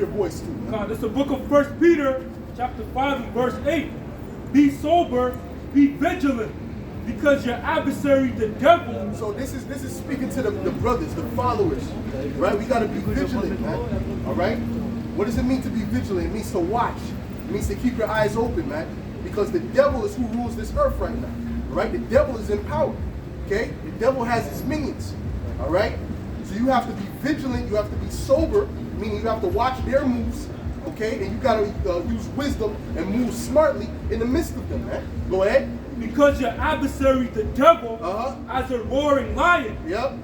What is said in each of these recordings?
your voice too. God, it's the book of 1 Peter, chapter 5 and verse 8. Be sober, be vigilant, because your adversary, the devil. So this is speaking to the brothers, the followers, right? We got to be vigilant, man. All right? What does it mean to be vigilant? It means to watch. It means to keep your eyes open, man. Because the devil is who rules this earth right now. All right? The devil is in power. Okay? The devil has his minions. All right? So you have to be vigilant. You have to be sober, meaning you have to watch their moves. Okay? And you got to use wisdom and move smartly in the midst of them, man. Go ahead. Because your adversary, the devil, as a roaring lion,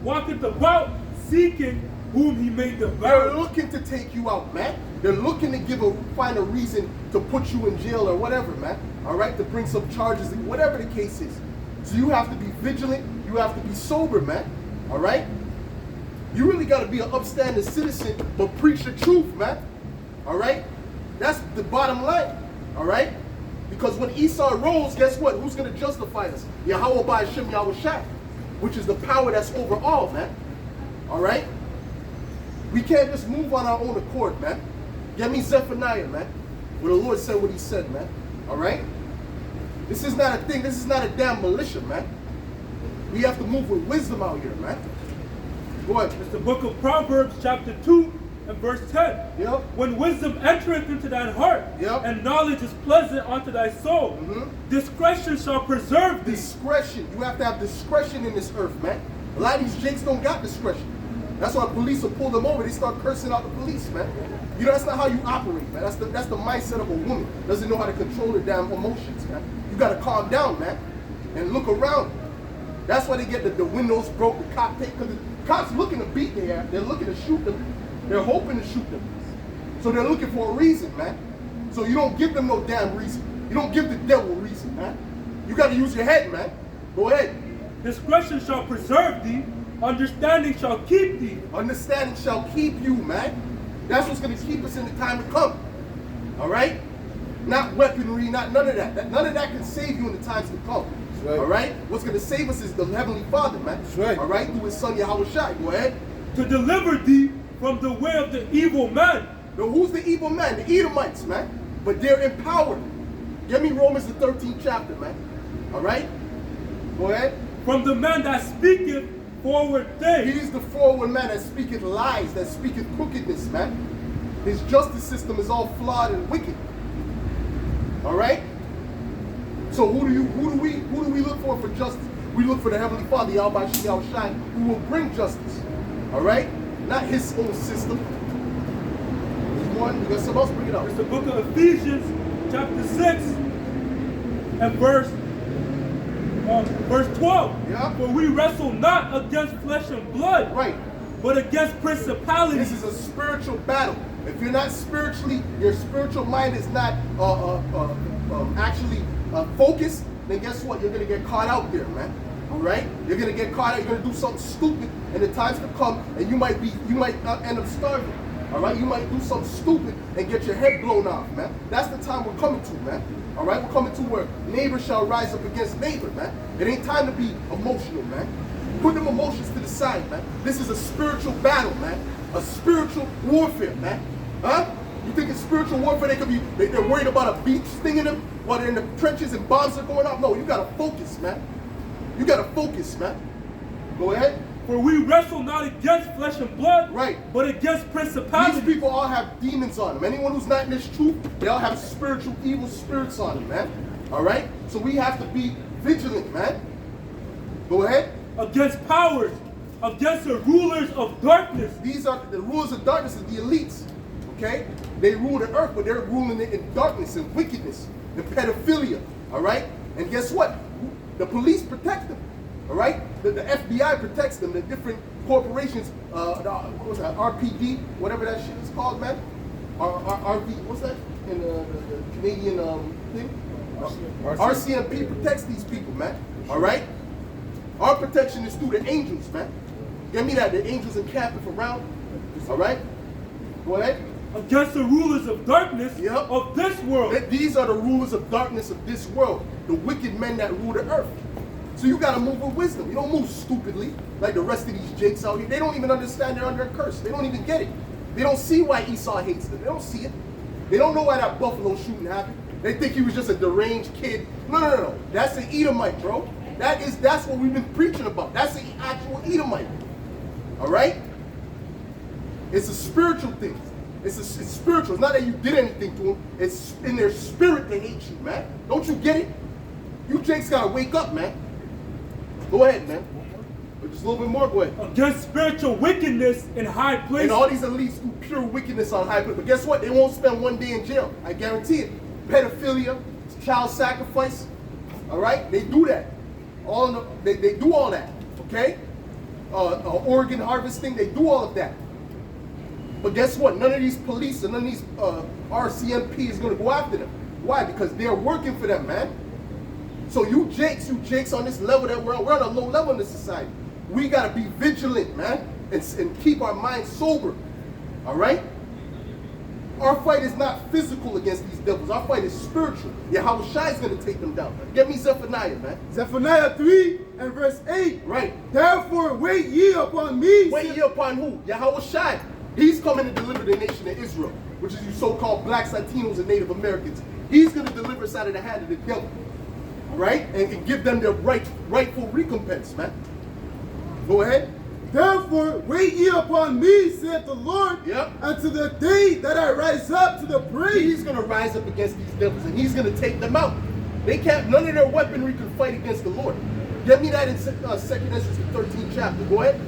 walketh about seeking whom he may devour. They're looking to take you out, man. They're looking to find a reason to put you in jail or whatever, man. All right, to bring some charges, whatever the case is. So you have to be vigilant. You have to be sober, man. All right. You really got to be an upstanding citizen, but preach the truth, man. All right. That's the bottom line. All right. Because when Esau rolls, guess what? Who's going to justify us? Yahweh by Hashem Yahushua, which is the power that's over all, man. All right? We can't just move on our own accord, man. Get me Zephaniah, man. Where the Lord said what he said, man. All right? This is not a thing. This is not a damn militia, man. We have to move with wisdom out here, man. Go ahead. It's the book of Proverbs, chapter 2. And verse 10, when wisdom entereth into thine heart, and knowledge is pleasant unto thy soul, discretion shall preserve thee. Discretion. You have to have discretion in this earth, man. A lot of these jakes don't got discretion. That's why police will pull them over. They start cursing out the police, man. You know, that's not how you operate, man. That's the mindset of a woman. Doesn't know how to control her damn emotions, man. You got to calm down, man, and look around. That's why they get the windows broke, the cop take, because the cops looking to beat their ass. They're looking to shoot them. They're hoping to shoot them. So they're looking for a reason, man. So you don't give them no damn reason. You don't give the devil a reason, man. You got to use your head, man. Go ahead. Discretion shall preserve thee. Understanding shall keep thee. Understanding shall keep you, man. That's what's going to keep us in the time to come. All right? Not weaponry, not none of that. None of that can save you in the times to come. Right. All right? What's going to save us is the Heavenly Father, man. Right. All right? Through his son, Yahushua. Go ahead. To deliver thee from the way of the evil man. Now, who's the evil man? The Edomites, man. But they're empowered. Give me Romans the 13th chapter, man. All right? Go ahead. From the man that speaketh forward things. He's the forward man that speaketh lies, that speaketh crookedness, man. His justice system is all flawed and wicked. All right? So who do we look for justice? We look for the Heavenly Father, Yahweh Shai, who will bring justice. All right? Not his own system. One, you got something else? Bring it up. It's the book of Ephesians, chapter 6, and verse 12. Yeah. For we wrestle not against flesh and blood, right, but against principalities. This is a spiritual battle. If you're not spiritually, your spiritual mind is not actually focused, then guess what? You're gonna get caught out there, man. All right? You're gonna get caught out. You're gonna do something stupid, and the times to come, and you might end up starving. All right? You might do something stupid and get your head blown off, man. That's the time we're coming to, man. All right? We're coming to where neighbor shall rise up against neighbor, man. It ain't time to be emotional, man. Put them emotions to the side, man. This is a spiritual battle, man. A spiritual warfare, man. Huh? You think it's spiritual warfare? They're worried about a beach stinging them while they're in the trenches and bombs are going off? No, you gotta focus, man. You gotta focus, man. Go ahead. For we wrestle not against flesh and blood, right, but against principalities. These people all have demons on them. Anyone who's not in this truth, they all have spiritual evil spirits on them, man. All right? So we have to be vigilant, man. Go ahead. Against powers, against the rulers of darkness. These are the rulers of darkness, is the elites. Okay? They rule the earth, but they're ruling it in darkness and wickedness and pedophilia. All right? And guess what? The police protect them. All right? The FBI protects them. The different corporations, what was that? RPD, whatever that shit is called, man. RV, what's that? In the Canadian thing? RCMP protects these people, man. All right? Our protection is through the angels, man. Give me that. The angels encamping around. All right? Go ahead. Against the rulers of darkness of this world. These are the rulers of darkness of this world. The wicked men that rule the earth. So you got to move with wisdom. You don't move stupidly like the rest of these jakes out here. They don't even understand they're under a curse. They don't even get it. They don't see why Esau hates them. They don't see it. They don't know why that buffalo shooting happened. They think he was just a deranged kid. No. That's an Edomite, bro. That's what we've been preaching about. That's an actual Edomite. All right? It's a spiritual thing. It's spiritual. It's not that you did anything to them. It's in their spirit they hate you, man. Don't you get it? You Jakes gotta wake up, man. Go ahead, man. Just a little bit more, go ahead. Against spiritual wickedness in high places. And all these elites do pure wickedness on high places. But guess what? They won't spend one day in jail. I guarantee it. Pedophilia, child sacrifice. All right? They do that. They do all that. Okay? Organ harvesting, they do all of that. But guess what? None of these police and none of these RCMP is going to go after them. Why? Because they're working for them, man. So you Jakes on this level that we're on a low level in this society. We got to be vigilant, man, and keep our minds sober. All right? Our fight is not physical against these devils. Our fight is spiritual. Yahweh Shai is going to take them down. Get me Zephaniah, man. Zephaniah 3 and verse 8. Right. Therefore wait ye upon me. Wait ye upon who? Yahweh Shai. He's coming to deliver the nation of Israel, which is you so-called blacks, Latinos, and Native Americans. He's going to deliver us out of the hand of the devil. Right? And give them their rightful recompense, man. Go ahead. Therefore wait ye upon me, saith the Lord, yep, unto the day that I rise up to the praise. He's going to rise up against these devils, and he's going to take them out. They can't, none of their weaponry can fight against the Lord. Get me that in 2 Esdras, the 13th chapter. Go ahead.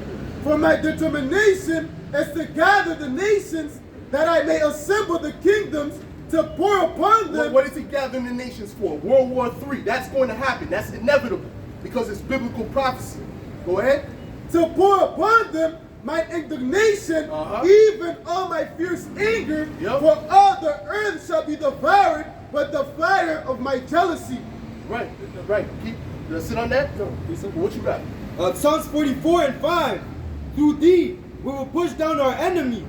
For my determination is to gather the nations, that I may assemble the kingdoms, to pour upon them. What is he gathering the nations for? World War III. That's going to happen. That's inevitable because it's biblical prophecy. Go ahead. To pour upon them my indignation, even all my fierce anger, yep, for all the earth shall be devoured with the fire of my jealousy. Right. Keep sit on that. No. What you got? Psalms 44 and 5. Through thee we will push down our enemy.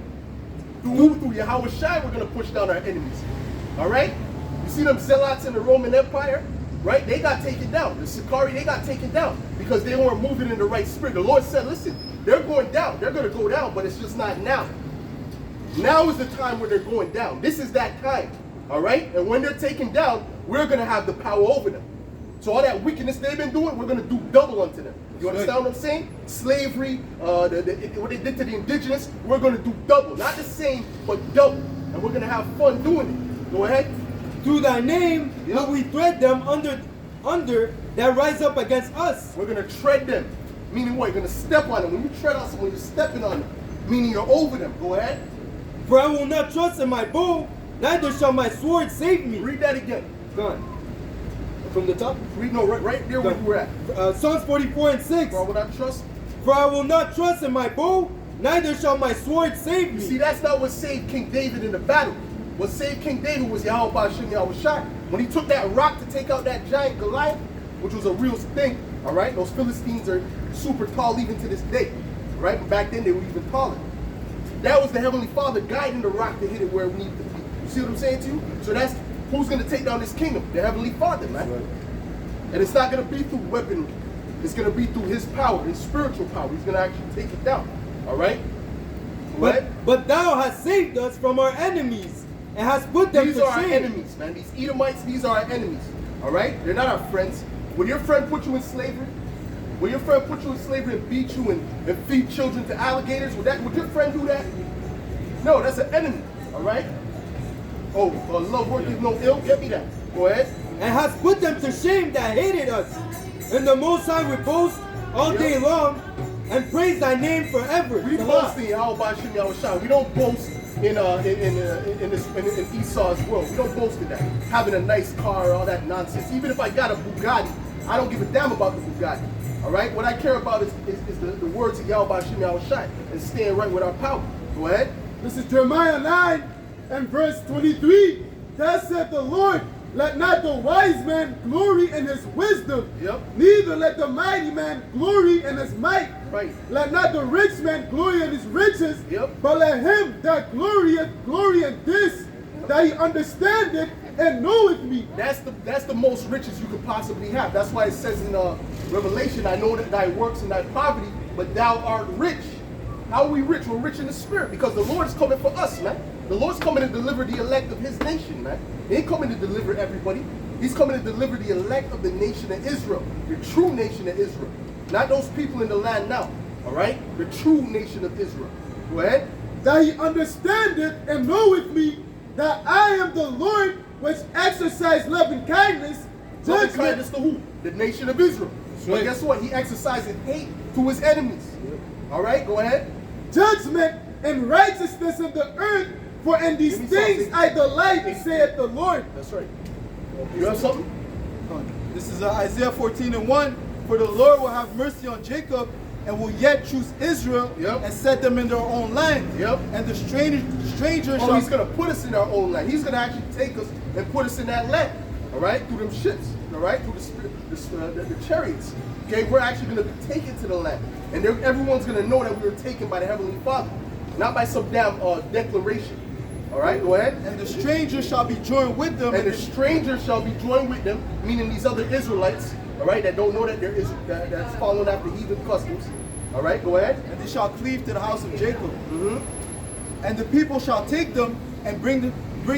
Through Yahweh Shai, we're going to push down our enemies. All right? You see them zealots in the Roman Empire? Right? They got taken down. The Sicarii, they got taken down because they weren't moving in the right spirit. The Lord said, listen, they're going down. They're going to go down, but it's just not now. Now is the time where they're going down. This is that time. All right? And when they're taken down, we're going to have the power over them. So all that wickedness they've been doing, we're going to do double unto them. You understand what I'm saying? Slavery, what they did to the indigenous, we're going to do double. Not the same, but double. And we're going to have fun doing it. Go ahead. Through thy name will we tread them under that rise up against us. We're going to tread them. Meaning what? You're going to step on them. When you tread on someone, you're stepping on them. Meaning you're over them. Go ahead. For I will not trust in my bow, neither shall my sword save me. Read that again. Go on. From the top? Read, no, right there where you were at. Psalms 44 and 6. For I will not trust. For I will not trust in my bow, neither shall my sword save me. See, that's not what saved King David in the battle. What saved King David was Yahweh Ba'ashem Yahweh Shai. When he took that rock to take out that giant Goliath, which was a real thing, all right? Those Philistines are super tall even to this day, right? But back then they were even taller. That was the Heavenly Father guiding the rock to hit it where it needed to be. You see what I'm saying to you? So that's who's going to take down this kingdom? The Heavenly Father, man. Right. And it's not going to be through weaponry. It's going to be through his power, his spiritual power. He's going to actually take it down. All right? But thou hast saved us from our enemies and hast put them to shame. These are our enemies, man. These Edomites, these are our enemies. All right? They're not our friends. Will your friend put you in slavery? Will your friend put you in slavery and beat you and feed children to alligators? Would your friend do that? No, that's an enemy. All right? Oh, love worketh no ill? Get me that. Go ahead. And hast put them to shame that hated us. In the Most High we boast all day long and praise thy name forever. We boast in Yahweh Ba'ashem Yahweh Shai. We don't boast in Esau's world. We don't boast in that. Having a nice car, all that nonsense. Even if I got a Bugatti, I don't give a damn about the Bugatti. All right? What I care about is the words of Yahweh Ba'ashem Yahweh Shai and staying right with our power. Go ahead. This is Jeremiah 9 and verse 23. Thus saith the Lord, let not the wise man glory in his wisdom, neither let the mighty man glory in his might. Right. Let not the rich man glory in his riches, but let him that glorieth glory in this, that he understandeth and knoweth me. That's the most riches you could possibly have. That's why it says in Revelation, I know that thy works and thy poverty, but thou art rich. How are we rich? We're rich in the spirit because the Lord is coming for us, man. The Lord's coming to deliver the elect of his nation, man. He ain't coming to deliver everybody. He's coming to deliver the elect of the nation of Israel, the true nation of Israel. Not those people in the land now, all right? The true nation of Israel. Go ahead. That he understandeth and knoweth me, that I am the Lord which exercise loving kindness. Loving kindness to who? The nation of Israel. But guess what? He exercises hate to his enemies. All right, go ahead. Judgment and righteousness of the earth, for in these things I delight, saith the Lord. That's right. You have something? This is Isaiah 14:1. For the Lord will have mercy on Jacob and will yet choose Israel and set them in their own land. And the strangers shall... He's going to put us in our own land. He's going to actually take us and put us in that land. All right? Through them ships. All right? Through the chariots. Okay? We're actually going to be taken to the land. And everyone's going to know that we were taken by the Heavenly Father. Not by some damn declaration. All right? Go ahead. And the strangers shall be joined with them. And the strangers shall be joined with them, meaning these other Israelites. All right, that don't know that there is that's following after heathen customs. All right, go ahead. And they shall cleave to the house of Jacob. And the people shall take them and bring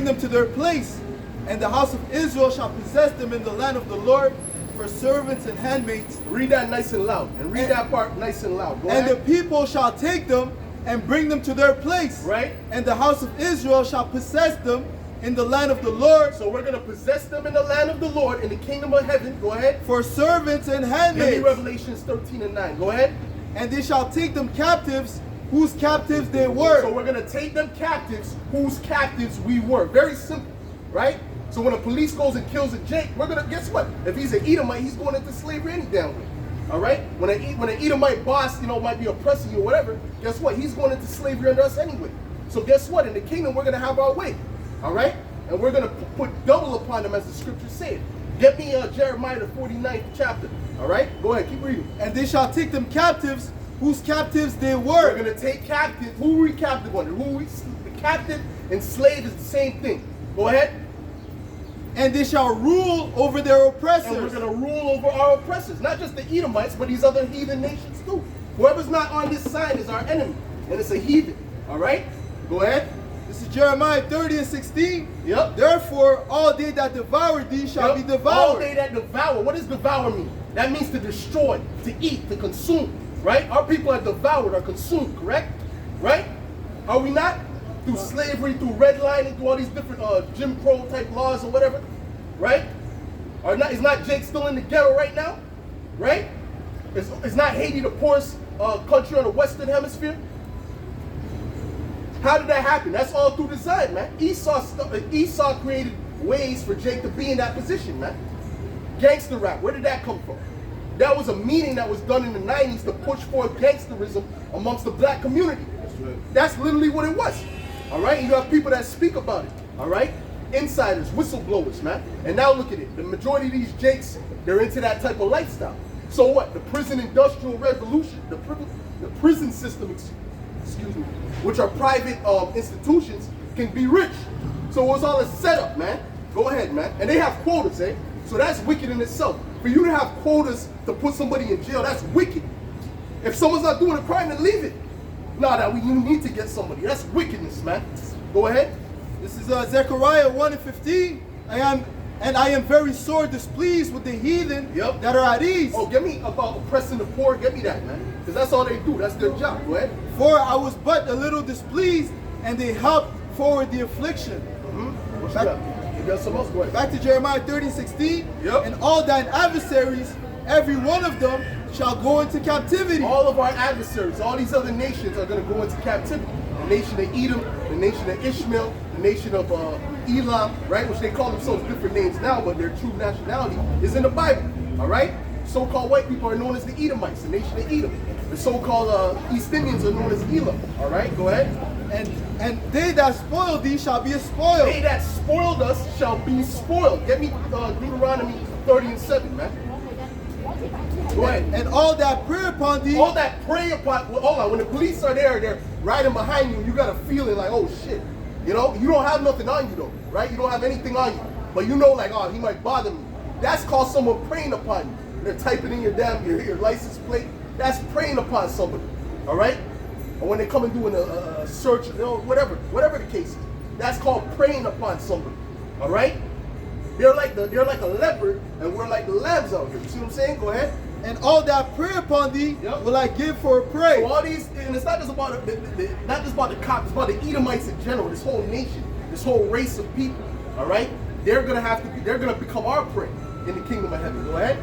them to their place. And the house of Israel shall possess them in the land of the Lord for servants and handmaids. Read that nice and loud. And read that part nice and loud. Go ahead. And the people shall take them and bring them to their place. Right. And the house of Israel shall possess them in the land of the Lord. So we're going to possess them in the land of the Lord, in the kingdom of heaven. Go ahead. For servants and handmaids. Give me Revelations 13:9. Go ahead. And they shall take them captives, whose captives they were. So we're going to take them captives, whose captives we were. Very simple, right? So when a police goes and kills a Jake, we're going to, guess what? If he's an Edomite, he's going into slavery any damn way. All right? When an Edomite boss, might be oppressing you or whatever, guess what? He's going into slavery under us anyway. So guess what? In the kingdom, we're going to have our way. All right? And we're going to put double upon them as the scriptures say. Get me Jeremiah the 49th chapter. All right? Go ahead. Keep reading. And they shall take them captives, whose captives they were. We're going to take captive. Who we captive under? The captive and slave is the same thing. Go ahead. And they shall rule over their oppressors. And we're going to rule over our oppressors. Not just the Edomites, but these other heathen nations too. Whoever's not on this side is our enemy. And it's a heathen. All right? Go ahead. This is Jeremiah 30:16. Yep. Therefore, all they that devour thee shall be devoured. All they that devour. What does devour mean? That means to destroy, to eat, to consume. Right? Our people are devoured, are consumed. Correct? Right? Are we not? Through slavery, through redlining, through all these different Jim Crow type laws or whatever. Right? Is not Jake still in the ghetto right now? Right? Is not Haiti the poorest country on the Western Hemisphere? How did that happen? That's all through design, man. Esau created ways for Jake to be in that position, man. Gangster rap, where did that come from? That was a meeting that was done in the 90s to push forth gangsterism amongst the black community. That's literally what it was. All right? You have people that speak about it. All right? Insiders, whistleblowers, man. And now look at it. The majority of these Jakes, they're into that type of lifestyle. So what? The prison industrial revolution, the prison system, excuse me, which are private institutions, can be rich. So it was all a setup, man. Go ahead, man. And they have quotas, eh? So that's wicked in itself. For you to have quotas to put somebody in jail, that's wicked. If someone's not doing a crime, then leave it. You need to get somebody. That's wickedness, man. Go ahead. This is Zechariah 1:15. I am very sore displeased with the heathen that are at ease. Oh, get me about oppressing the poor. Get me that, man. Because that's all they do. That's their job. Go ahead. For I was but a little displeased, and they helped forward the affliction. What's that? You got something else? Go ahead. Back to Jeremiah 30:16. And all thine adversaries, every one of them, shall go into captivity. All of our adversaries, all these other nations are going to go into captivity. The nation of Edom, the nation of Ishmael, the nation of Elam, right? Which they call themselves different names now, but their true nationality is in the Bible. All right? So-called white people are known as the Edomites, the nation of Edom. The so-called East Indians are known as Elam. All right? Go ahead. And they that spoiled thee shall be spoiled. They that spoiled us shall be spoiled. Get me Deuteronomy 30:7, man. Go ahead. And all that prey upon thee. All that prey upon. Well, hold on. When the police are there, they're riding behind you. You got a feeling like, oh shit. You know, you don't have nothing on you though, right? You don't have anything on you, but you know, like, oh, he might bother me. That's called someone preying upon you. They're typing in your license plate. That's preying upon somebody. All right. or when they come and doing a search, whatever the case is. That's called preying upon somebody. All right? They're like a leopard, and we're like the lambs out here. You see what I'm saying? Go ahead. And all that prey upon thee will I give for a prey. So all these, and it's not just about not just about the cops, it's about the Edomites in general. This whole nation, this whole race of people. All right? They're gonna become our prey in the kingdom of heaven. Go ahead.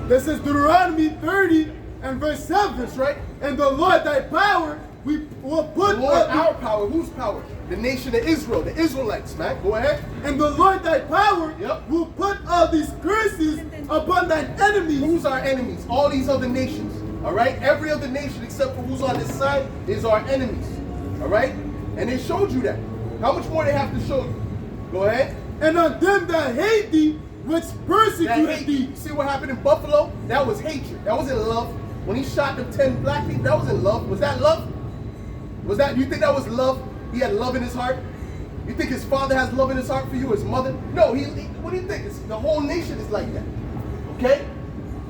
This is Deuteronomy 30 and verse 7. That's right. And the Lord thy power, we will put The Lord, our power. Whose power? The nation of Israel, the Israelites, man. Go ahead. And the Lord thy power Yep. will put all these curses upon thine enemies. Who's our enemies? All these other nations. All right? Every other nation except for who's on this side is our enemies. All right? And they showed you that. How much more they have to show you? Go ahead. And on them that hate thee, which That persecuted hate. thee. See what happened in Buffalo? That was hatred. That wasn't love. When he shot them 10 black people, that wasn't love. Was that love? Was that, you think that was love? He had love in his heart? You think his father has love in his heart for you, his mother? No, what do you think? The whole nation is like that. Okay?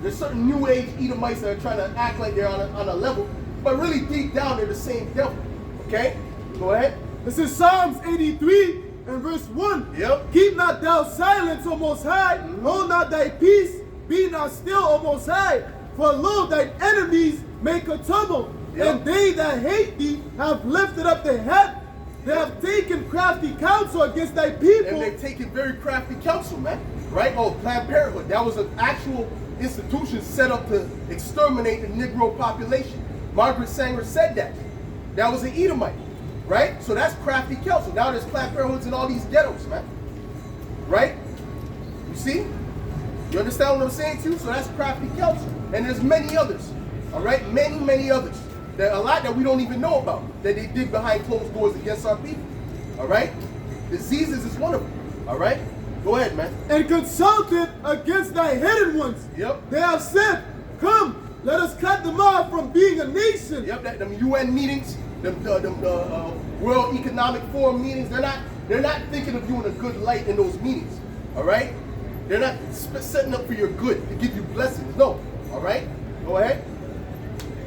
There's certain new age Edomites that are trying to act like they're on a level, but really deep down they're the same devil. Okay? Go ahead. This is Psalms 83 and verse 1. Yep. Keep not thou silence, O Most High. Hold not thy peace. Be not still, O Most High. For lo, thine enemies make a tumult. Yep. And they that hate thee have lifted up their head. They have taken crafty counsel against thy people. And they've taken very crafty counsel, man. Right? Oh, Planned Parenthood. That was an actual institution set up to exterminate the Negro population. Margaret Sanger said that. That was an Edomite. Right? So that's crafty counsel. Now there's Planned Parenthoods in all these ghettos, man. Right? You see? You understand what I'm saying to you? So that's crafty counsel. And there's many others. All right? Many, many others. There are a lot that we don't even know about that they did behind closed doors against our people. All right? Diseases is one of them. All right? Go ahead, man. And consulted against thy hidden ones. Yep. They have said, come, let us cut them off from being a nation. Yep, them UN meetings, them World Economic Forum meetings, they're not thinking of you in a good light in those meetings. All right? They're not setting up for your good to give you blessings. No. All right? Go ahead.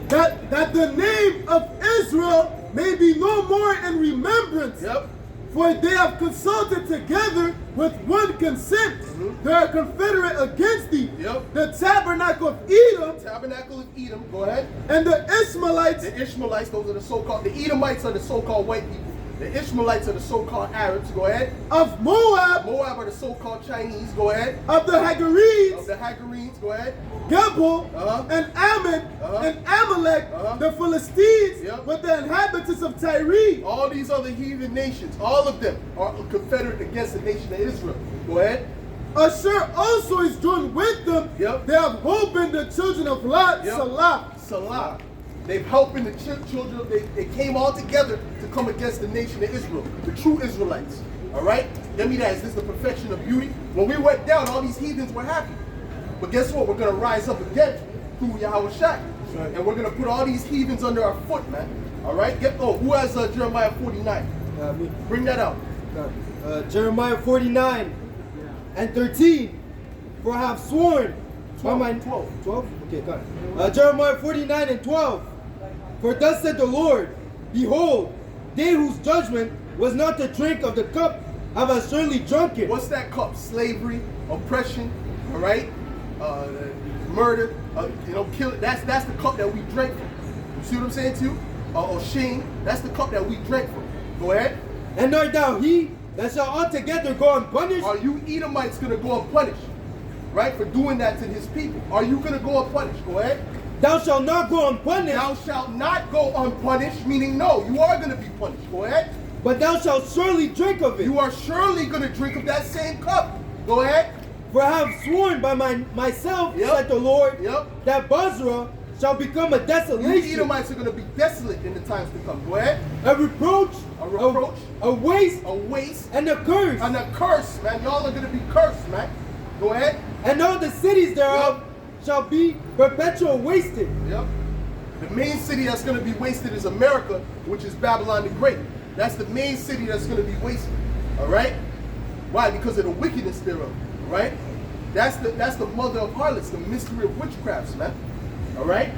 That the name of Israel may be no more in remembrance. Yep. For they have consulted together with one consent. They are confederate against thee. Yep. The tabernacle of Edom. Tabernacle of Edom. Go ahead. And the Ishmaelites. The Ishmaelites, those are the so-called, the Edomites are the so-called white people. The Ishmaelites are the so-called Arabs. Go ahead. Of Moab. Moab are the so-called Chinese. Go ahead. Of the Hagarenes. Of the Hagarenes. Go ahead. Gebal, and Ammon, and Amalek, the Philistines, with the inhabitants of Tyre. All these other heathen nations, all of them are confederate against the nation of Israel. Go ahead. Ashur also is joined with them. Yep. They have hope in the children of Lot, Yep. Salah. Salah. They've helped in the children. They came all together to come against the nation of Israel, the true Israelites. All right? Let me that. Is this the perfection of beauty? When we went down, all these heathens were happy. But guess what? We're going to rise up again through Yahweh Shai. Right. And we're going to put all these heathens under our foot, man. All right? Who has Jeremiah 49? Me. Bring that out. Jeremiah 49 and 13. For I have sworn 12. 12? Okay, got it. Jeremiah 49 and 12. For thus said the Lord, behold, they whose judgment was not to drink of the cup have I surely drunken. What's that cup? Slavery, oppression, all right? Murder, kill. That's the cup that we drank from. You see what I'm saying to you? Or shame. That's the cup that we drank from. Go ahead. And art thou he that shall altogether go unpunished? Are you Edomites going to go unpunished? Right? For doing that to his people. Are you going to go unpunished? Go ahead. Thou shalt not go unpunished. Thou shalt not go unpunished, meaning no, you are going to be punished. Go ahead. But thou shalt surely drink of it. You are surely going to drink of that same cup. Go ahead. For I have sworn by myself, said the Lord, that Basra shall become a desolation. You Edomites are going to be desolate in the times to come. Go ahead. A reproach, a waste, and a curse. And a curse, man. Y'all are going to be cursed, man. Go ahead. And all the cities thereof shall be perpetual wasted. Yep. The main city that's going to be wasted is America, which is Babylon the Great. That's the main city that's going to be wasted. All right? Why? Because of the wickedness thereof. Right? That's the mother of harlots, the mystery of witchcrafts, man. All right?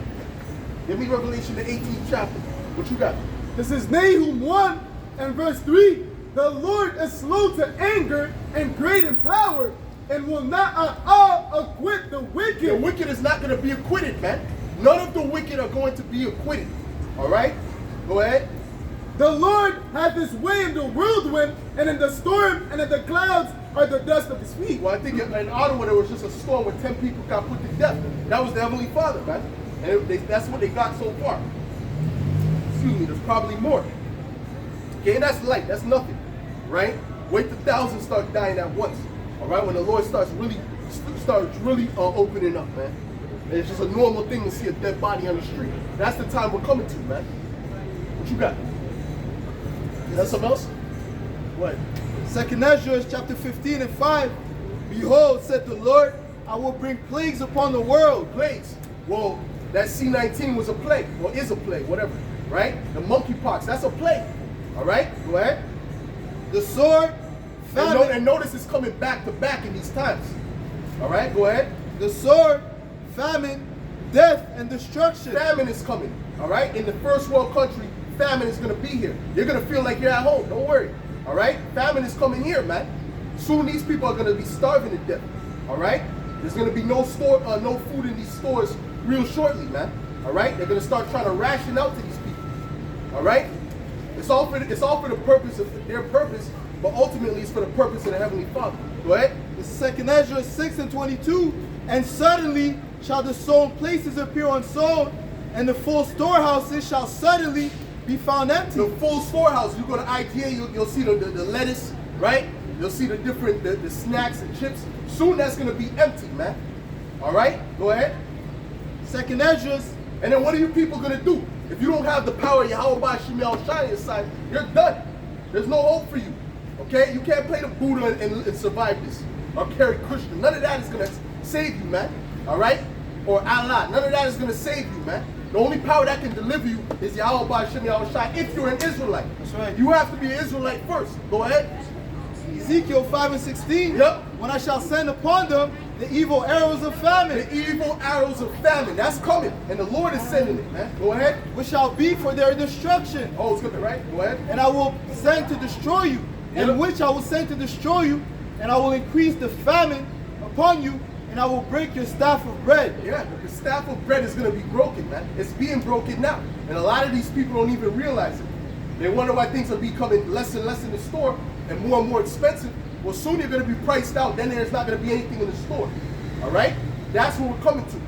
Give me Revelation, the 18th chapter. What you got? This is Nahum 1 and verse 3. The Lord is slow to anger and great in power, and will not at all acquit the wicked. The wicked is not going to be acquitted, man. None of the wicked are going to be acquitted. All right? Go ahead. The Lord hath his way in the whirlwind, and in the storm, and in the clouds are the dust of his feet. Well, I think in Ottawa there was just a storm where 10 people got put to death. That was the Heavenly Father, man. And that's what they got so far. Excuse me, there's probably more. Okay, and that's light, that's nothing, right? Wait till thousands start dying at once, all right? When the Lord starts really opening up, man. And it's just a normal thing to see a dead body on the street. That's the time we're coming to, man. What you got? Is that something else? What? 2nd Ezra chapter 15 and 5. Behold, said the Lord, I will bring plagues upon the world. Plagues. Well, that C-19 was a plague, or is a plague, whatever, right? The monkeypox, that's a plague. All right, go ahead. The sword, famine. And notice it's coming back to back in these times. All right, go ahead. The sword, famine, death, and destruction. Famine is coming. All right, in the first world country, famine is going to be here. You're going to feel like you're at home. Don't worry. All right, famine is coming here, man. Soon these people are going to be starving to death. All right, there's going to be no food in these stores real shortly, man. All right, they're going to start trying to ration out to these people. All right. It's all for the purpose of their purpose, but ultimately it's for the purpose of the Heavenly Father. Go ahead. The 2nd Ezra 6 and 22. And suddenly shall the sown places appear unsown, and the full storehouses shall suddenly be found empty. The full storehouse. You go to IKEA, you'll see the lettuce, right? You'll see the different the snacks and chips. Soon that's gonna be empty, man. All right. Go ahead. 2nd Ezra. And then what are you people gonna do? If you don't have the power of Yahweh Shemel Shai inside, you're done. There's no hope for you. Okay? You can't play the Buddha and survive this. Or carry Krishna. None of that is going to save you, man. Alright? Or Allah. None of that is going to save you, man. The only power that can deliver you is Yahweh Shemel Shai if you're an Israelite. That's right. You have to be an Israelite first. Go ahead. Ezekiel 5 and 16. Yep. When I shall send upon them the evil arrows of famine. The evil arrows of famine. That's coming. And the Lord is sending it, man. Go ahead. Which shall be for their destruction. Oh, it's good, right? Go ahead. And I will send to destroy you. Yep. And which I will send to destroy you. And I will increase the famine upon you. And I will break your staff of bread. Yeah, the staff of bread is going to be broken, man. It's being broken now. And a lot of these people don't even realize it. They wonder why things are becoming less and less in the store and more expensive. Well, soon you're going to be priced out. Then there's not going to be anything in the store. All right? That's what we're coming to.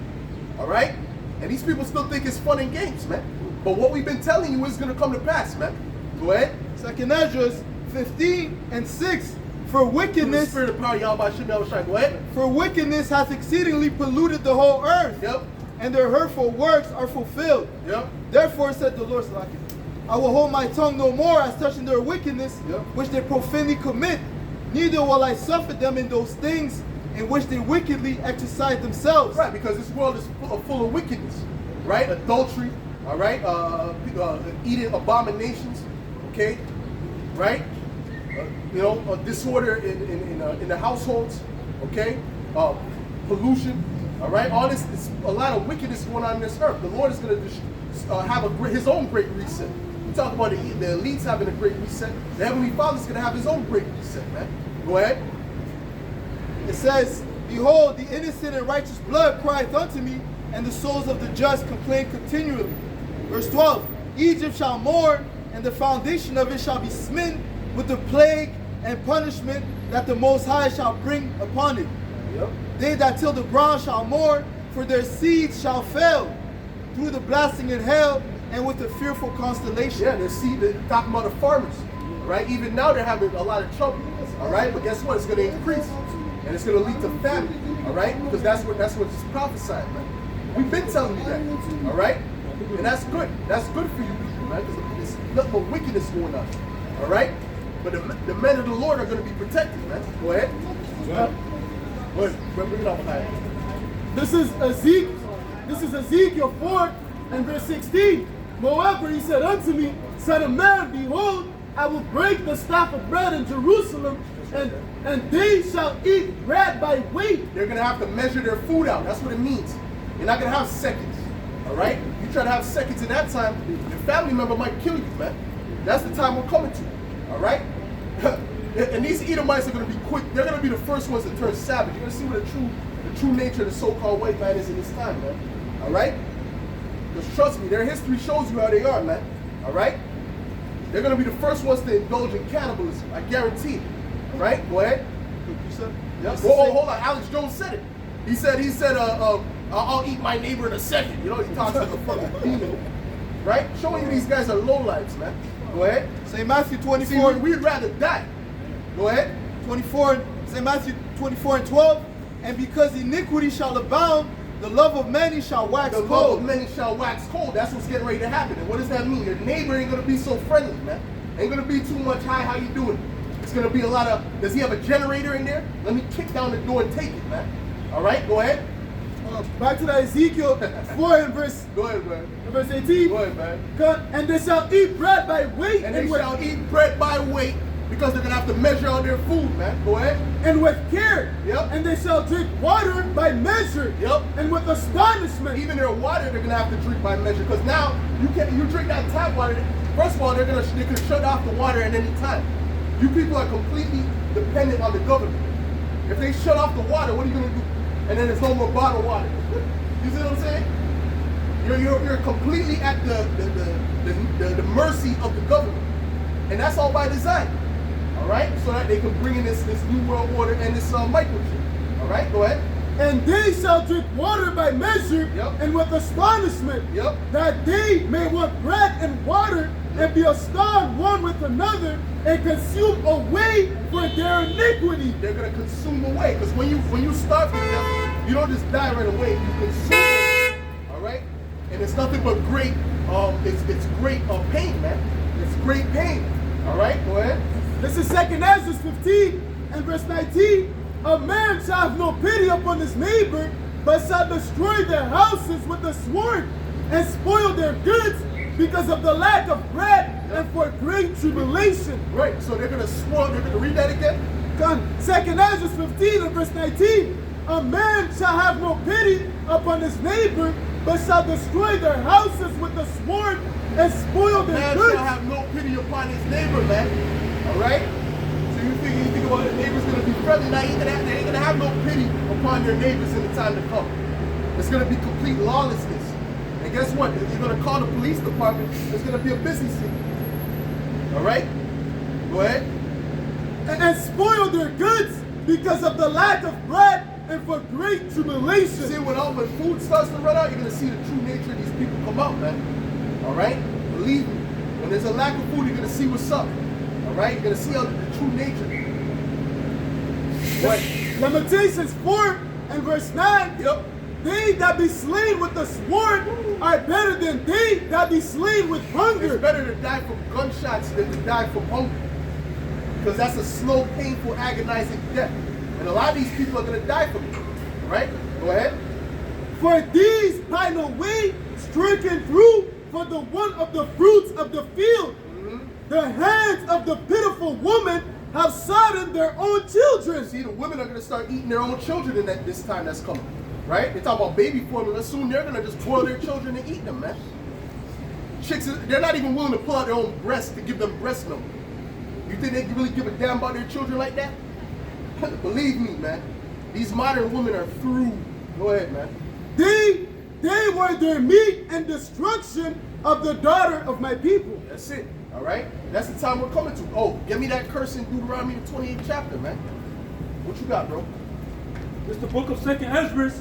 All right? And these people still think it's fun and games, man. But what we've been telling you is going to come to pass, man. Go ahead. 2nd Ezra 15 and 6. For wickedness, Spirit of power, Yahweh Shemel Shai. Go ahead. For wickedness hath exceedingly polluted the whole earth. Yep. And their hurtful works are fulfilled. Yep. Therefore said the Lord, I will hold my tongue no more as touching their wickedness, Yep. which they profanely commit. Neither will I suffer them in those things in which they wickedly exercise themselves. Right, because this world is full of wickedness, right? Adultery, all right? Eating abominations, okay? Right? Disorder in the households, okay? Pollution, all right? All this is a lot of wickedness going on this earth. The Lord is going to have His own great reset. We talk about the elites having a great reset. The Heavenly Father's going to have His own great reset, man. Go ahead. It says, Behold, the innocent and righteous blood crieth unto me, and the souls of the just complain continually. Verse 12, Egypt shall mourn, and the foundation of it shall be smitten with the plague and punishment that the Most High shall bring upon it. Yep. They that till the ground shall mourn, for their seeds shall fail, through the blasting in hell, and with the fearful constellation. Yeah, they're talking about the farmers, right? Even now they're having a lot of trouble, all right? But guess what? It's going to increase, and it's going to lead to famine, all right? Because that's what's prophesied, man. We've been telling you that, all right? And that's good. That's good for you people, man, because there's nothing but wickedness going on, all right? But the men of the Lord are going to be protected, man. Go ahead. Go ahead. Bring it up, man. This is Ezekiel 4 and verse 16. Moreover, he said unto me, Son of man, behold, I will break the staff of bread in Jerusalem, and they shall eat bread by weight. They're going to have to measure their food out. That's what it means. You're not going to have seconds. All right? You try to have seconds in that time, your family member might kill you, man. That's the time we're coming to. All right? And these Edomites are going to be quick. They're going to be the first ones to turn savage. You're going to see what the true nature of the so-called white man is in this time, man. All right? Because trust me, their history shows you how they are, man. All right? They're going to be the first ones to indulge in cannibalism. I guarantee it. All right? Go ahead. Yep. Hold on. Alex Jones said it. He said, I'll eat my neighbor in a second. You know, he talks like a fucking demon. Right? Showing you these guys are lowlifes, man. Go ahead. St. Matthew 24. See, we'd rather die. Go ahead. 24. St. Matthew 24:12. And because iniquity shall abound, the love of many shall wax cold. The love of many shall wax cold. That's what's getting ready to happen. And what does that mean? Your neighbor ain't going to be so friendly, man. Ain't going to be too much, hi, how you doing? It's going to be a lot of, does he have a generator in there? Let me kick down the door and take it, man. All right, go ahead. Back to the Ezekiel 4 and verse. Go ahead, man. Verse 18. Go ahead, man. And they shall eat bread by weight. And they shall eat bread by weight because they're going to have to measure out their food, man. Go ahead. And with care. Yep. And they shall drink water by measure. Yep. And with astonishment. Even their water, they're going to have to drink by measure because now you drink that tap water. First of all, they can shut off the water at any time. You people are completely dependent on the government. If they shut off the water, what are you going to do? And then there's no more bottled water. You see what I'm saying? You're completely at the mercy of the government. And that's all by design. All right? So that they can bring in this new world order and this microchip. All right? Go ahead. And they shall drink water by measure. Yep. And with astonishment. Yep. That they may want bread and water and be astonished one with another and consume away for their iniquity. They're going to consume away. Because when you starve to death, you don't just die right away. You consume away. All right? And it's nothing but great, it's great pain, man. It's great pain. All right? Go ahead. This is 2nd Ezra 15 and verse 19. A man shall have no pity upon his neighbor, but shall destroy their houses with the sword and spoil their goods because of the lack of bread and for great tribulation. Right, so they're going to spoil, they're going to read that again? 2nd Ezra 15 and verse 19. A man shall have no pity upon his neighbor, but shall destroy their houses with the sword and spoil their goods. Man shall have no pity upon his neighbor, man. All right? So you think about the neighbor's going to be friendly. Now they ain't going to have no pity upon their neighbors in the time to come. It's going to be complete lawlessness. And guess what? If you're going to call the police department, it's going to be a busy city. All right? Go ahead. And spoil their goods because of the lack of bread and for great tribulation. See, when food starts to run out, you're going to see the true nature of these people come out, man. All right? Believe me. When there's a lack of food, you're going to see what's up. All right? You're going to see the true nature. What? Lamentations 4 and verse 9. Yep. They that be slain with the sword are better than they that be slain with hunger. It's better to die from gunshots than to die from hunger. Because that's a slow, painful, agonizing death. And a lot of these people are going to die from it. All right? Go ahead. For these pine away, stricken through for the one of the fruits of the field. The hands of the pitiful woman have sodden their own children. See, the women are going to start eating their own children in this time that's coming. Right? They talk about baby formula. Soon they're going to just boil their children and eat them, man. Chicks, they're not even willing to pull out their own breasts to give them breast milk. You think they really give a damn about their children like that? Believe me, man. These modern women are through. Go ahead, man. They were their meat and destruction of the daughter of my people. That's it. All right? That's the time we're coming to. Oh, give me that curse in Deuteronomy the 28th chapter, man. What you got, bro? It's the book of 2nd Ezra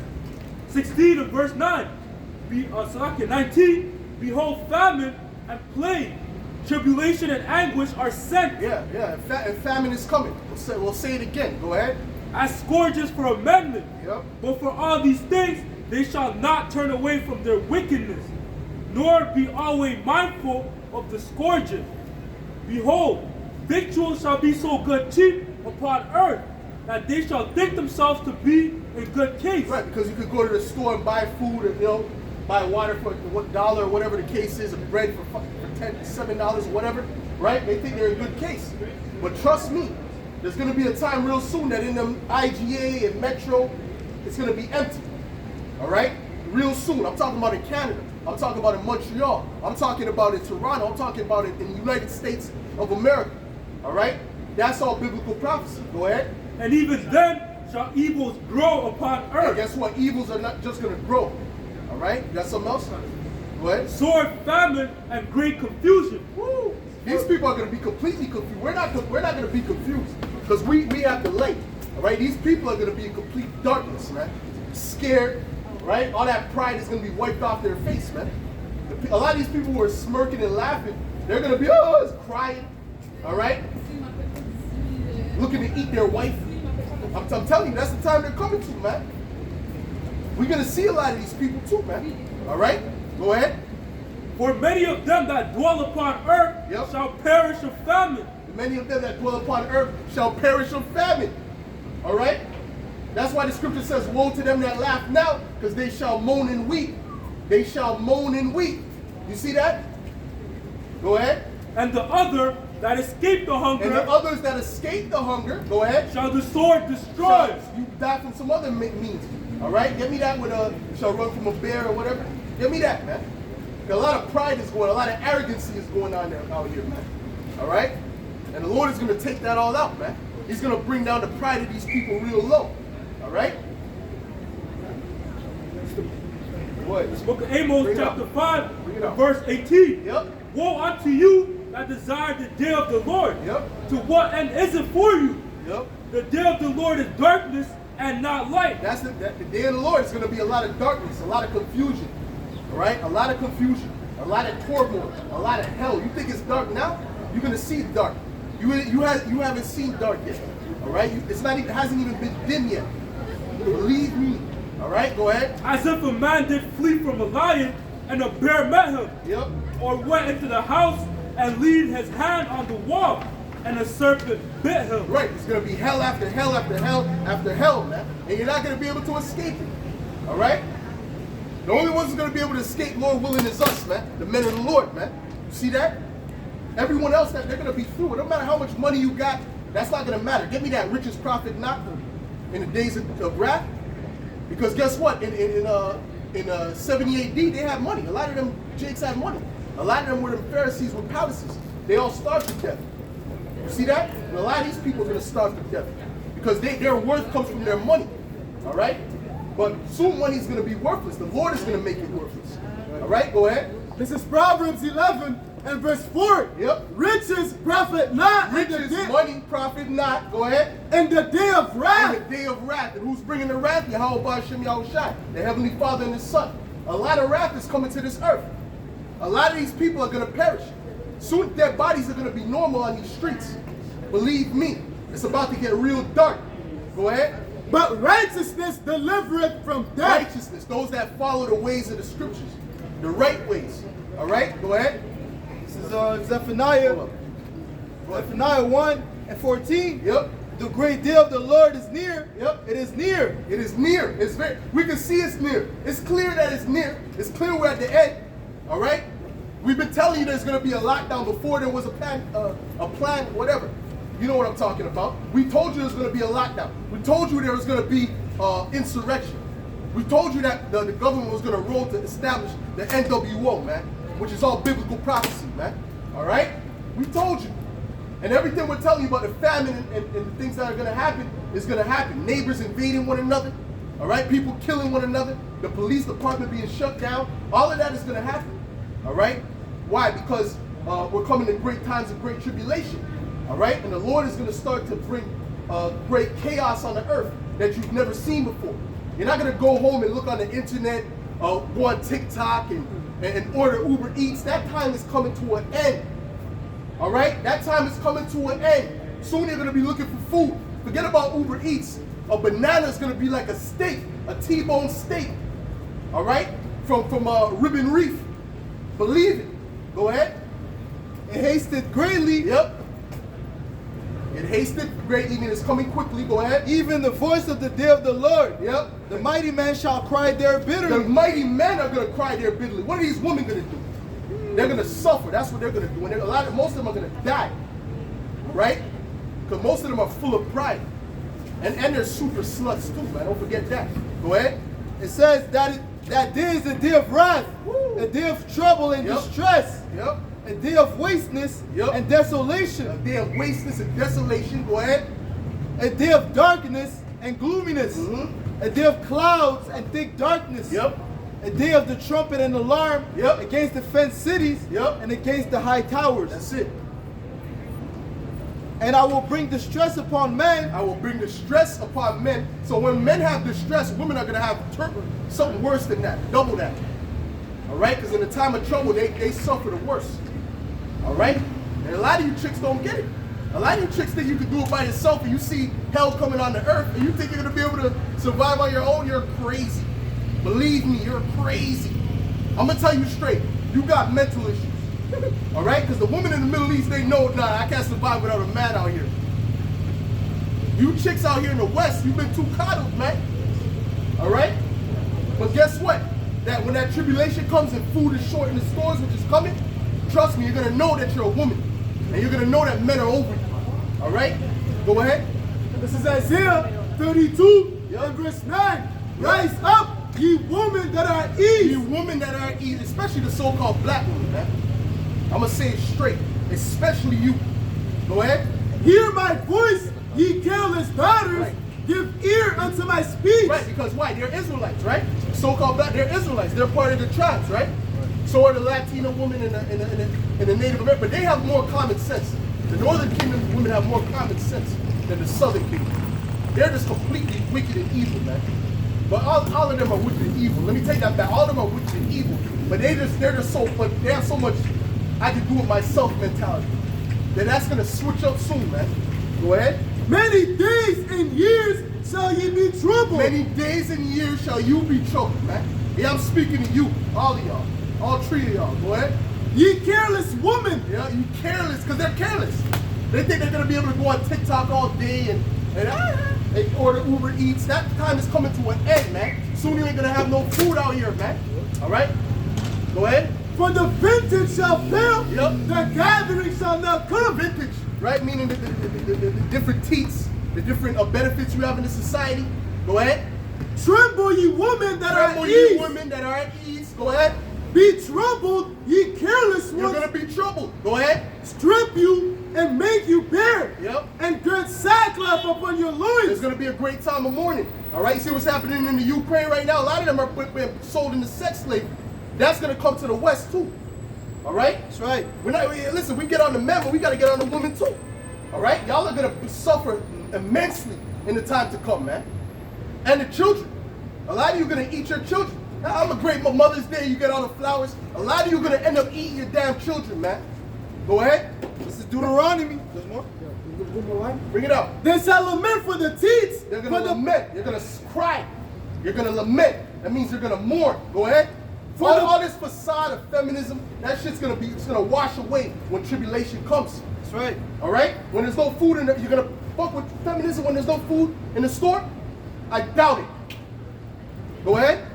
16 and verse 9. 19. Behold, famine and plague, tribulation and anguish are sent. Yeah. And famine is coming. We'll say it again. Go ahead. As scourges for amendment. Yep. But for all these things, they shall not turn away from their wickedness, nor be always mindful of the scourges. Behold, victuals shall be so good cheap upon earth, that they shall think themselves to be in good case. Right, because you could go to the store and buy food, and buy water for $1 or whatever the case is, and bread for $10, $7, whatever. Right? They think they're in good case. But trust me, there's going to be a time real soon that in them IGA and Metro, it's going to be empty. All right? Real soon. I'm talking about in Canada. I'm talking about in Montreal. I'm talking about in Toronto. I'm talking about it in the United States of America. All right? That's all biblical prophecy. Go ahead. And even then shall evils grow upon And earth. guess what? Evils are not just going to grow. All right? You got something else? Go ahead. Sword, famine, and great confusion. Woo. These people are going to be completely confused. We're not going to be confused because we have the light. All right? These people are going to be in complete darkness, man. Scared, right? All that pride is going to be wiped off their face, man. A lot of these people who are smirking and laughing, they're going to be crying, all right? Looking to eat their wife. I'm telling you, that's the time they're coming to, man. We're going to see a lot of these people too, man. All right? Go ahead. For many of them that dwell upon earth Yep. shall perish of famine. Many of them that dwell upon earth shall perish of famine. All right? That's why the scripture says, woe to them that laugh now, because they shall moan and weep. They shall moan and weep. You see that? Go ahead. And the other that escape the hunger And the others that escape the hunger, go ahead. shall the sword destroy. You die from some other means. All right? Get me that with shall run from a bear or whatever. Get me that, man. A lot of pride is going, a lot of arrogancy is going on there out here, man. All right? And the Lord is going to take that all out, man. He's going to bring down the pride of these people real low. All right? What? This book of Amos, Bring it chapter up. 5, Bring it up. verse 18. Yep. Woe unto you that desire the day of the Lord. Yep. To what end is it for you? Yep. The day of the Lord is darkness and not light. That's the day of the Lord is going to be a lot of darkness, a lot of confusion. All right? A lot of confusion, a lot of turmoil, a lot of hell. You think it's dark now? You're going to see dark. You haven't seen dark yet. All right? It hasn't even been dim yet. Believe me. All right? Go ahead. As if a man did flee from a lion and a bear met him. Yep. Or went into the house and laid his hand on the wall and a serpent bit him. Right. It's going to be hell after hell after hell after hell, man. And you're not going to be able to escape it. All right? The only ones who's going to be able to escape, Lord willing, is us, man. The men of the Lord, man. You see that? Everyone else, they're going to be through it. No matter how much money you got, that's not going to matter. Get me that richest prophet not in the days of wrath. Because guess what? In 70 AD, they had money. A lot of them jakes had money. A lot of them were the Pharisees with palaces. They all starved to death. You see that? And a lot of these people are going to starve to death. Because their worth comes from their money. All right? But soon money is going to be worthless. The Lord is going to make it worthless. All right? Go ahead. This is Proverbs 11 and verse 4. Yep. Riches profit not Riches, money, profit not. Go ahead. in the day of wrath. In the day of wrath. And who's bringing the wrath? Yahweh Hashem Yahushai, the Heavenly Father and His Son. A lot of wrath is coming to this earth. A lot of these people are going to perish. Soon their bodies are going to be normal on these streets. Believe me, it's about to get real dark. Go ahead. But righteousness delivereth from death. Righteousness, those that follow the ways of the scriptures, the right ways. All right, go ahead. This is Zephaniah. Hold Zephaniah 1 and 14. Yep. The great day of the Lord is near. Yep. It is near. It is near. It's very. We can see it's near. It's clear that it's near. It's clear we're at the end. All right. We've been telling you there's going to be a lockdown before there was a plan, whatever. You know what I'm talking about. We told you there's going to be a lockdown. We told you there was going to be insurrection. We told you that the government was going to roll to establish the NWO, man, which is all biblical prophecy, man. All right? We told you. And everything we're telling you about the famine and the things that are going to happen is going to happen. Neighbors invading one another. All right? People killing one another. The police department being shut down. All of that is going to happen. All right? Why? Because we're coming to great times of great tribulation. All right? And the Lord is going to start to bring great chaos on the earth that you've never seen before. You're not going to go home and look on the internet, go on TikTok and order Uber Eats. That time is coming to an end. All right? That time is coming to an end. Soon you're going to be looking for food. Forget about Uber Eats. A banana is going to be like a steak, a T-bone steak. All right? From Ribbon Reef. Believe it. Go ahead. It hasted greatly. Yep. It hasted greatly, meaning it's coming quickly. Go ahead. Even the voice of the day of the Lord. Yep. The mighty man shall cry there The bitterly. mighty men are going to cry there bitterly. What are these women going to do? They're going to suffer. That's what they're going to do. And most of them are going to die. Right? Because most of them are full of pride. And they're super sluts too, man. Don't forget that. Go ahead. It says that That day is a day of wrath, Woo. a day of trouble and Yep. distress, Yep. a day of wasteness Yep. and A desolation, day of wasteness and desolation. Go ahead. a day of darkness and gloominess, Mhm. a day of clouds and thick darkness, Yep. a day of the trumpet and alarm Yep. against the fenced cities Yep. and against the high towers. That's it. And I will bring distress upon men, I will bring distress upon men. So when men have distress, women are going to have something worse than that, double that. All right? Because in the time of trouble, they suffer the worst. All right? And a lot of you chicks don't get it. A lot of you chicks think you can do it by yourself and you see hell coming on the earth and you think you're going to be able to survive on your own. You're crazy. Believe me, you're crazy. I'm going to tell you straight. You got mental issues. All right? Because the women in the Middle East, they know, nah, I can't survive without a man out here. You chicks out here in the West, you've been too coddled, man. All right? But guess what? That when that tribulation comes and food is short in the stores, which is coming, trust me, you're going to know that you're a woman. And you're going to know that men are over you. All right? Go ahead. This is Isaiah 32 Yep. and verse 9. Rise up, ye women that are at ease. You women that are at ease, especially the so-called black women, man. I'm going to say it straight. Especially you. Go ahead. Hear my voice, ye careless daughters. Right. Give ear unto my speech. Right, because why? They're Israelites, right? So-called black, they're Israelites. They're part of the tribes, right? So are the Latino women and the Native American, but they have more common sense. The Northern Kingdom women have more common sense than the Southern Kingdom. They're just completely wicked and evil, man. But all of them are wicked and evil. Let me take that back. All of them are wicked and evil. But they're just so, but they have so much I can do it myself mentality. Then that's gonna switch up soon, man. Go ahead. Many days and years shall ye be troubled. Many days and years shall you be troubled, man. Yeah, I'm speaking to you, all of y'all, all three of y'all. Go ahead. Ye careless woman. Yeah, you careless, because they're careless. They think they're gonna be able to go on TikTok all day and they order Uber Eats. That time is coming to an end, man. Soon you ain't gonna have no food out here, man. All right? Go ahead. For the vintage shall fail, Yep. the gathering shall not come. Vintage, right? Meaning the different teats, the different benefits you have in the society. Go ahead. Tremble, ye women that are Tremble, at you ease. women that are at ease. Go ahead. Be troubled, ye careless You're ones. gonna be troubled. Go ahead. Strip you and make you bare. Yep. And gird sackcloth upon your It's loins. gonna be a great time of mourning. All right, you see what's happening in the Ukraine right now? A lot of them are being sold into sex slavery. That's gonna come to the West too. All right? That's right. We're not, listen, we get on the men, but we gotta get on the women too. All right? Y'all are gonna suffer immensely in the time to come, man. And the children. A lot of you are gonna eat your children. Now, I'm a great Mother's Day, you get all the flowers. A lot of you are gonna end up eating your damn children, man. Go ahead. This is Deuteronomy. There's more. Bring it up. They shall lament for the teats. They're For gonna the lament. You're gonna cry. You're gonna lament. That means you're gonna mourn. Go ahead. For All this facade of feminism, that shit's it's gonna wash away when tribulation comes. That's right. All right? When there's no food in there, you're gonna fuck with feminism when there's no food in the store? I doubt it. Go ahead.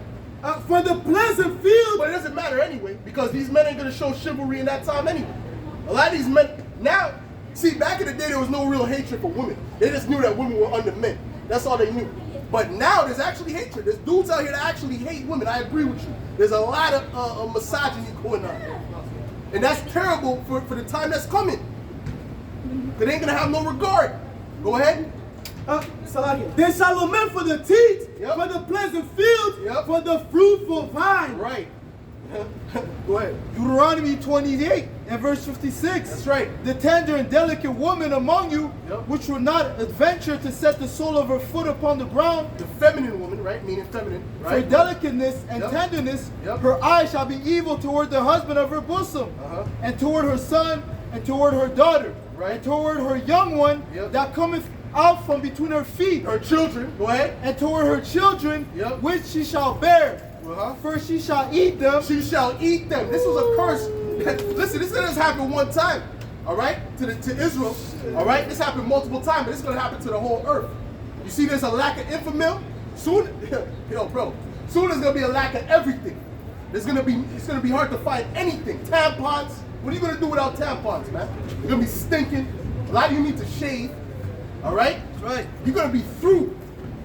for the pleasant field. But it doesn't matter anyway, because these men ain't gonna show chivalry in that time anyway. A lot of these men now, see, back in the day there was no real hatred for women. They just knew that women were under men. That's all they knew. But now there's actually hatred. There's dudes out here that actually hate women. I agree with you. There's a lot of misogyny going on. And that's terrible for the time that's coming. They ain't gonna have no regard. Go ahead. They shall lament for the teat, Yep. for the pleasant field, Yep. for the fruitful vine. Right. Go ahead. Deuteronomy 28 and verse 56. That's right. The tender and delicate woman among you, Yep. which will not adventure to set the sole of her foot upon the ground, The feminine woman, right? Meaning feminine, for right? delicateness and Yep. tenderness, Yep. her eye shall be evil toward the husband of her bosom, Uh-huh. and toward her son, and toward her daughter, Right. and toward her young one Yep. that cometh out from between her feet, Her children, go ahead. and toward her children, Yep. which she shall bear. Uh-huh. For she shall eat them. She shall eat them. This was a curse. Listen, this didn't happen one time, all right? To Israel, all right? This happened multiple times, but it's gonna happen to the whole earth. You see, there's a lack of infamil. Soon, yo, bro. Soon there's gonna be a lack of everything. It's gonna be hard to find anything. Tampons. What are you gonna do without tampons, man? You're gonna be stinking. A lot of you need to shave, all right? That's right. You're gonna be through.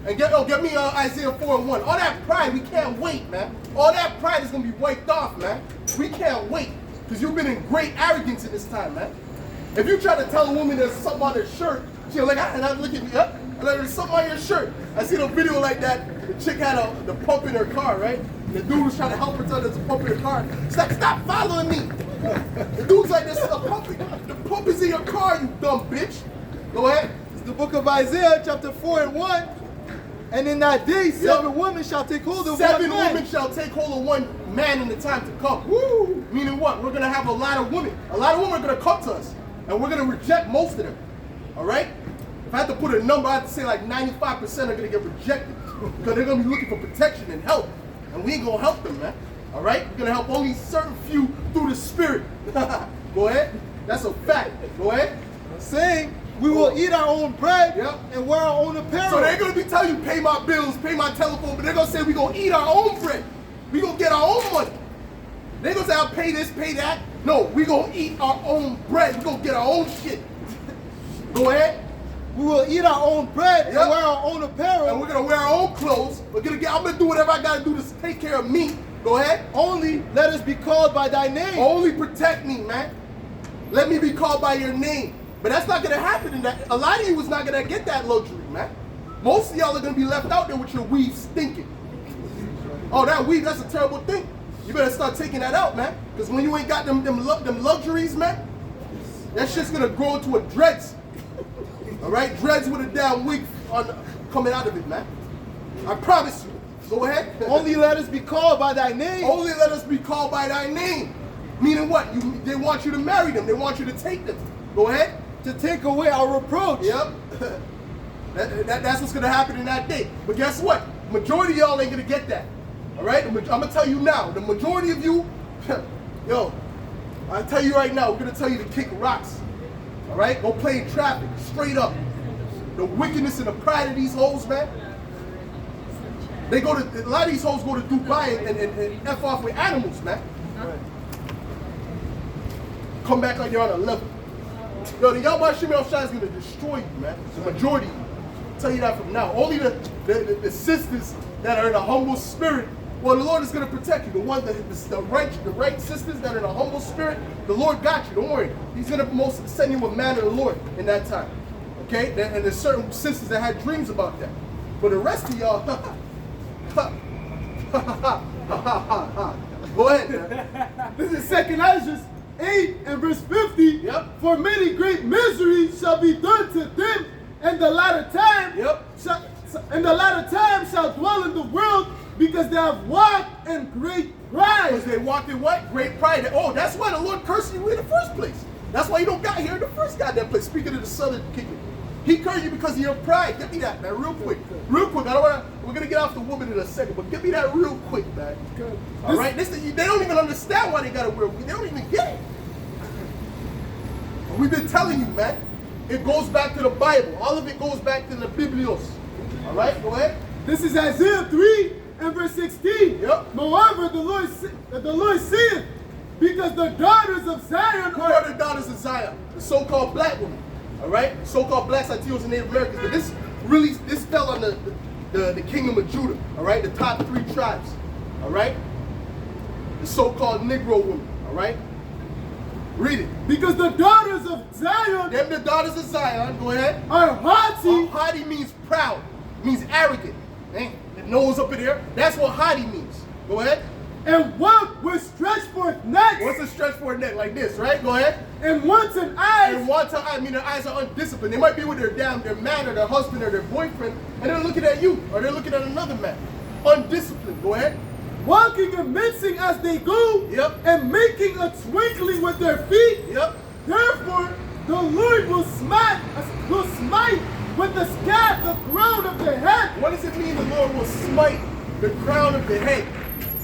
And get me Isaiah 4:1. All that pride, we can't wait, man. All that pride is gonna be wiped off, man. We can't wait. Because you've been in great arrogance in this time, man. If you try to tell a woman there's something on her shirt, she'll like, and I look at me up, and there's something on your shirt. I seen a video like that. The chick had the pump in her car, right? The dude was trying to help her tell there's a pump in her car. She's like, stop following me. The dude's like, this is a pump. The pump is in your car, you dumb bitch. Go ahead. It's the book of Isaiah, chapter 4:1. And in that day, 7 women shall take hold of 7 one man. women shall take hold of one man in the time to come. Woo! Meaning what? We're going to have a lot of women. A lot of women are going to come to us. And we're going to reject most of them. All right? If I had to put a number, I'd say like 95% are going to get rejected. Because they're going to be looking for protection and help. And we ain't going to help them, man. All right? We're going to help only certain few through the Spirit. Go ahead. That's a fact. Go ahead. I'm saying we will eat our own bread Yep. and wear our own apparel. So they're going to be telling you, pay my bills, pay my telephone, but they're going to say we're going to eat our own bread. We're going to get our own money. They're going to say, I'll pay this, pay that. No, we're going to eat our own bread. We're going to get our own shit. Go ahead. We will eat our own bread Yep. and wear our own apparel. And we're going to wear our own clothes. I'm going to do whatever I got to do to take care of me. Go ahead. Only let us be called by thy name. Only protect me, man. Let me be called by your name. But that's not going to happen. A lot of you is not going to get that luxury, man. Most of y'all are going to be left out there with your weave stinking. Oh, that weave, that's a terrible thing. You better start taking that out, man. Because when you ain't got them luxuries, man, that shit's going to grow into a dreads. All right? Dreads with a damn wig coming out of it, man. I promise you. Go ahead. Only let us be called by thy name. Only let us be called by thy name. Meaning what? They want you to marry them. They want you to take them. Go ahead. To take away our reproach. Yep. That's what's going to happen in that day. But guess what? Majority of y'all ain't going to get that. All right? I'm going to tell you now. The majority of you, yo, I tell you right now, we're going to tell you to kick rocks. All right? Go play in traffic. Straight up. The wickedness and the pride of these hoes, man. A lot of these hoes go to Dubai and F off with animals, man. Come back like you're on a level. Yo, the Yahweh Shemel Shai is going to destroy you, man. The majority of you. I'll tell you that from now. Only the sisters that are in a humble spirit, well, the Lord is going to protect you. The right sisters that are in a humble spirit, the Lord got you. Don't worry. He's going to send you a man of the Lord in that time. Okay? And there's certain sisters that had dreams about that. But the rest of y'all, go ahead, man. This is 2nd Ezra 8 and verse 50. Yep. For many great miseries shall be done to them, and the latter time shall dwell in the world, because they have walked in great pride. Because they walked in what? Great pride. Oh, that's why the Lord cursed you in the first place. That's why you don't got here in the first goddamn place. Speaking of the southern kingdom. He cursed you because of your pride. Get me that, man, real quick. Real quick. We're going to get off the woman in a second, but get me that real quick, man. All right? They don't even understand why they got to wear weave. They don't even get it. We've been telling you, man. It goes back to the Bible. All of it goes back to the Biblios. All right? Go ahead. This is Isaiah 3 and verse 16. Yep. Moreover, the Lord saith, because the daughters of Zion Who are the daughters of Zion? The so-called black women. All right? The so-called blacks, Latinos, and Native Americans. But this fell on the kingdom of Judah. All right? The top 3 tribes. All right? The so-called Negro women. All right? Read it. Because the daughters of Zion Them the daughters of Zion. Go ahead. are haughty. Haughty means proud. Means arrogant. Man, the nose up in there. That's what haughty means. Go ahead. And walk with stretched forth necks. What's a stretch for a neck? Like this, right? Go ahead. And wanton eyes. And one time, I mean, their eyes are undisciplined. They might be with their man or their husband or their boyfriend, and they're looking at you, or they're looking at another man. Undisciplined. Go ahead. Walking and mincing as they go. Yep. And making a twinkling with their feet. Yep. Therefore, the Lord will smite with the scab the crown of the head. What does it mean the Lord will smite the crown of the head?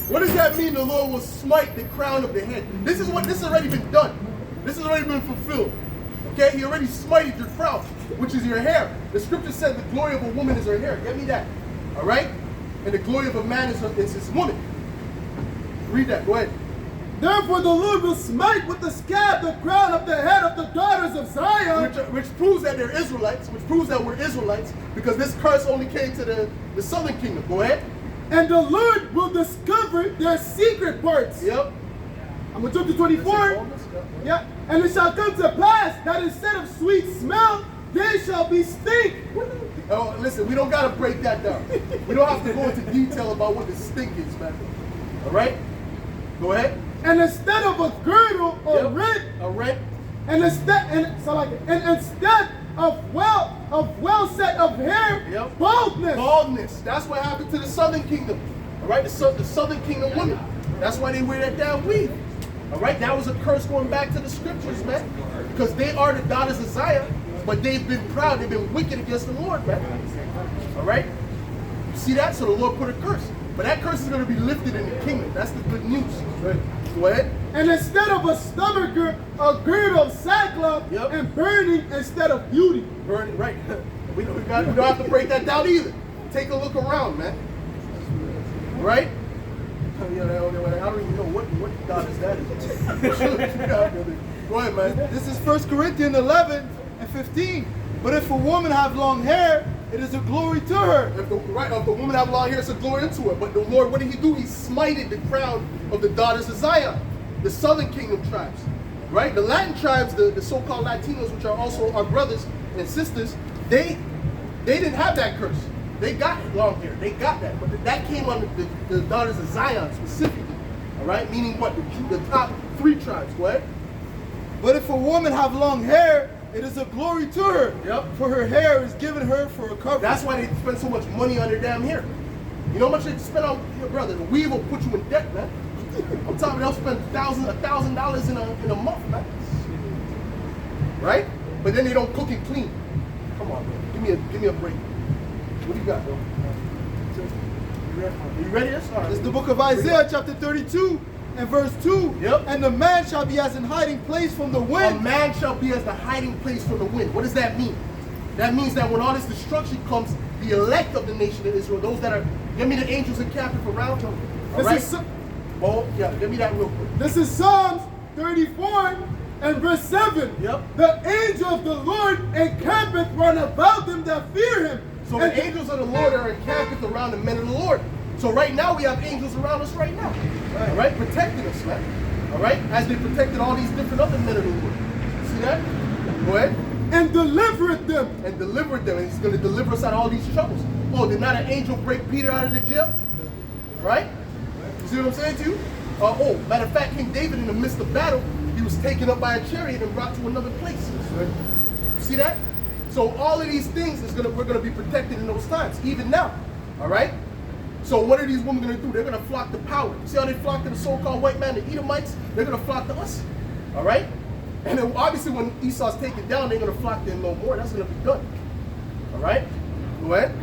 What does that mean the Lord will smite the crown of the head? This has already been done. This has already been fulfilled. Okay? He already smited your crown, which is your hair. The scripture said the glory of a woman is her hair. Get me that. All right? And the glory of a man is his woman. Read that. Go ahead. Therefore the Lord will smite with the scab the crown of the head of the daughters of Zion. Which proves that they're Israelites, which proves that we're Israelites, because this curse only came to the southern kingdom. Go ahead. And the Lord will discover their secret parts. Yep. I'm going to jump to 24. Yeah. And it shall come to pass that instead of sweet smell, they shall be stink. Oh, listen, we don't got to break that down. We don't have to go into detail about what the stink is, man. All right? Go ahead. And instead of a girdle or Yep. rent, A rent. and instead of well set of hair, Yep. baldness. Baldness. That's what happened to the southern kingdom. All right? The southern kingdom women. That's why they wear that damn weave. All right? That was a curse going back to the scriptures, man. Because they are the daughters of Zion, but they've been proud. They've been wicked against the Lord, man. All right? You see that? So the Lord put a curse. But that curse is going to be lifted in the kingdom. That's the good news. Go ahead. And instead of a stomacher, a girdle of sackcloth, Yep. and burning instead of beauty. Burn, right. We don't have to break that down either. Take a look around, man. Right? I don't even know what God is that. Go ahead, man. This is 1 Corinthians 11 and 15. But if a woman have long hair, it is a glory to her. If the woman have long hair, it's a glory unto her. But the Lord, what did he do? He smited the crown of the daughters of Zion, the southern kingdom tribes. Right? The Latin tribes, the so-called Latinos, which are also our brothers and sisters, they didn't have that curse. They got long hair. They got that. But that came on the daughters of Zion specifically. All right? Meaning what? The top three tribes. Go ahead. But if a woman have long hair, it is a glory to her. Yep. For her hair is given her for a covering. That's why they spend so much money on their damn hair. You know how much they spend on your brother? The weave will put you in debt, man. I'm talking they'll spend $1,000 in a month, man. Right? But then they don't cook and clean. Come on, man. Give me a break. What do you got, bro? You ready? All right. This is the book of Isaiah, chapter 32 and verse 2. Yep. And the man shall be as an hiding place from the A wind. man shall be as the hiding place from the wind. What does that mean? That means that when all this destruction comes, the elect of the nation of Israel, those that are, give me the angels encamped around them. All right? Oh, yeah, give me that real quick. This is Psalms 34 and verse 7. Yep. The angel of the Lord encampeth round about them that fear him. So And the angels of the Lord are encamped around the men of the Lord. So right now we have angels around us right now. All right, protecting us, man. All right, as they protected all these different other men of the Lord. See that? Go ahead. and delivereth them. And delivered them. And he's going to deliver us out of all these troubles. Oh, did not an angel break Peter out of the jail? Right? You see what I'm saying to you? Matter of fact, King David in the midst of battle, he was taken up by a chariot and brought to another place. You see that? So all of these things we're gonna be protected in those times, even now. All right? So what are these women gonna do? They're gonna flock to power. See how they flock to the so-called white man, the Edomites? They're gonna flock to us. All right? And then obviously when Esau's taken down, they're gonna flock to him no more. That's gonna be done. All right? Go ahead.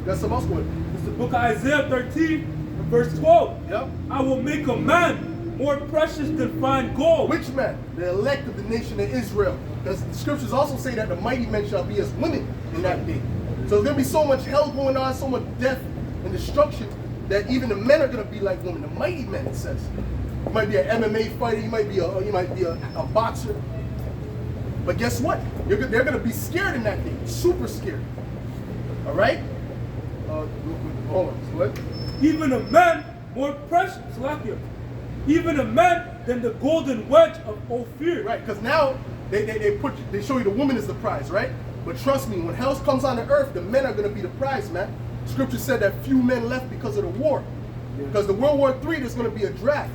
Got something else going. It's the book of Isaiah 13, and verse 12. Yep. I will make a man more precious than fine gold. Which man? The elect of the nation of Israel. Because the scriptures also say that the mighty men shall be as women in that day. So there's going to be so much hell going on, so much death and destruction, that even the men are going to be like women. The mighty men, it says. You might be an MMA fighter, you might be a boxer. But guess what? They're going to be scared in that day. Super scared. All right? Hold on. What? Even a man more precious, Slakia. Even a man than the golden wedge of Ophir. Right, because now they show you the woman is the prize, right? But trust me, when hell comes on the earth, the men are going to be the prize, man. Scripture said that few men left because of the war. Because the World War III, there's going to be a draft,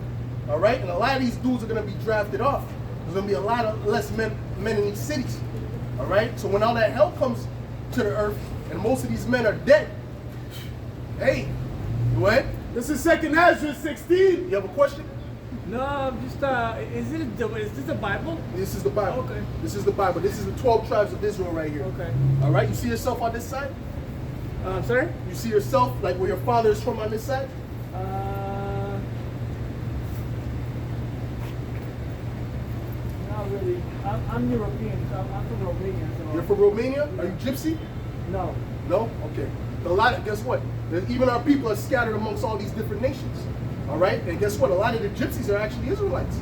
all right? And a lot of these dudes are going to be drafted off. There's going to be a lot of less men in these cities, all right? So when all that hell comes to the earth and most of these men are dead, hey, go ahead. This is 2nd Ezra 16. You have a question? No, I'm just is this the Bible? This is the Bible. Okay. This is the Bible. This is the 12 tribes of Israel right here. Okay. All right, you see yourself on this side? Sorry? You see yourself like where your father is from on this side? Not really. I'm European, so I'm from Romania. So You're from Romania? Are you gypsy? No. No? Okay. Guess what? Even our people are scattered amongst all these different nations. All right? And guess what? A lot of the gypsies are actually Israelites.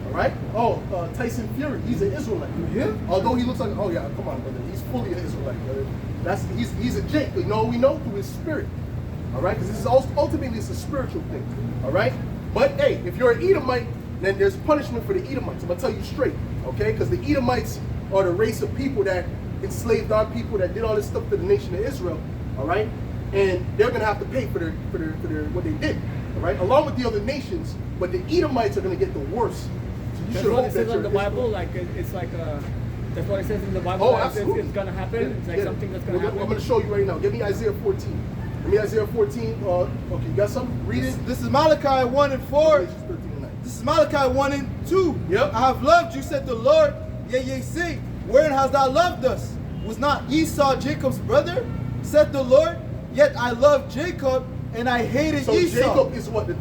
All right? Oh, Tyson Fury, he's an Israelite. Yeah. Although he looks like, oh yeah, come on, brother. He's fully an Israelite, brother. He's a Jake. We know through his spirit. All right? Because this is ultimately it's a spiritual thing. All right? But hey, if you're an Edomite, then there's punishment for the Edomites. I'm gonna tell you straight, okay? Because the Edomites are the race of people that enslaved our people, that did all this stuff to the nation of Israel. All right? And they're gonna have to pay for their what they did. All right? Along with the other nations, but the Edomites are gonna get the worst. So you That's should what hope it says that in the you're Bible. Like it's like that's what it says in the Bible. Oh, like, absolutely. It's gonna happen. Yeah, It's like yeah. something that's gonna happen. I'm going to show you right now. Give me Isaiah 14. Give me Isaiah 14. Okay, you got something? Read it. This is Malachi 1 and 4. Galatians 13 and 9. This is Malachi 1 and 2. Yep. I have loved you, said the Lord. Yea, say, wherein hast thou loved us? Was not Esau Jacob's brother? Said the Lord. Yet I loved Jacob, and I hated So Esau. Jacob is what? The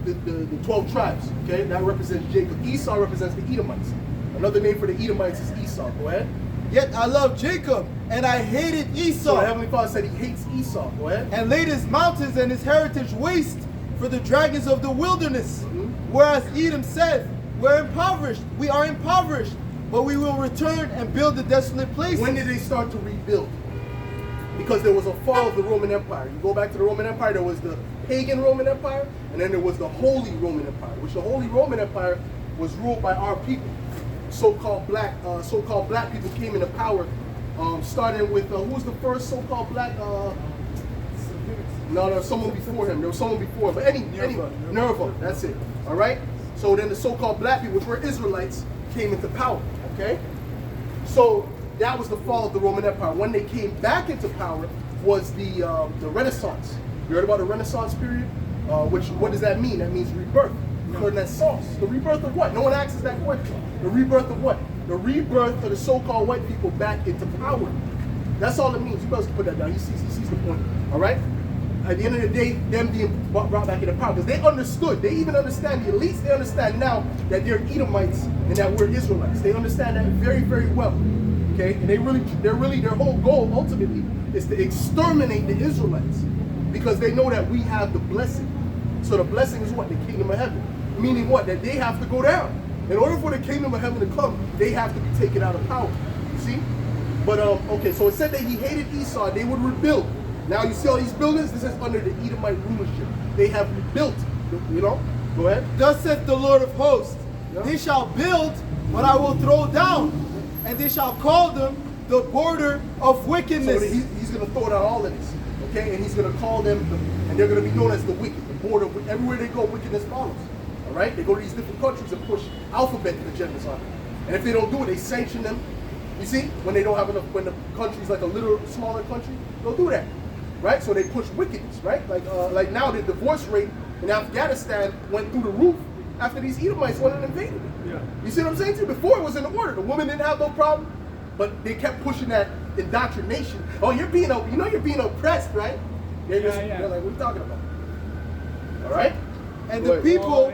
12 tribes. Okay, that represents Jacob. Esau represents the Edomites. Another name for the Edomites is Esau. Go ahead. Yet I loved Jacob, and I hated So Esau. the Heavenly Father said he hates Esau. Go ahead. And laid his mountains and his heritage waste for the dragons of the wilderness. Mhm. Whereas Edom said, we're impoverished, we are impoverished, but we will return and build the desolate places. When did they start to rebuild? Because there was a fall of the Roman Empire. You go back to the Roman Empire, there was the pagan Roman Empire, and then there was the Holy Roman Empire, which the Holy Roman Empire was ruled by our people. So-called black people came into power, starting with, who was the first so-called black, no, someone before him. There was someone before him. But anyway, Nerva, that's it. All right? So then the so-called black people, which were Israelites, came into power. Okay? So that was the fall of the Roman Empire. When they came back into power was the Renaissance. You heard about the Renaissance period? What does that mean? That means rebirth. Renaissance. The rebirth of what? No one asks us that question. The rebirth of what? The rebirth of the so-called white people back into power. That's all it means. You guys can put that down. He sees the point. All right? At the end of the day, them being brought back into power. Because they understood. They even understand, the elites, they understand now that they're Edomites and that we're Israelites. They understand that very, very well. Okay? And their whole goal ultimately is to exterminate the Israelites. Because they know that we have the blessing. So the blessing is what? The kingdom of heaven. Meaning what? That they have to go down. In order for the kingdom of heaven to come, they have to be taken out of power. You see? But, okay, so it said that he hated Esau. They would rebuild. Now you see all these buildings? This is under the Edomite rulership. They have rebuilt. You know? Go ahead. Thus saith the Lord of hosts, Yeah. they shall build, but I will throw down, and they shall call them the border of So wickedness. he's going to throw down all of this. Okay? And he's going to call them, and they're going to be known as the wicked. The border, everywhere they go, wickedness follows. All right? They go to these different countries and push alphabet agendas on them. And if they don't do it, they sanction them. You see? When they don't have enough, when the country's like a little smaller country, they'll do that. Right? So they push wickedness, right? Like now the divorce rate in Afghanistan went through the roof after these Edomites went and invaded it. Yeah. You see what I'm saying to you? Before it was in order. The woman didn't have no problem, but they kept pushing that indoctrination. Oh, you're being oppressed, right? They're like, what are you talking about? All right? And Go the ahead. people,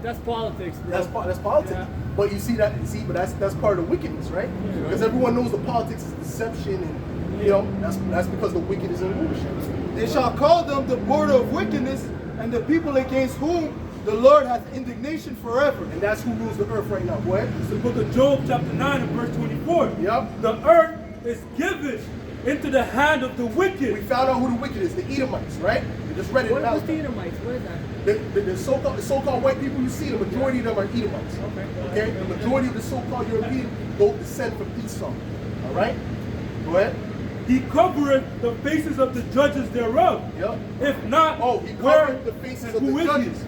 That's politics, bro. That's politics. Yeah. But you see that, but that's part of the wickedness, right? Because everyone knows the politics is deception, and you know that's because the wicked is in rulership. they shall call them the border of wickedness, and the people against whom the Lord hath indignation forever. And that's who rules the earth right now. Go ahead. It's the book of Job, chapter 9 and verse 24. Yep. The earth is given into the hand of the We wicked. found out who the wicked is, the Edomites, right? We just read it What in was the Malachi. Edomites? What is that? The so-called white people you see, the majority of them are Edomites. Okay. Okay? The majority of the so-called European don't descend from Esau. All right? Go ahead. He covereth the faces of the judges thereof. Yep. If not, Oh, he where covered the faces of who the is he? judges.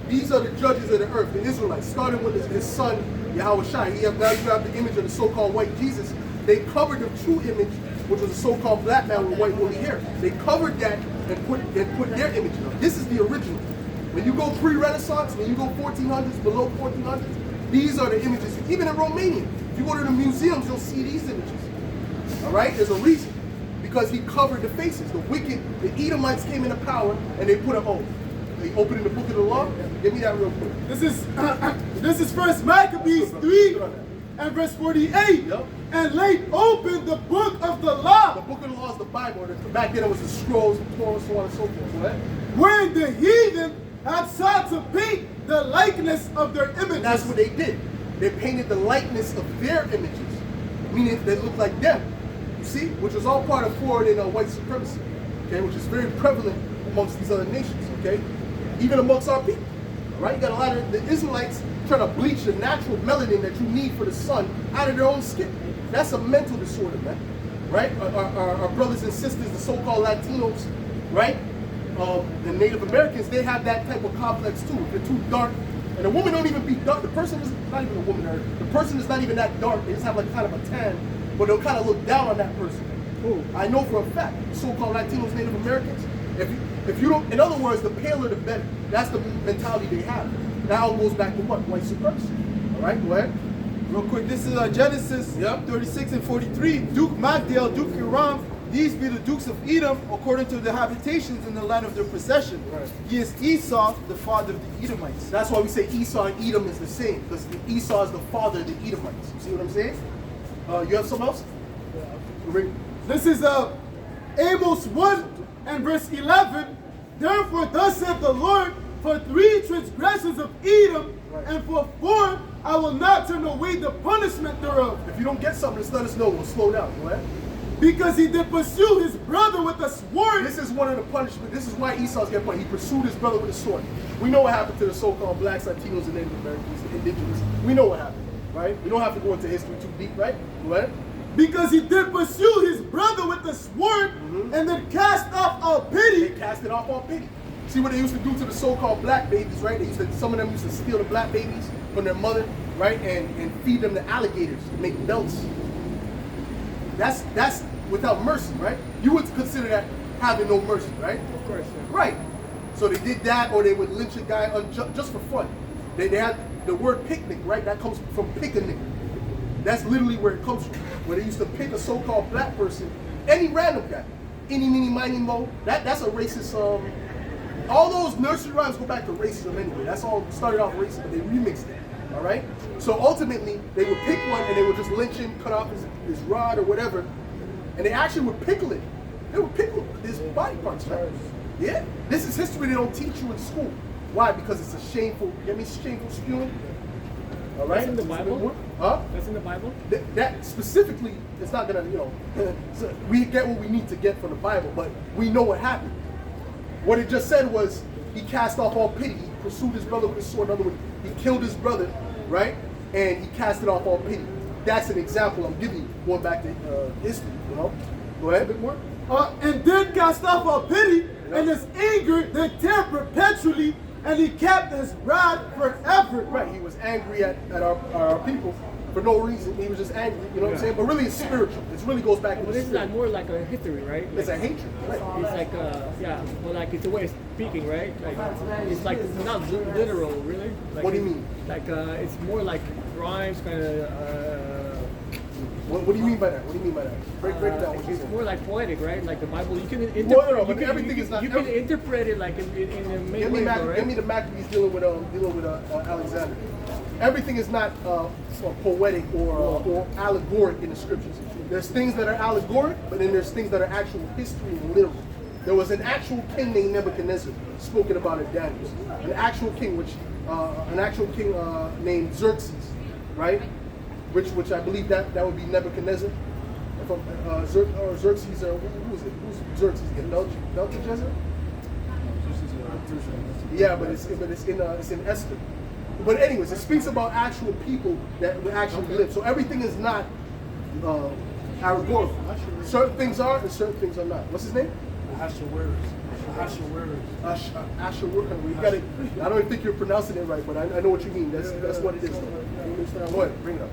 These are the judges of the earth, the Israelites, starting with his son, Yahweh Shai. Now you have the image of the so-called white Jesus. They covered the true image, which was a so-called black man with white woolly hair. They covered that and put their image in. This is the original. When you go pre-Renaissance, when you go 1400s, below 1400s, these are the images. Even in Romania, if you go to the museums, you'll see these images. All right? There's a reason. Because he covered the faces. The wicked, the Edomites came into power, and they put a They open in the book of the law. Give me that real quick. This is First Maccabees 3 and verse 48. Yep. And laid open the book of the The law, book of the law is the Bible. Back then it was the scrolls, the Torah, so on and so forth. Right? wherein the heathen had sought to paint the likeness of their images. That's what they did. They painted the likeness of their images, meaning they look like them. You see, which was all part of foreign and white supremacy, okay, which is very prevalent amongst these other nations, okay, even amongst our people. All right, you got a lot of the Israelites trying to bleach the natural melanin that you need for the sun out of their own skin. That's a mental disorder, man. Right? Our brothers and sisters, the so-called Latinos, right? The Native Americans, they have that type of complex too. If they're too dark, and a woman don't even be dark. The person is not even a woman. Or the person is not even that dark. They just have like kind of a tan, but they'll kind of look down on that person. Who? I know for a fact, so-called Latinos, Native Americans. If you don't, in other words, the paler the better. That's the mentality they have. That all goes back to what? White supremacy. All right, go ahead. Real quick, this is Genesis 36 and 43. Duke Magdiel, Duke Hiram, these be the dukes of Edom, according to the habitations in the land of their possession. Right. He is Esau, the father of the Edomites. That's why we say Esau and Edom is the same, because Esau is the father of the Edomites. You see what I'm saying? You have something else? This is Amos 1 and verse 11. Therefore, thus saith the Lord, for 3 transgressions of Edom, and for 4 I will not turn away the punishment thereof. If you don't get something, just let us know. We'll slow down. Go ahead. Because he did pursue his brother with a sword. This is one of the punishments. This is why Esau's getting punished. He pursued his brother with a sword. We know what happened to the so-called blacks, Latinos, and Native Americans, the indigenous. We know what happened, right? We don't have to go into history too deep, right? Go ahead. Because he did pursue his brother with a sword, and then cast off all pity. They cast it off on pity. See what they used to do to the so-called black babies, right? Some of them used to steal the black babies from their mother, right? And feed them to alligators, make belts. That's without mercy, right? You would consider that having no mercy, right? Of course, yeah. Right. So they did that, or they would lynch a guy just for fun. They had the word picnic, right? That comes from picnic. That's literally where it comes from. Where they used to pick a so-called black person, any random guy, any, mini, miny, mo. That's a racist. All those nursery rhymes go back to racism anyway. That's all started off racist, but they remixed it. All right. So ultimately, they would pick one and they would just lynch him, cut off his rod or whatever, and they actually would pickle it. They would pickle his body parts, right? Yeah. This is history they don't teach you in school. Why? Because it's a shameful. Get me shameful spewing. All right. That's in the Bible? Huh? That's in the Bible? That specifically, it's not gonna, so we get what we need to get from the Bible, but we know what happened. What it just said was he cast off all pity. He pursued his brother with a sword. In other words, he killed his brother, right? And he casted off all pity. That's an example I'm giving you, going back to history. Go ahead, a bit more. And then cast off all pity, and his anger did tear perpetually, and he kept his wrath forever. Right, he was angry at our people for no reason. He was just angry, you know what I'm saying? But really, it's spiritual. It really goes back to But the it's spirit. like more like a history, right? It's a hatred. Right? It's like, yeah, well, like it's a way of speaking, right? Like, it's like not literal, really. Like, What do you mean? Like, it's more like rhymes, kind of. What do you mean by that? What do you mean by that? Break it down. What you It's saying? more like poetic, right? Like the Bible, you can interpret. No, you but can, everything is not. You can interpret it like in a main Give me, way, though, right? give me the Maccabees dealing with Alexander. Everything is not poetic or allegoric in the scriptures. There's things that are allegoric, but then there's things that are actual history and literal. There was an actual king named Nebuchadnezzar, spoken about in Daniel. An actual king, named Xerxes, right? Which I believe that would be Nebuchadnezzar. Xerxes, who is it? Who's Xerxes again? Belteshazzar? Yeah, but it's in Esther. But anyways, it speaks about actual people that actually live. So everything is not allegorical. Certain things are and certain things are not. What's his name? Ahasuerus. You got it. I don't even think you're pronouncing it right, but I know what you mean. That's what it is. Go ahead, bring it up.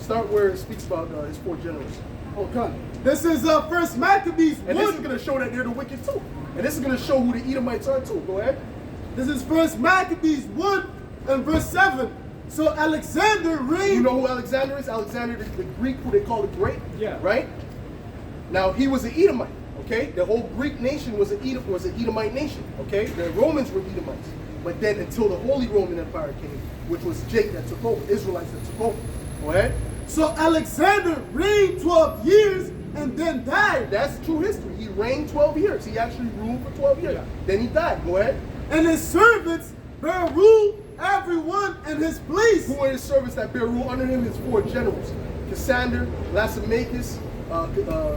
Start where it speaks about his 4 generals. Oh, come. This is First Maccabees 1. And this is going to show that they're the wicked too. And this is going to show who the Edomites are too. Go ahead. This is First Maccabees 1 and verse 7. So Alexander reigned. You know who Alexander is? Alexander, the Greek, who they call the Great. Yeah. Right? Now, he was an Edomite. Okay? The whole Greek nation was an Edomite nation. Okay? The Romans were Edomites. But then until the Holy Roman Empire came, which was Jake that took over, Israelites that took over. Go ahead. So Alexander reigned 12 years and then died. That's true history. He reigned 12 years. He actually ruled for 12 years. Yeah. Then he died. Go ahead. and his servants bear rule, everyone in his place. Who are his servants that bear rule under him? His 4 generals: Cassander, Lasamachus,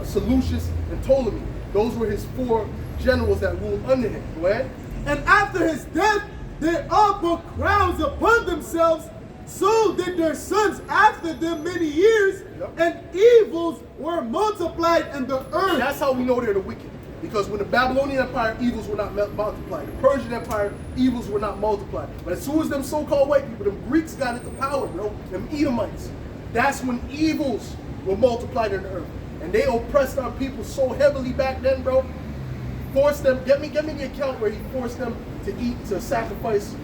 Seleucus, and Ptolemy. Those were his 4 generals that ruled under him. Go ahead. And after his death, they all put crowns upon themselves. So did their sons after them many years, Yep. and evils were multiplied in the earth. That's how we know they're the wicked. Because when the Babylonian Empire, evils were not multiplied. The Persian Empire, evils were not multiplied. But as soon as them so-called white people, them Greeks got into power, bro, them Edomites, that's when evils were multiplied in the earth. And they oppressed our people so heavily back then, bro. Forced them, get me the account where he forced them to eat, to sacrifice,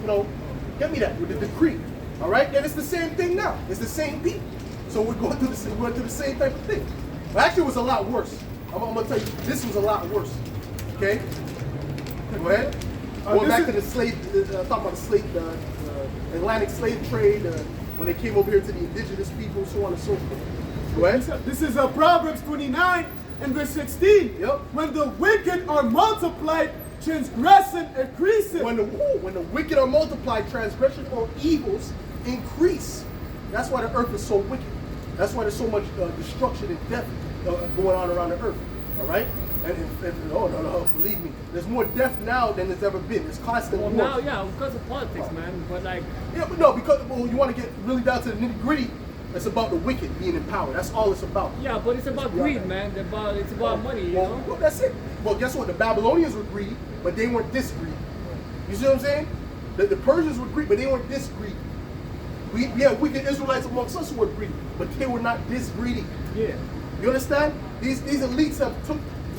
get me that with the decree. All right? And it's the same thing now. It's the same people. So we're going through the same type of thing. But actually, it was a lot worse. I'm gonna tell you, this was a lot worse. Okay? Go ahead. Going back to the slave, talking about the slave, Atlantic slave trade, when they came over here to the indigenous people, so on and so forth. Go ahead. This is Proverbs 29 and verse 16. Yep. When the wicked are multiplied, transgression increases. When the wicked are multiplied, transgression or evils increase. That's why the earth is so wicked. That's why there's so much destruction and death going on around the earth. All right? And no, believe me, there's more death now than there's ever been. There's constant Well, war. now, yeah, because of politics, man. But like, Yeah, but no, because you want to get really down to the nitty gritty. It's about the wicked being in power. That's all it's about. yeah, but it's about greed, man. It's about money, you know. Well, that's it. Well, guess what? The Babylonians were greedy, but they weren't this greedy. You see what I'm saying? The Persians were greedy, but they weren't this greedy. We have wicked Israelites amongst us who were greedy, but they were not this greedy. Yeah. You understand? These elites have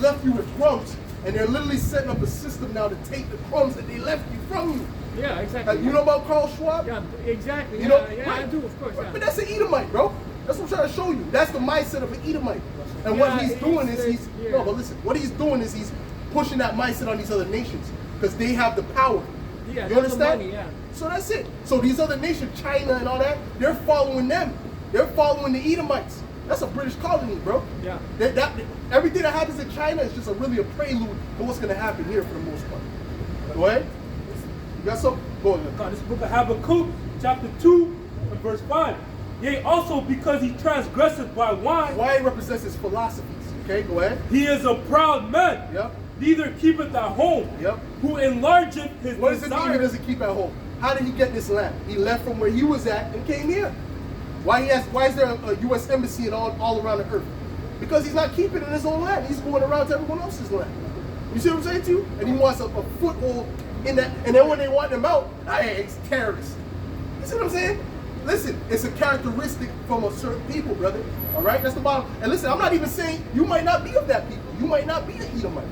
left you with crumbs, and they're literally setting up a system now to take the crumbs that they left you from you. Yeah, exactly. You know about Carl Schwab? Yeah, exactly. You know, yeah, I do, of course. Yeah. But that's an Edomite, bro. That's what I'm trying to show you. That's the mindset of an Edomite. And what Yeah, he's doing is yeah. no, but listen. What he's doing is he's pushing that mindset on these other nations because they have the power. Yeah, You that's the understand? money, yeah. So that's it. So these other nations, China and all that, they're following them. They're following the Edomites. That's a British colony, bro. Yeah. Everything that happens in China is just really a prelude to what's going to happen here for the most part. Go ahead. You got something? Go ahead. This book of Habakkuk, chapter 2, and verse 5. Yea, also because he transgresseth by wine, Why it represents his philosophies. Okay, go ahead. he is a proud man, Yep. neither keepeth at home, Yep. who enlargeth his What does it mean he desire. doesn't keep at home? How did he get this land? He left from where he was at and came here. Why is there a U.S. embassy and all around the earth? Because he's not keeping it in his own land. He's going around to everyone else's land. You see what I'm saying to you? And he wants a foothold in that. And then when they want him out, hey, he's a terrorist. You see what I'm saying? Listen, it's a characteristic from a certain people, brother. All right, that's the bottom. And listen, I'm not even saying you might not be of that people. You might not be an Edomite.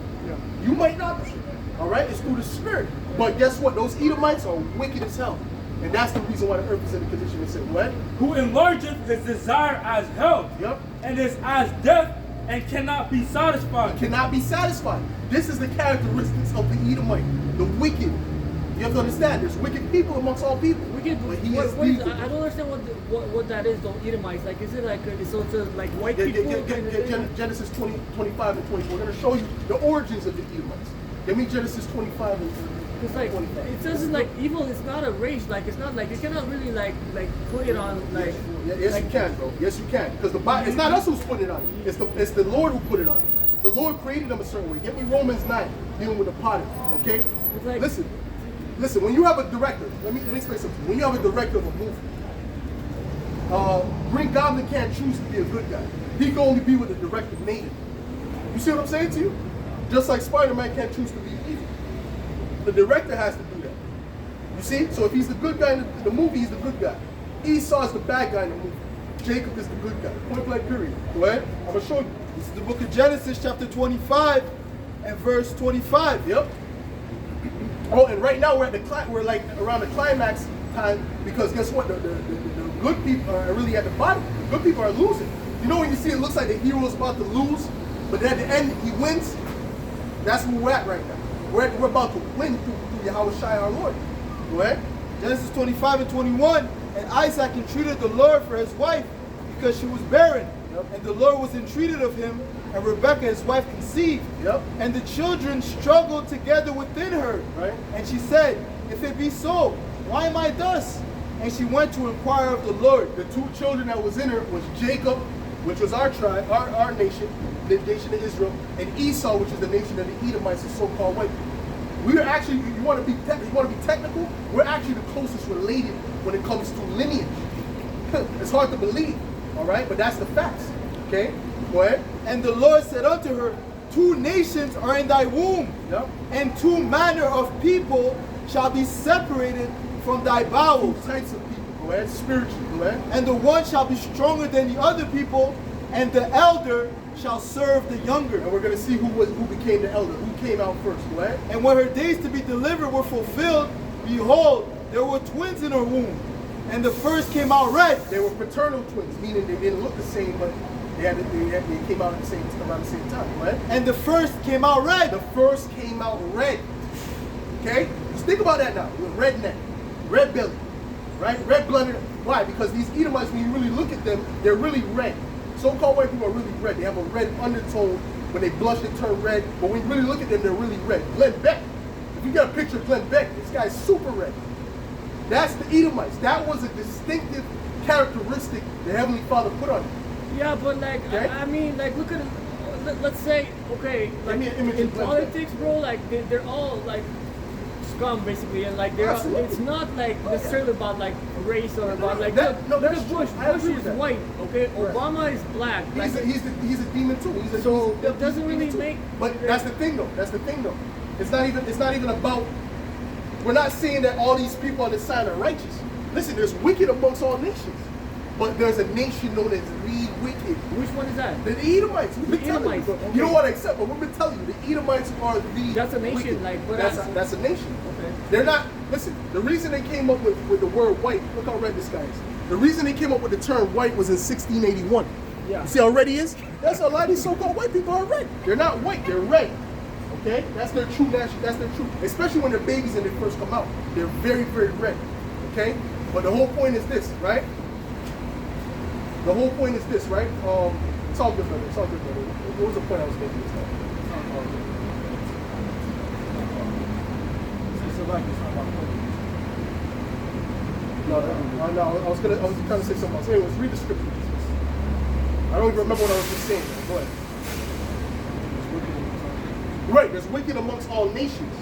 You might not be. All right, it's through the spirit. But guess what? Those Edomites are wicked as hell. And that's the reason why the earth is in the condition it's in. What? Who enlargeth his desire as hell, Yep. and is as death, and cannot be satisfied. Cannot be satisfied. This is the characteristics of the Edomite, the wicked. You have to understand, there's wicked people amongst all people. Wicked, But he what is is, evil. I don't understand what that is, though, Edomites. Like, is it like, so it's like white people? kind of thing? Genesis 20, 25 and 24. We're going to show you the origins of the Edomites. Give me Genesis 25 and 25. It's like, it says it's like evil is not a race. Like, it's not like, you cannot really like put it on, like. Yes, like, you can, bro. Yes, you can. Because the Bible, it's not us who's putting it on. It's the Lord who put it on. The Lord created them a certain way. Give me Romans 9, dealing with the potter. Okay? It's like- Listen. When you have a director, let me explain something. When you have a director of a movie, Green Goblin can't choose to be a good guy. He can only be what the director made him. You see what I'm saying to you? Just like Spider-Man can't choose to be evil. The director has to do that. You see? So if he's the good guy in the movie, he's the good guy. Esau is the bad guy in the movie. Jacob is the good guy. Point blank period. Go ahead. I'm going to show you. This is the book of Genesis, chapter 25, and verse 25. Yep. Oh, and right now we're like around the climax time because guess what? The good people are really at the bottom. The good people are losing. You know when you see it looks like the hero is about to lose, but then at the end he wins? That's where we're at right now. We're about to win through Yahweh Shai our Lord. Go ahead. Genesis 25 and 21. And Isaac entreated the Lord for his wife because she was barren. Yep. And the Lord was entreated of him, and Rebekah his wife conceived. Yep. And the children struggled together within her. Right. And she said, if it be so, why am I thus? And she went to inquire of the Lord. The two children that was in her was Jacob, which was our tribe, our nation, the nation of Israel, and Esau, which is the nation of the Edomites, the so-called white people. We are actually, you want to be technical? We're actually the closest related when it comes to lineage. It's hard to believe, all right? But that's the facts, okay? Go ahead. And the Lord said unto her, 2 nations are in thy womb, Yep. and 2 manner of people shall be separated from thy Two bowels. types of people, go ahead. Spiritually, go ahead. And the one shall be stronger than the other people, and the elder shall serve the younger. And we're going to see who became the elder, who came out first, go ahead. And when her days to be delivered were fulfilled, behold, there were twins in her womb. And the first came out red, They were fraternal twins, meaning they didn't look the same, but they came out around the same time, go ahead. and the first came out red. The first came out red. Okay? Just think about that now. With red neck, red belly, right? Red blooded. Why? Because these Edomites, when you really look at them, they're really red. So-called white people are really red. They have a red undertone. When they blush, they turn red. But when you really look at them, they're really red. Glenn Beck. If you got a picture of Glenn Beck, this guy's super red. That's the Edomites. That was a distinctive characteristic the Heavenly Father put on them. Yeah, but like, Okay. I mean, like, look at, let's say, okay, like, me an image in of Glenn politics, bro, like, they're all, like, scum, basically, and, like, they're, Absolutely. it's not, like, necessarily about, like, race or about, like, That- no, look that's at true. Bush. I Bush agree is with that. white, okay? Right. Obama is black. Like, He's a demon too. So, he's a it doesn't demon really too. make- But that's the thing though. That's the thing though. It's not even about. We're not saying that all these people on this side are righteous. Listen, there's wicked amongst all nations, but there's a nation known as the wicked. which one is that? The Edomites. We've been telling you, Edomites, bro. okay. You don't want to accept, but we've been telling you the Edomites are the. That's a nation, wicked. like, what that's else? that's a nation. Okay. They're not. Listen, the reason they came up with the word white. Look how red this guy is. The reason they came up with the term white was in 1681. Yeah. You see how red he is? That's a lot of these so-called white people are red. They're not white. They're red. Okay, that's their true national. That's their true. Especially when they're babies and they first come out, they're very, very red. Okay, but the whole point is this, right? The whole point is this, right? It's all good, brother. It's all good, brother. What was the point I was making this time? No, I was trying to say something else. Anyways, read the scripture. I don't even remember what I was just saying. Go ahead. Right, there's wicked amongst all nations.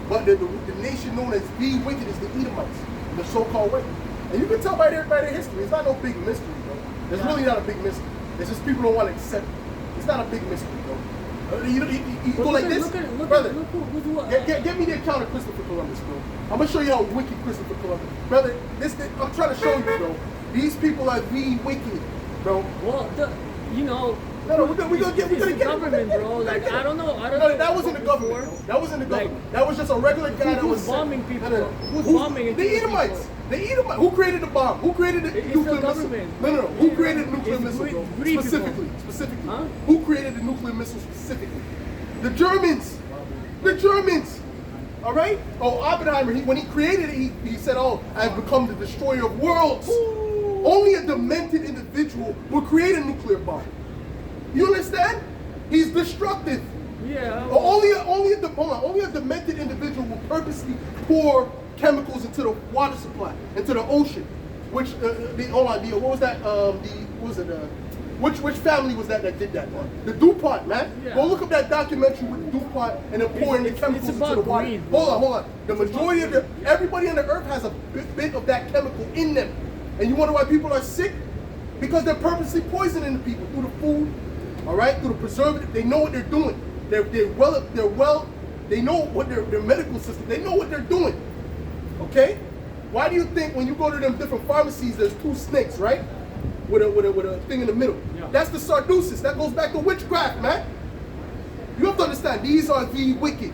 But the nation known as the wicked is the Edomites, the so-called wicked. And you can tell by their history. It's not no big mystery, bro. It's really not a big mystery. It's just people don't want to accept it. It's not a big mystery, bro. You But go like this, brother. Get me the account of Christopher Columbus, bro. I'm gonna show you how wicked Christopher Columbus, brother. I'm trying to show you, bro. These people are the wicked, bro. Well, you know, No, we're gonna get it's it. the government, bro. Like, I don't know. No, that wasn't the government. before. That wasn't the Like, government. That was just a regular guy that who's was bombing people? No. Who's bombing and the killing Edomites? people? The Edomites. Who created the bomb? Who created the It's the nuclear missile? government. No. Who created the nuclear It's missile, bro? greedy people. Specifically. Huh? Who created the nuclear missile specifically? The Germans. The Germans. All right? Oh, Oppenheimer, when he created it, he said, "Oh, I've become the destroyer of worlds." Only a demented individual will create a nuclear bomb. You understand? He's destructive. Yeah. Only a demented individual will purposely pour chemicals into the water supply, into the ocean. Which what was that? Which family was that did that? The DuPont, man. Yeah. Go look up that documentary with DuPont and then pouring the chemicals into about the water. greed, bro. Hold on. The majority of everybody on the earth has a bit of that chemical in them, and you wonder why people are sick? Because they're purposely poisoning the people through the food. All right, through the preservative, they know what they're doing. They know what their medical system. They know what they're doing. Okay, why do you think when you go to them different pharmacies, there's 2 snakes, right? With a thing in the middle. Yeah. That's the Sardusis. That goes back to witchcraft, man. You have to understand. These are the wicked.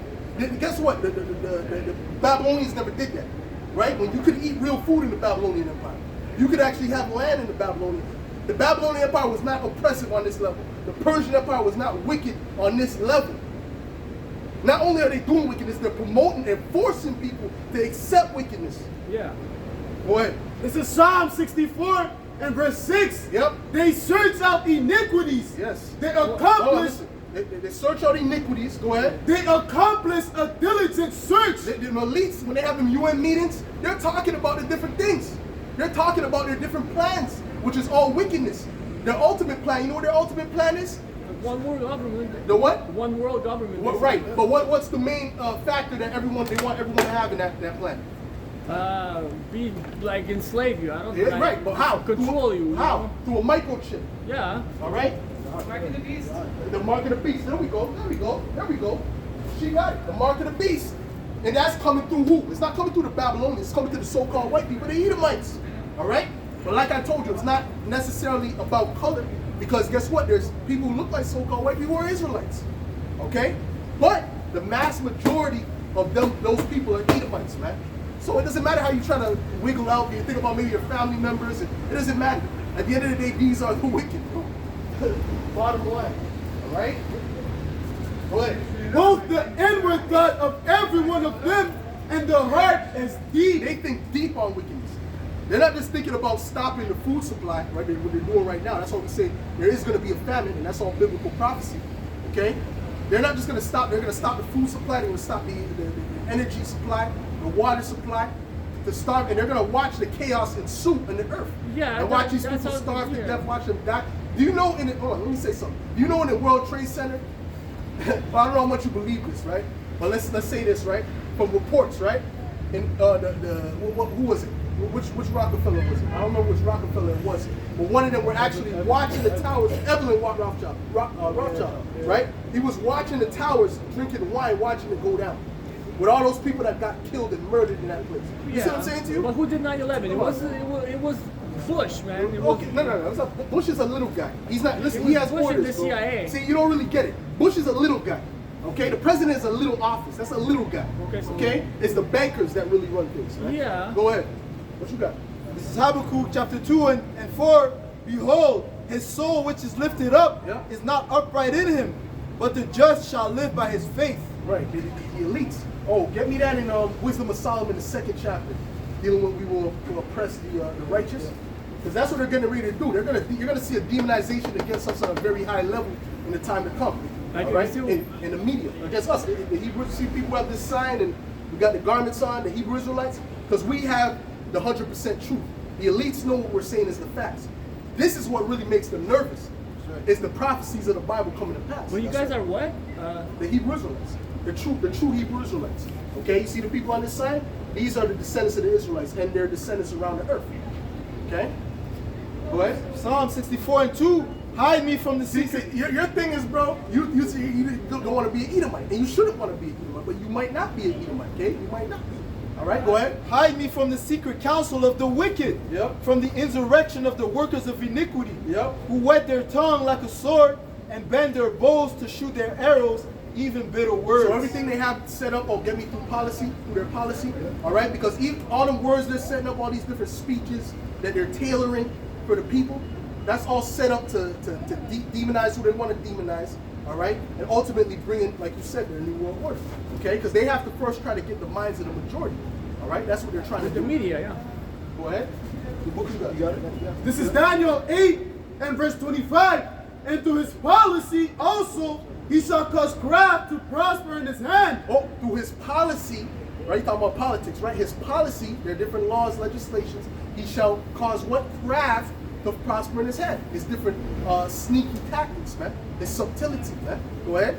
Guess what? The Babylonians never did that, right? When you could eat real food in the Babylonian Empire, you could actually have land in the Babylonian. The Babylonian Empire was not oppressive on this level. The Persian Empire was not wicked on this level. Not only are they doing wickedness, they're promoting and forcing people to accept wickedness. Yeah. Go ahead. This is Psalm 64, and verse 6. Yep. They search out iniquities. Yes. They Oh, accomplish. listen. They search out iniquities. Go ahead. They accomplish a diligent search. The elites, when they have them UN meetings, they're talking about the different things. They're talking about their different plans, which is all wickedness. Their ultimate plan, you know what their ultimate plan is? One world government. The what? One world government. What, right. But what's the main factor that they want everyone to have in that plan? Be like enslave you. I don't know. Yeah, right. But how? Control you. How? know? Through a microchip. Yeah. All right. Mark of the beast. The mark of the beast. There we go. There we go. There we go. She got it. The mark of the beast. And that's coming through who? It's not coming through the Babylonians. It's coming to the so-called white people, the Edomites. All right? But like I told you, it's not necessarily about color, because guess what? There's people who look like so-called white people who are Israelites. Okay? But the mass majority of those people are Edomites, man. So it doesn't matter how you try to wiggle out, you think about maybe your family members, it doesn't matter. At the end of the day, these are the wicked. Bottom line. All right? Go ahead. Both the inward thought of every one of them and the heart is deep. They think deep on wickedness. They're not just thinking about stopping the food supply, right? What they're doing right now. That's why we say there is going to be a famine, and that's all biblical prophecy. Okay? They're not just going to stop. They're going to stop the food supply. They're going to stop the energy supply, the water supply, to starve, and they're going to watch the chaos ensue in the earth. Yeah, and watch these that's people how- starve to yeah. death, watch them die. Do you know in the, hold on, let me say something. Do you know in the World Trade Center? Well, I don't know how much you believe this, right? But let's say this, right? From reports, right? In who was it? Which Rockefeller was it? I don't know which Rockefeller it was, but one of them were actually watching the towers. Evelyn Rothschild, right? He was watching the towers, drinking wine, watching it go down, with all those people that got killed and murdered in that place. You see what I'm saying to you? But who did 9/11? It was Bush, man. It was, Okay, no. It's not, Bush is a little guy. He's not. Listen, he has Bush and orders. the bro. CIA. See, you don't really get it. Bush is a little guy. Okay, the president is a little office. That's a little guy. Okay, so- Okay, it's the bankers that really run things. Right? Yeah. Go ahead. What you got? This is Habakkuk chapter 2 and 4. Behold, his soul which is lifted up Yeah. is not upright in him, but the just shall live by his faith. Right, the elites. Oh, get me that in Wisdom of Solomon, the 2nd chapter, dealing with we will oppress the righteous, because that's what they're going to really do. You're going to see a demonization against us on a very high level in the time to come. Like all right, still- in the media against us. The Hebrew, see people have this sign and we got the garments on, the Hebrew Israelites, because we have the 100% truth. The elites know what we're saying is the facts. This is what really makes them nervous. Is the prophecies of the Bible coming to pass. Well, you That's guys right. are what? The Hebrew Israelites, the true Hebrew Israelites. Okay, you see the people on this side? These are the descendants of the Israelites and their descendants around the earth. Okay? Go ahead. Psalm 64 and 2. Hide me from the See, secret. your thing is, bro, you don't want to be an Edomite, and you shouldn't want to be an Edomite, but you might not be an Edomite, okay? You might not be. All right, go ahead. Hide me from the secret counsel of the wicked. Yep. From the insurrection of the workers of iniquity. Yep. Who whet their tongue like a sword and bend their bows to shoot their arrows, even bitter words. So everything they have set up, get me through their policy, all right? Because all the words they're setting up, all these different speeches that they're tailoring for the people, that's all set up to demonize who they want to demonize, all right? And ultimately bring in, like you said, their new world order, okay? Because they have to first try to get the minds of the majority, all right? That's what they're trying to The do. media, yeah. Go ahead. The book you got it? Yeah. This is Daniel 8 and verse 25. And through his policy also he shall cause craft to prosper in his hand. Oh, through his policy, right? You're talking about politics, right? His policy, there are different laws, legislations. He shall cause what? Craft to prosper in his hand. It's different sneaky tactics, man. It's subtlety, man. Go ahead.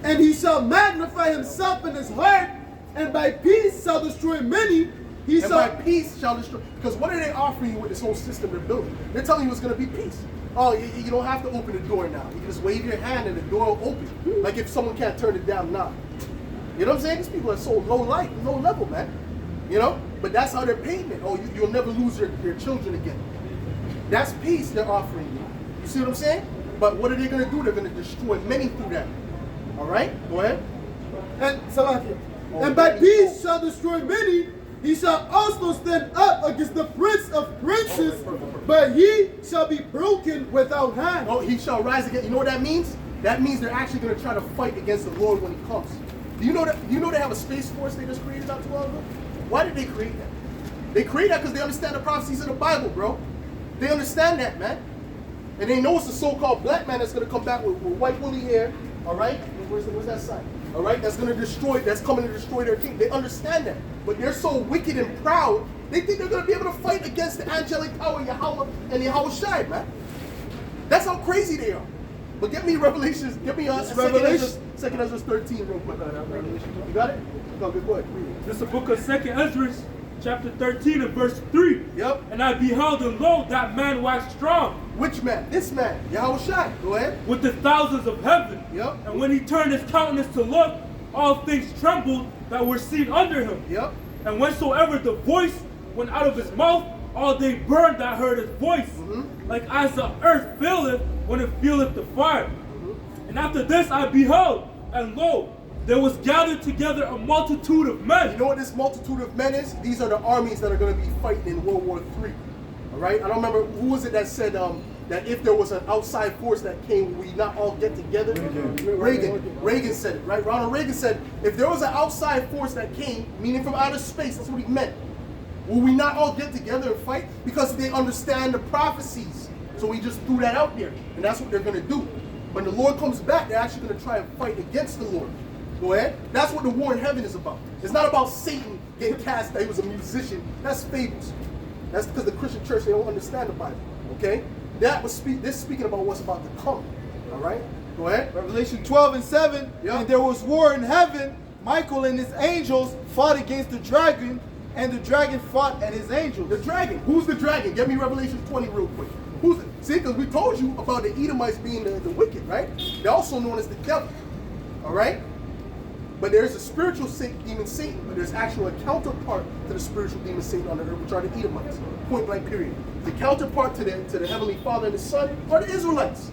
And he shall magnify himself in his heart, and by peace shall destroy many. He And shall by peace shall destroy. Because what are they offering you with this whole system they're building? They're telling you it's going to be peace. Oh, you don't have to open the door now. You can just wave your hand and the door will open. Like if someone can't turn it down now. You know what I'm saying? These people are so low level, man. You know? But that's how they're paying it. Oh, you'll never lose your children again. That's peace they're offering you. You see what I'm saying? But what are they going to do? They're going to destroy many through that. All right? Go ahead. and Salakia. And by peace shall destroy many. He shall also stand up against the prince of princes, but he shall be broken without hand. Oh, he shall rise again. You know what that means? That means they're actually going to try to fight against the Lord when he comes. Do you know that? You know they have a space force they just created not too long ago? Why did they create that? They created that because they understand the prophecies of the Bible, bro. They understand that, man. And they know it's the so-called black man that's going to come back with white woolly hair, all right? Where's that sign? All right, that's coming to destroy their king. They understand that. But they're so wicked and proud, they think they're going to be able to fight against the angelic power of Yahweh and Yahweh Shai, man. That's how crazy they are. But get me Revelations, Second Ezra 13 real quick. You got it? Go ahead, read it. This is the book of 2nd Ezra, chapter 13 and verse 3. Yep. And I beheld, and lo, that man waxed strong Which man? This man, Yahweh Shai. Go ahead. with the thousands of heaven. Yep. And when he turned his countenance to look, all things trembled that were seen under him. Yep. And whensoever the voice went out of his mouth, all they burned that heard his voice, like as the earth faileth when it feeleth the fire. And after this I beheld, and lo, there was gathered together a multitude of men. You know what this multitude of men is? These are the armies that are going to be fighting in World War III. All right? I don't remember who was it that said that if there was an outside force that came, we not all get together? Reagan said it, right? Ronald Reagan said, if there was an outside force that came, meaning from outer space, that's what he meant. Will we not all get together and fight? Because they understand the prophecies. So we just threw that out there. And that's what they're going to do. When the Lord comes back, they're actually going to try and fight against the Lord. Go ahead. That's what the war in heaven is about. It's not about Satan getting cast that he was a musician. That's fables. That's because the Christian church, they don't understand the Bible. Okay? This speaking about what's about to come. All right? Go ahead. Revelation 12 and 7. Yeah. And there was war in heaven. Michael and his angels fought against the dragon, and the dragon fought at his angels. The dragon. Who's the dragon? Get me Revelation 20 real quick. Who's it? See, because we told you about the Edomites being the wicked, right? They're also known as the devil. All right? But there's a spiritual demon Satan, but there's actually a counterpart to the spiritual demon Satan on the earth, which are the Edomites. Point blank period. The counterpart to the Heavenly Father and the Son are the Israelites.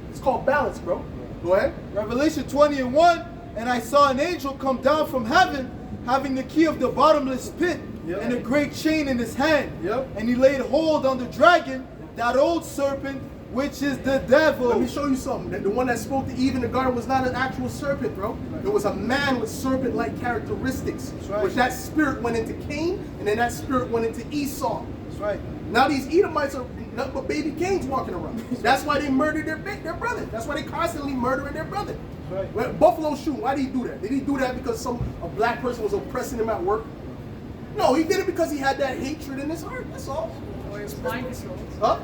It's called balance, bro. Go ahead. Revelation 20 and 1. And I saw an angel come down from heaven, having the key of the bottomless pit, Yep. and a great chain in his hand. Yep. And he laid hold on the dragon, that old serpent, which is the devil. Let me show you something. The one that spoke to Eve in the garden was not an actual serpent, bro. It was a man with serpent-like characteristics. That's right. Which that spirit went into Cain, and then that spirit went into Esau. That's right. Now these Edomites are nothing but baby Cains walking around. That's why they murdered their brother. That's why they constantly murdering their brother. Right. Well, Buffalo shoe, why did he do that? Did he do that because a black person was oppressing him at work? No, he did it because he had that hatred in his heart. That's all. Or it's mind control. Huh?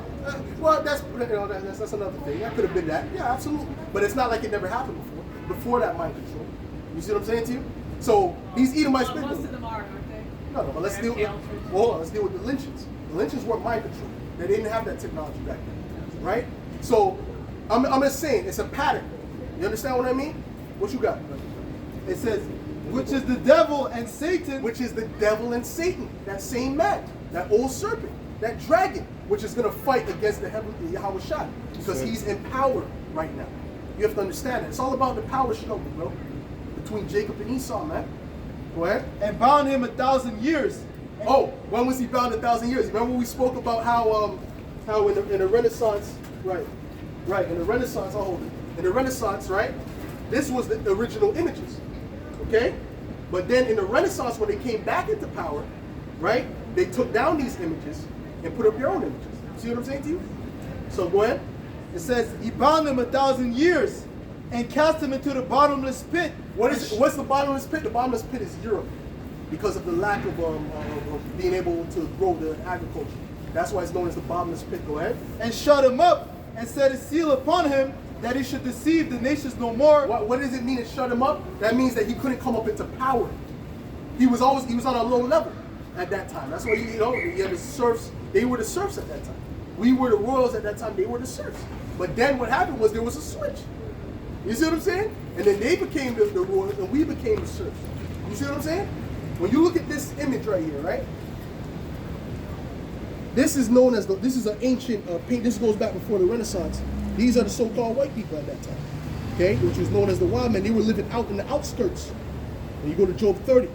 Well, that's another thing. That could have been that. Yeah, absolutely. But it's not like it never happened before. Before that mind control. You see what I'm saying to you? So these Edomites. Well, most of them are, aren't they? No, but let's deal with the lynchings. The lynchings were mind control. They didn't have that technology back then, right? So I'm just saying it's a pattern. You understand what I mean? What you got? It says, which is the devil and Satan. Which is the devil and Satan, that same man, that old serpent, that dragon, which is going to fight against the heavenly Yahweh Shai, because he's in power right now. You have to understand that. It's all about the power struggle, bro, between Jacob and Esau, man. Go ahead. And bound him 1,000 years. Oh, when was he bound 1,000 years? Remember we spoke about how in the Renaissance, right, in the Renaissance, I'll hold it. In the Renaissance, right, this was the original images, okay? But then in the Renaissance, when they came back into power, right, they took down these images and put up their own images. See what I'm saying to you? So go ahead. It says, he bound him 1,000 years and cast him into the bottomless pit. What's the bottomless pit? The bottomless pit is Europe, because of the lack of being able to grow the agriculture. That's why it's known as the bottomless pit. Go ahead. And shut him up and set a seal upon him, that he should deceive the nations no more. What does it mean to shut him up? That means that he couldn't come up into power. He was on a low level at that time. That's why he had the serfs. They were the serfs at that time. We were the royals at that time. They were the serfs. But then what happened was there was a switch. You see what I'm saying? And then they became the royals, and we became the serfs. You see what I'm saying? When you look at this image right here, right? This is known as this is an ancient paint. This goes back before the Renaissance. These are the so-called white people at that time, okay? Which was known as the wild men. They were living out in the outskirts. When you go to Job 30,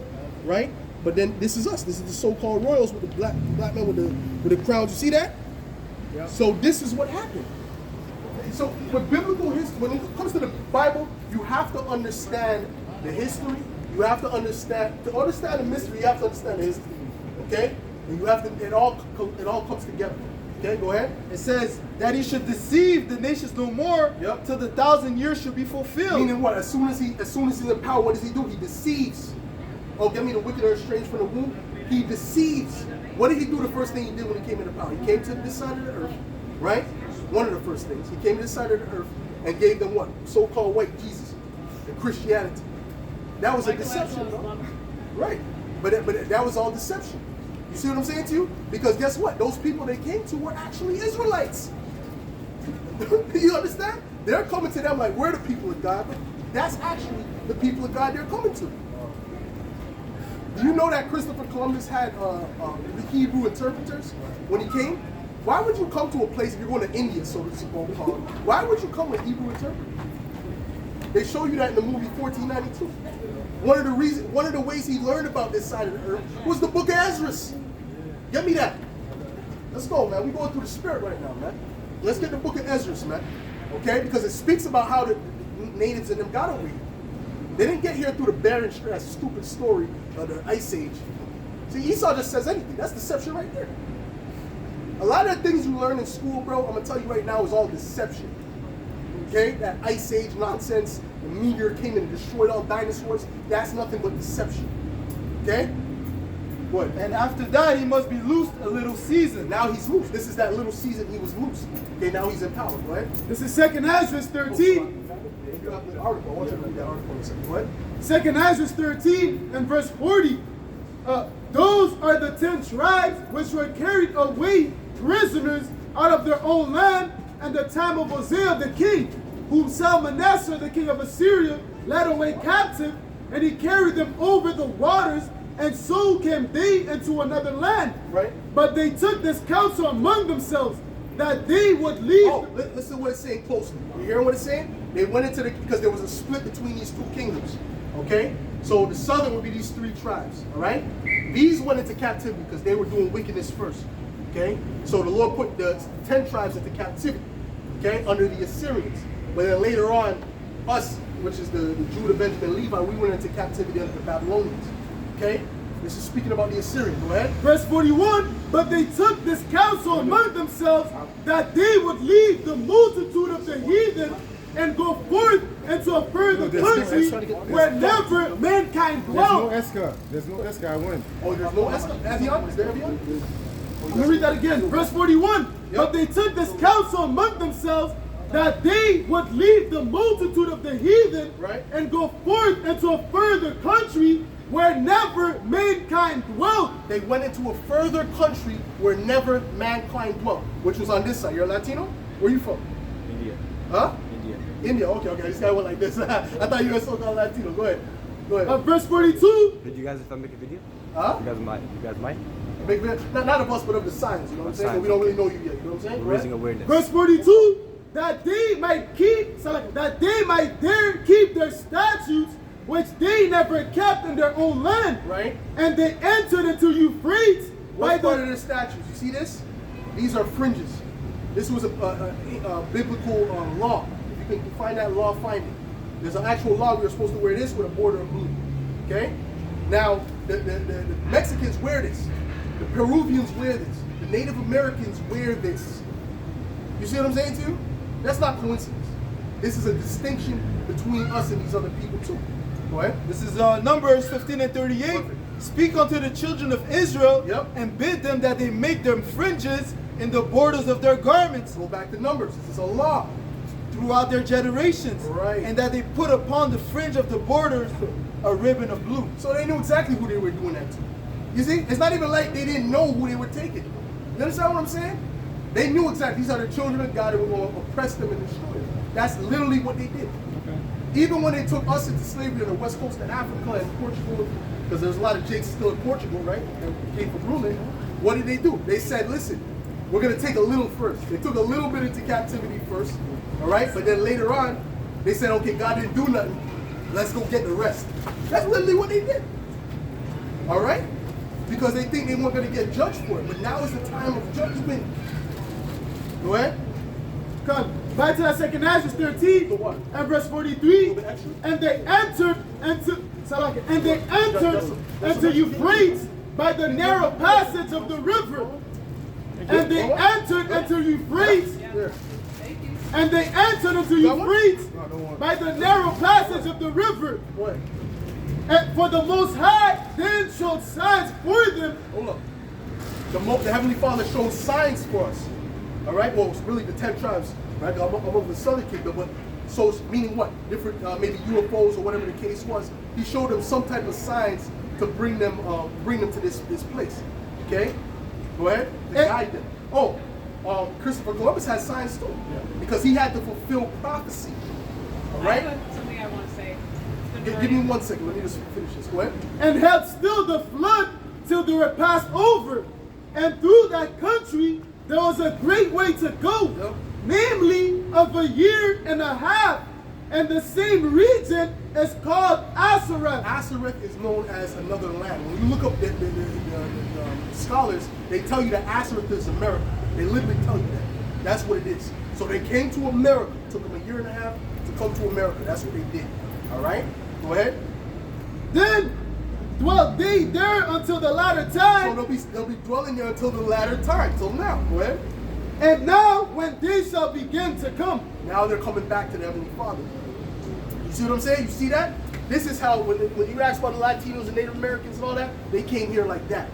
right? But then this is us. This is the so-called royals with the black men with the crowns. You see that? Yeah. So this is what happened. So with biblical history, when it comes to the Bible, you have to understand the history. You have to understand the mystery. You have to understand the history, okay? And you have to. It all comes together. Okay, go ahead. It says that he should deceive the nations no more Yep. till the 1,000 years should be fulfilled. Meaning what? As soon as he's in power, what does he do? He deceives. Oh, get me the wicked are estranged from the womb. He deceives. What did he do? The first thing he did when he came into power, he came to this side of the earth, right? One of the first things. He came to this side of the earth and gave them what? So-called white Jesus and Christianity. That was a deception, bro. Right? But that was all deception. You see what I'm saying to you? Because guess what? Those people they came to were actually Israelites. You understand? They're coming to them like we're the people of God, but that's actually the people of God they're coming to. Do you know that Christopher Columbus had the Hebrew interpreters when he came? Why would you come to a place if you're going to India, so to speak? Why would you come with Hebrew interpreters? They show you that in the movie 1492. One of the ways he learned about this side of the earth was the book of Ezra. Get me that. Let's go, man. We're going through the spirit right now, man. Let's get the book of Ezra, man. Okay? Because it speaks about how the natives in them got over here. They didn't get here through the barren, that stupid story of the Ice Age. See, Esau just says anything. That's deception right there. A lot of the things you learn in school, bro, I'm going to tell you right now, is all deception. Okay? That Ice Age nonsense, the meteor came and destroyed all dinosaurs, that's nothing but deception. Okay? What? And after that, he must be loosed a little season. Now he's loose. This is that little season he was loose. Okay, now he's in power. Go ahead. This is 2nd Ezra 13. You have the article. I want you to read that article in a second. What? 2nd Ezra 13 and verse 40. Those are the 10 tribes which were carried away prisoners out of their own land and the time of Hosea the king, whom Salmanassar the king of Assyria led away captive, and he carried them over the waters, and so came they into another land. Right. But they took this counsel among themselves that they would leave. Oh, listen to what it's saying closely. You hearing what it's saying? They went into because there was a split between these two kingdoms. Okay? So the southern would be these 3 tribes. All right? These went into captivity because they were doing wickedness first. Okay? So the Lord put the 10 tribes into captivity. Okay? Under the Assyrians. But then later on, us, which is the Judah, Benjamin, Levi, we went into captivity under the Babylonians. Okay? This is speaking about the Assyrians. Go ahead. Verse 41, but they took this counsel among themselves that they would leave the multitude of the heathen and go forth into a further country where never mankind dwelt. There's no Esca. I went. Oh, there's no Evian? Is there Evian? I'm going to read that again. Verse 41, but they took this counsel among themselves that they would leave the multitude of the heathen and go forth into a further country where never mankind dwelt. They went into a further country where never mankind dwelt, which was on this side. You're a Latino? Where are you from? India. Huh? India. India. Okay. This guy went like this. I thought you were so-called Latino. Go ahead. Verse 42. Did you guys if I make a video? Huh? You guys might? Big video. Not of us, but of the signs. You know what I'm saying? But we don't really know you yet. You know what I'm saying? We're raising awareness. Verse 42. That they might dare keep their statutes, which they never kept in their own land. Right. And they entered into Euphrates. What's part of the statutes? You see this? These are fringes. This was a biblical law. If you can find that law, find it. There's an actual law we were supposed to wear this with a border of blue. Okay? Now, the Mexicans wear this. The Peruvians wear this. The Native Americans wear this. You see what I'm saying to you? That's not coincidence. This is a distinction between us and these other people too. Go ahead. This is Numbers 15 and 38. Perfect. Speak unto the children of Israel Yep. and bid them that they make them fringes in the borders of their garments Go back to Numbers. This is a law. throughout their generations. Right. And that they put upon the fringe of the borders a ribbon of blue. So they knew exactly who they were doing that to. You see? It's not even like they didn't know who they were taking. You understand what I'm saying? They knew exactly. These are the children of God that were going to oppress them and destroy them. That's literally what they did. Okay. Even when they took us into slavery on the west coast of Africa and Portugal, because there's a lot of Jakes still in Portugal, right? That came from ruling. What did they do? They said, listen, we're going to take a little first. They took a little bit into captivity first, all right? But then later on, they said, okay, God didn't do nothing. Let's go get the rest. That's literally what they did. All right? Because they think they weren't going to get judged for it. But now is the time of judgment. Go ahead. Come back to that 2nd Ezra 13 The what? and verse 43. The extra? And they entered into Euphrates by the narrow passage of the river. And they entered into Euphrates. Yeah. Thank you. And they entered into That one? Euphrates No, I don't want it. by the narrow passage of the river. What? And for the Most High then showed signs for them. Hold up. The Heavenly Father shows signs for us. All right? Well, it's really the 10 tribes. Right? I'm over the southern kingdom, but so meaning what? Different, maybe UFOs or whatever the case was. He showed them some type of signs to bring them to this place. Okay? Go ahead. To guide them. Oh, Christopher Columbus had signs too, because he had to fulfill prophecy. All right? I have something I want to say. It's been Give me very- 1 second. Let me just finish this. Go ahead. And held still the flood till they were passed over. And through that country there was a great way to go, Yep. namely of a year and a half. And the same region is called Asareth. Asareth is known as another land. When you look up the scholars, they tell you that Asareth is America. They literally tell you that. That's what it is. So they came to America. It took them a year and a half to come to America. That's what they did. All right? Go ahead. Then dwelt they there until the latter So time. they'll be dwelling there until the latter time, till now. Go ahead. And now when they shall begin to come. Now they're coming back to the Heavenly Father. You see what I'm saying? You see that? This is how, when you ask about the Latinos and Native Americans and all that, they came here like that.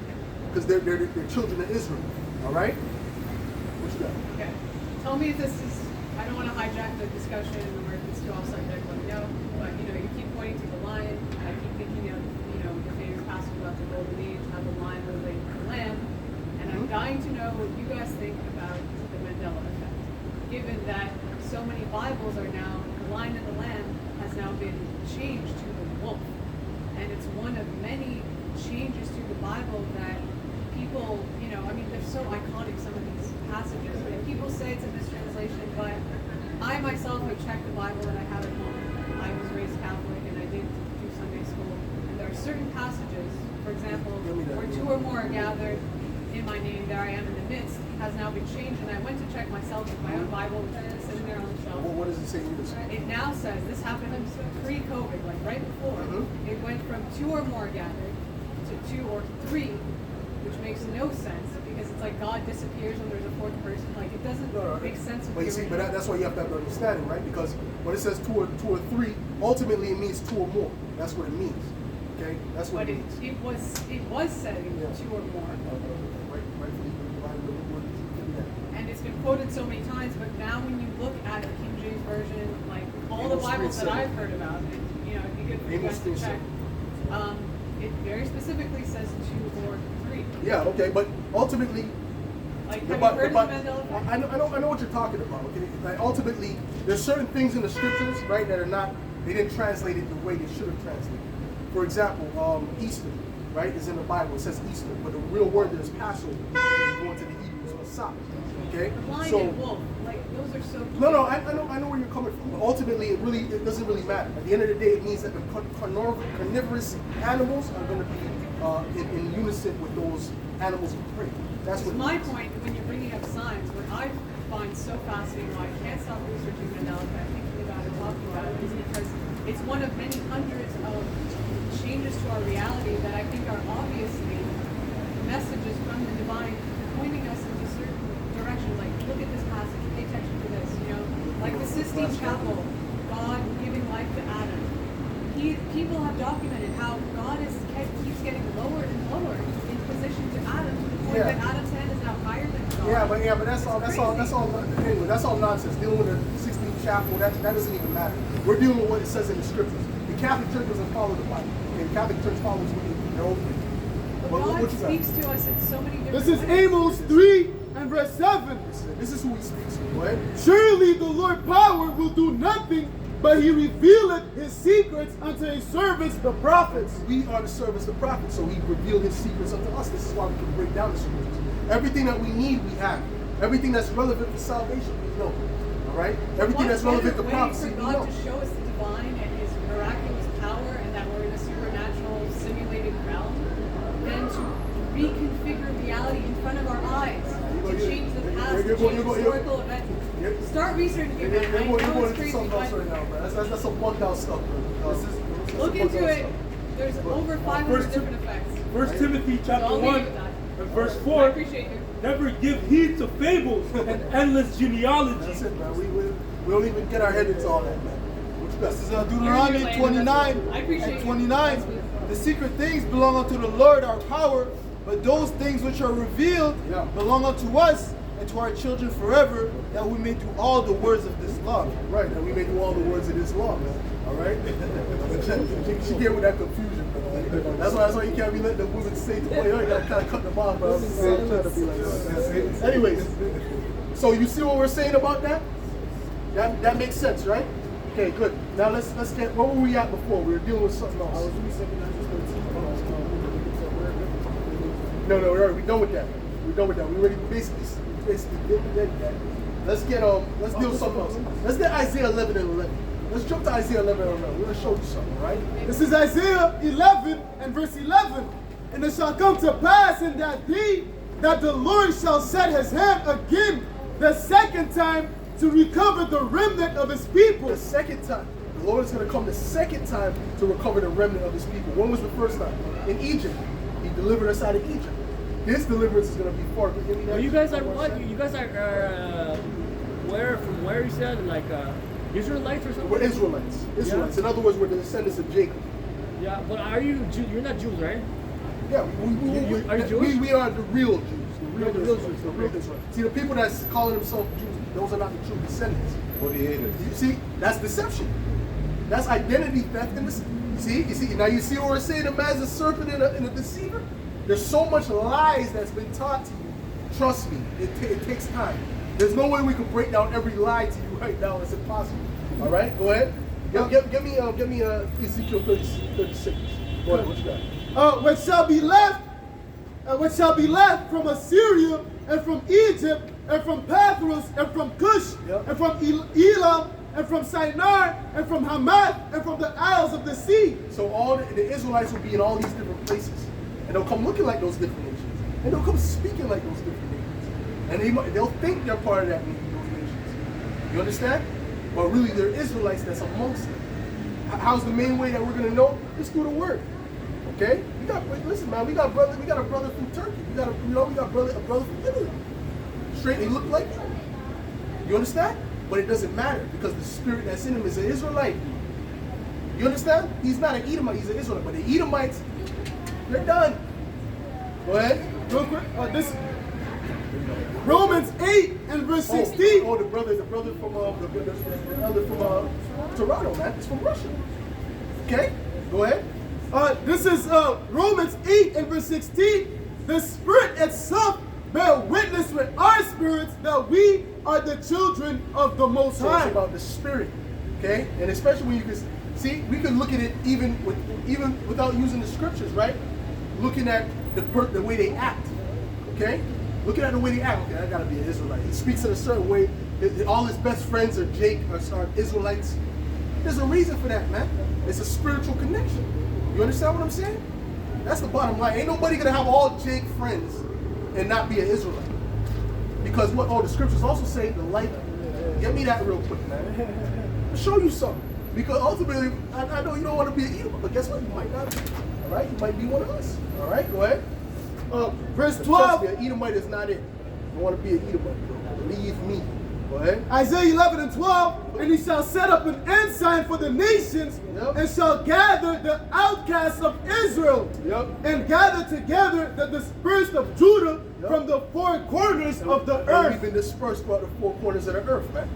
Because they're children of Israel. All right? What you got? Okay. Tell me if this is, I don't want to hijack the discussion or if it's too off subject, let me know. But, you keep pointing to the lion. I keep thinking of, your favorite passage about the Golden Age, how the lion was laid with the lamb. And I'm dying to know what you guys think about the Mandela effect. Given that so many Bibles are now, the lion and the lamb has now been changed to the wolf. And it's one of many changes to the Bible that people, they're so iconic, some of these passages. And people say it's a mistranslation, but I myself have checked the Bible that I have at home. I was raised Catholic and I did do Sunday school. And there are certain passages, for example, where 2 or more are gathered in my name, there I am in the midst, has now been changed. And I went to check myself with my own Bible, which is sitting there on the shelf. What does it say in this? It now says, this happened pre-COVID, like right before, it went from 2 or more gathered to 2 or 3, which makes no sense because it's like God disappears when there's a 4th person. Like it doesn't make sense. But you see, that's why you have to have the understanding, right? Because when it says 2 or 3, ultimately it means 2 or more. That's what it means. Okay, that's what But it means. it was said 2 or more. And it's been quoted so many times, but now when you look at the King James Version, like all the Bibles that I've heard about, and it'd be good for you guys to check, it very specifically says 2 or 3. Yeah, okay, but ultimately, Like, have you heard of the Mandela effect? I know what you're talking about. Okay, like ultimately, there's certain things in the scriptures, right, that are not. They didn't translate it the way they should have translated. For example, Easter, right, is in the Bible. It says Easter, but the real word there is Passover. Going to the Hebrews or Sabbath. Okay, Lion and wolf, like those are so. No, I know where you're coming from. But ultimately, it doesn't really matter. At the end of the day, it means that the carnivorous animals are going to be in unison with those animals of prey. That's what. My point when you're bringing up signs, what I find so fascinating, why I can't stop researching Mandela effect, thinking about it, talking about it, is because it's one of many hundreds of changes to our reality that I think are obviously messages from the divine pointing us into certain directions. Like, look at this passage, pay attention to this. Like the Sistine Chapel, God giving life to Adam. People have documented how God keeps getting lower and lower in position to Adam, to the point that Adam's hand is now higher than God. Yeah, but that's all. Anyway, that's all nonsense. Dealing with the 16th chapel, that doesn't even matter. We're dealing with what it says in the scriptures. The Catholic Church doesn't follow the Bible. Okay, the Catholic Church follows their own thing. God speaks to us in so many different This is ways. Amos 3 and verse 7. This is who he speaks to. Go ahead. Surely the Lord power will do nothing, but he revealeth his secrets unto his servants, the prophets. We are the servants of the prophets, so he revealed his secrets unto us. This is why we can break down the scriptures. Everything that we need, we have. Everything that's relevant for salvation, we know. All right? Everything that's relevant to prophecy, for we God know. to show us the divine and his miraculous power and that we're in a supernatural simulated realm, then to reconfigure reality in front of our eyes, to change the past, to change historical events. Start researching it, man. I know it's crazy, Something else right but now, bro. That's some bugged out stuff, bro. look into it. There's over 500 different effects. 1 Timothy chapter I'll leave 1. it with that. And verse I 4, appreciate you. never give heed to fables and endless genealogy. That's it, man. We don't even get our head into all that, man. What you got? This is You're Deuteronomy playing 29 I appreciate and you. 29. That's beautiful. The secret things belong unto the Lord our power, but those things which are revealed Yeah. belong unto us and to our children forever, that we may do all the words of this law. Right, and we may do all the words of this law, man. All right? she get with that confusion, man. That's why you can't be letting the women say to play. You gotta kind of cut them off, bro. I'm trying to be like that. Anyways, so you see what we're saying about that? That makes sense, right? Okay, good. Now let's get, where were we at before? We were dealing with something else. No, we're done with that. We're done with that. We already basically did that. Let's deal with something else. Let's get Isaiah 11 and 11. Let's jump to Isaiah 11 and 11. We're gonna show you something, right? This is Isaiah 11 and verse 11. And it shall come to pass in that day that the Lord shall set his hand again the second time to recover the remnant of his people. The second time. The Lord is going to come the second time to recover the remnant of his people. When was the first time? In Egypt. He delivered us out of Egypt. His deliverance is going to be far. Give me that. Well, you guys are what? You guys are where you said like Israelites or something? We're Israelites. Israelites. In other words, we're the descendants of Jacob. Yeah, but are you You're not Jews, right? Yeah, Are you Jewish? we are the real Jews. You're the real Jews, The real Israelites. See, the people that's calling themselves Jews, those are not the true descendants. 48ers. You see, that's deception. That's identity theft. You see. Now you see what we're saying? A man's a serpent and a deceiver. There's so much lies that's been taught to you. Trust me, it takes time. There's no way we can break down every lie to you right now. It's impossible. All right, go ahead. Give me Ezekiel 36. Go ahead. What you got? What shall be left from Assyria and from Egypt and from Pathros and from Cush Yep. and from Elam and from Shinar and from Hamath and from the isles of the sea. So all the Israelites will be in all these different places, and they'll come looking like those different nations, and they'll come speaking like those different nations, and they'll think they're part of those nations. You understand? But really, they're Israelites that's amongst them. How's the main way that we're gonna know? Just through the word. Okay? Listen, man. We got a brother from Turkey. We got a brother from Italy. Straight, they look like him. You understand? But it doesn't matter because the spirit that's in him is an Israelite. You understand? He's not an Edomite, he's an Israelite. But the Edomites, they're done. Go ahead. Real quick, this Romans 8 and verse 16. Oh, the brother from the elder from Toronto, man. It's from Russia. Okay? Go ahead. This is Romans 8 and verse 16. The Spirit itself bear witness with our spirits that we are the children of the Most So it's High. about the spirit, okay? And especially when you can see, we can look at it even without using the scriptures, right? Looking at the way they act, okay? Looking at the way they act. Okay, I gotta be an Israelite. He speaks in a certain way. All his best friends are Israelites. There's a reason for that, man. It's a spiritual connection. You understand what I'm saying? That's the bottom line. Ain't nobody gonna have all Jake friends and not be an Israelite. Because what? Oh, the scriptures also say the light. Get me that real quick, man. I'll show you something. Because ultimately, I know you don't want to be an Edomite, but guess what? You might not be. All right? You might be one of us. All right? Go ahead. Verse But 12. trust me, an Edomite is not it. You want to be an Edomite, bro. Believe me. Go ahead. Isaiah 11 and 12, and he shall set up an ensign for the nations, Yep. and shall gather the outcasts of Israel, Yep. and gather together the dispersed of Judah Yep. from the four corners of the And earth. we've been dispersed throughout the four corners of the earth, man.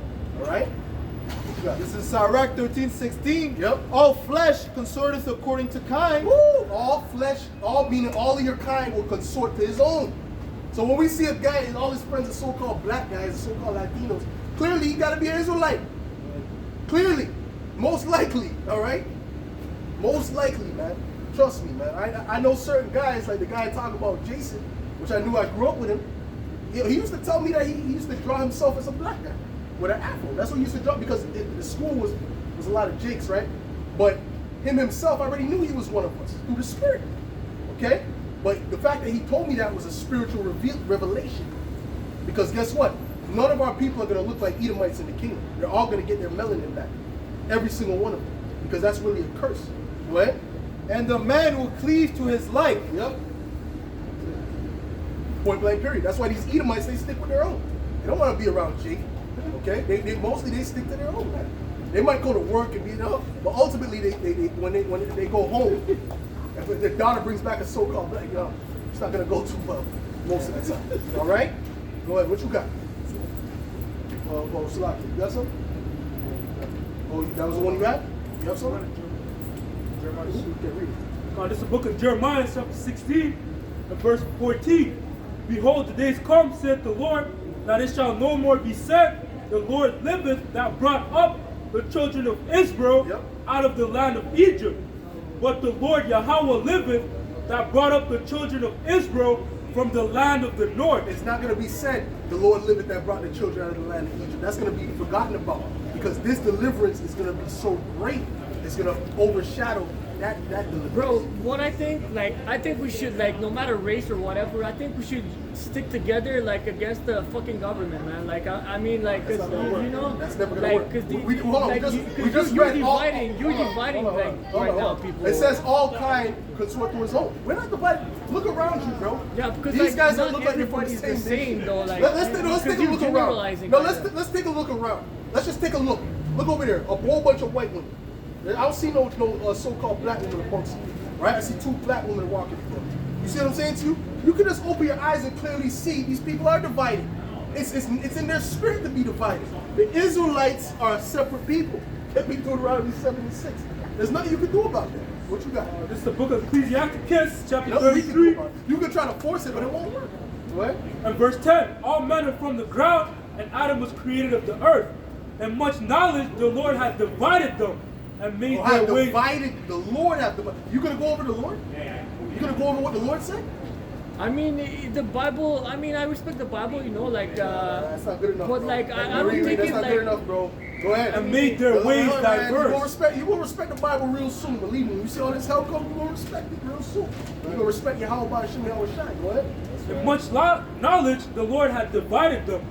All right? What you got? This is Sirach 13:16. Yep. All flesh consorteth according to kind. Woo! All flesh, meaning all of your kind will consort to his own. So when we see a guy and all his friends are so-called black guys, so-called Latinos, clearly he got to be an Israelite. Clearly. Most likely, all right? Most likely, man. Trust me, man. I know certain guys, like the guy talking about Jason, which I knew I grew up with him. He used to tell me that he used to draw himself as a black guy with an afro. That's what he used to draw because the school was a lot of Jakes, right? But him himself, I already knew he was one of us through the spirit, okay? But the fact that he told me that was a spiritual revelation. Because guess what? None of our people are going to look like Edomites in the kingdom. They're all going to get their melanin back. Every single one of them. Because that's really a curse. Go ahead. And the man will cleave to his like. Yep. Point blank period. That's why these Edomites, they stick with their own. They don't want to be around Jake. Okay? They mostly they stick to their own, man. They might go to work and be up, but ultimately when they go home, if their daughter brings back a so-called black girl, it's not gonna go too well most of the time. All right? Go ahead. What you got? Salaki, you got something? Oh, that was the one you had? You have something? Okay, read it. This is the book of Jeremiah, chapter 16, and verse 14. Behold, the days come, saith the Lord, that it shall no more be said, the Lord liveth, that brought up the children of Israel out of the land of Egypt. But the Lord Yahweh liveth, that brought up the children of Israel from the land of the north. It's not going to be said, the Lord liveth that brought the children out of the land of Egypt. That's going to be forgotten about, because this deliverance is going to be so great, it's going to overshadow that deliverance. Bro, what I think we should, like, no matter race or whatever, I think we should stick together, like, against the fucking government, man. Like, I mean, like, That's not gonna work. you know, That's never gonna like, work. because We just you're read all- dividing, right now, people. It says all kind consort to his own. We're not divided. Look around you, bro. Yeah, because these like, guys not don't look like they're from the everybody's same the same, nation. though. Like, Let's take a because look you're around. generalizing, No, kinda. let's take a look around. Let's just take a look. Look over there. A whole bunch of white women. I don't see no so-called black women amongst you, right? I see two black women walking. You see what I'm saying to you? You can just open your eyes and clearly see these people are divided. It's in their spirit to be divided. The Israelites are a separate people. Let me Deuteronomy 7:6. There's nothing you can do about that. What you got? This is the book of Ecclesiasticus, chapter Nothing we can do 33, about it. You can try to force it, but it won't work. What? and verse 10. All men are from the ground, and Adam was created of the earth. And much knowledge the Lord hath divided them, and made I their have ways. divided. The Lord have divided. You gonna go over the Lord? You gonna go over what the Lord said? I mean, the Bible. I mean, I respect the Bible. You know, like. That's not good enough. But bro. like, I don't Read, think that's it's not like. good enough, bro. Go ahead. And made their ways Man, diverse. You will respect the Bible real soon. Believe me. When you see all this hell come, you will respect it real soon. You gonna respect your Yahweh Hashem Yahweh Shai. Go ahead. And much knowledge the Lord hath divided them,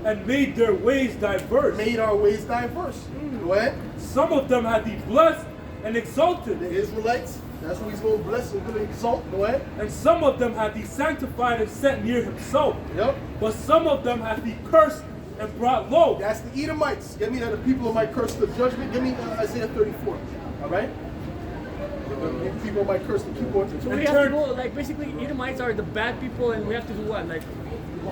and made their ways diverse. Made our ways diverse. Go ahead. Some of them hath he blessed and exalted, The Israelites. That's what he's gonna bless and gonna exalt. Go ahead. and some of them hath he sanctified and set near himself. Yep. But some of them hath he cursed and brought low. That's the Edomites. Give me that the people of my curse the judgment. Give me Isaiah 34. All right. The people of my curse the people. So we have to go, like, basically, Edomites are the bad people, and we have to do what? Like,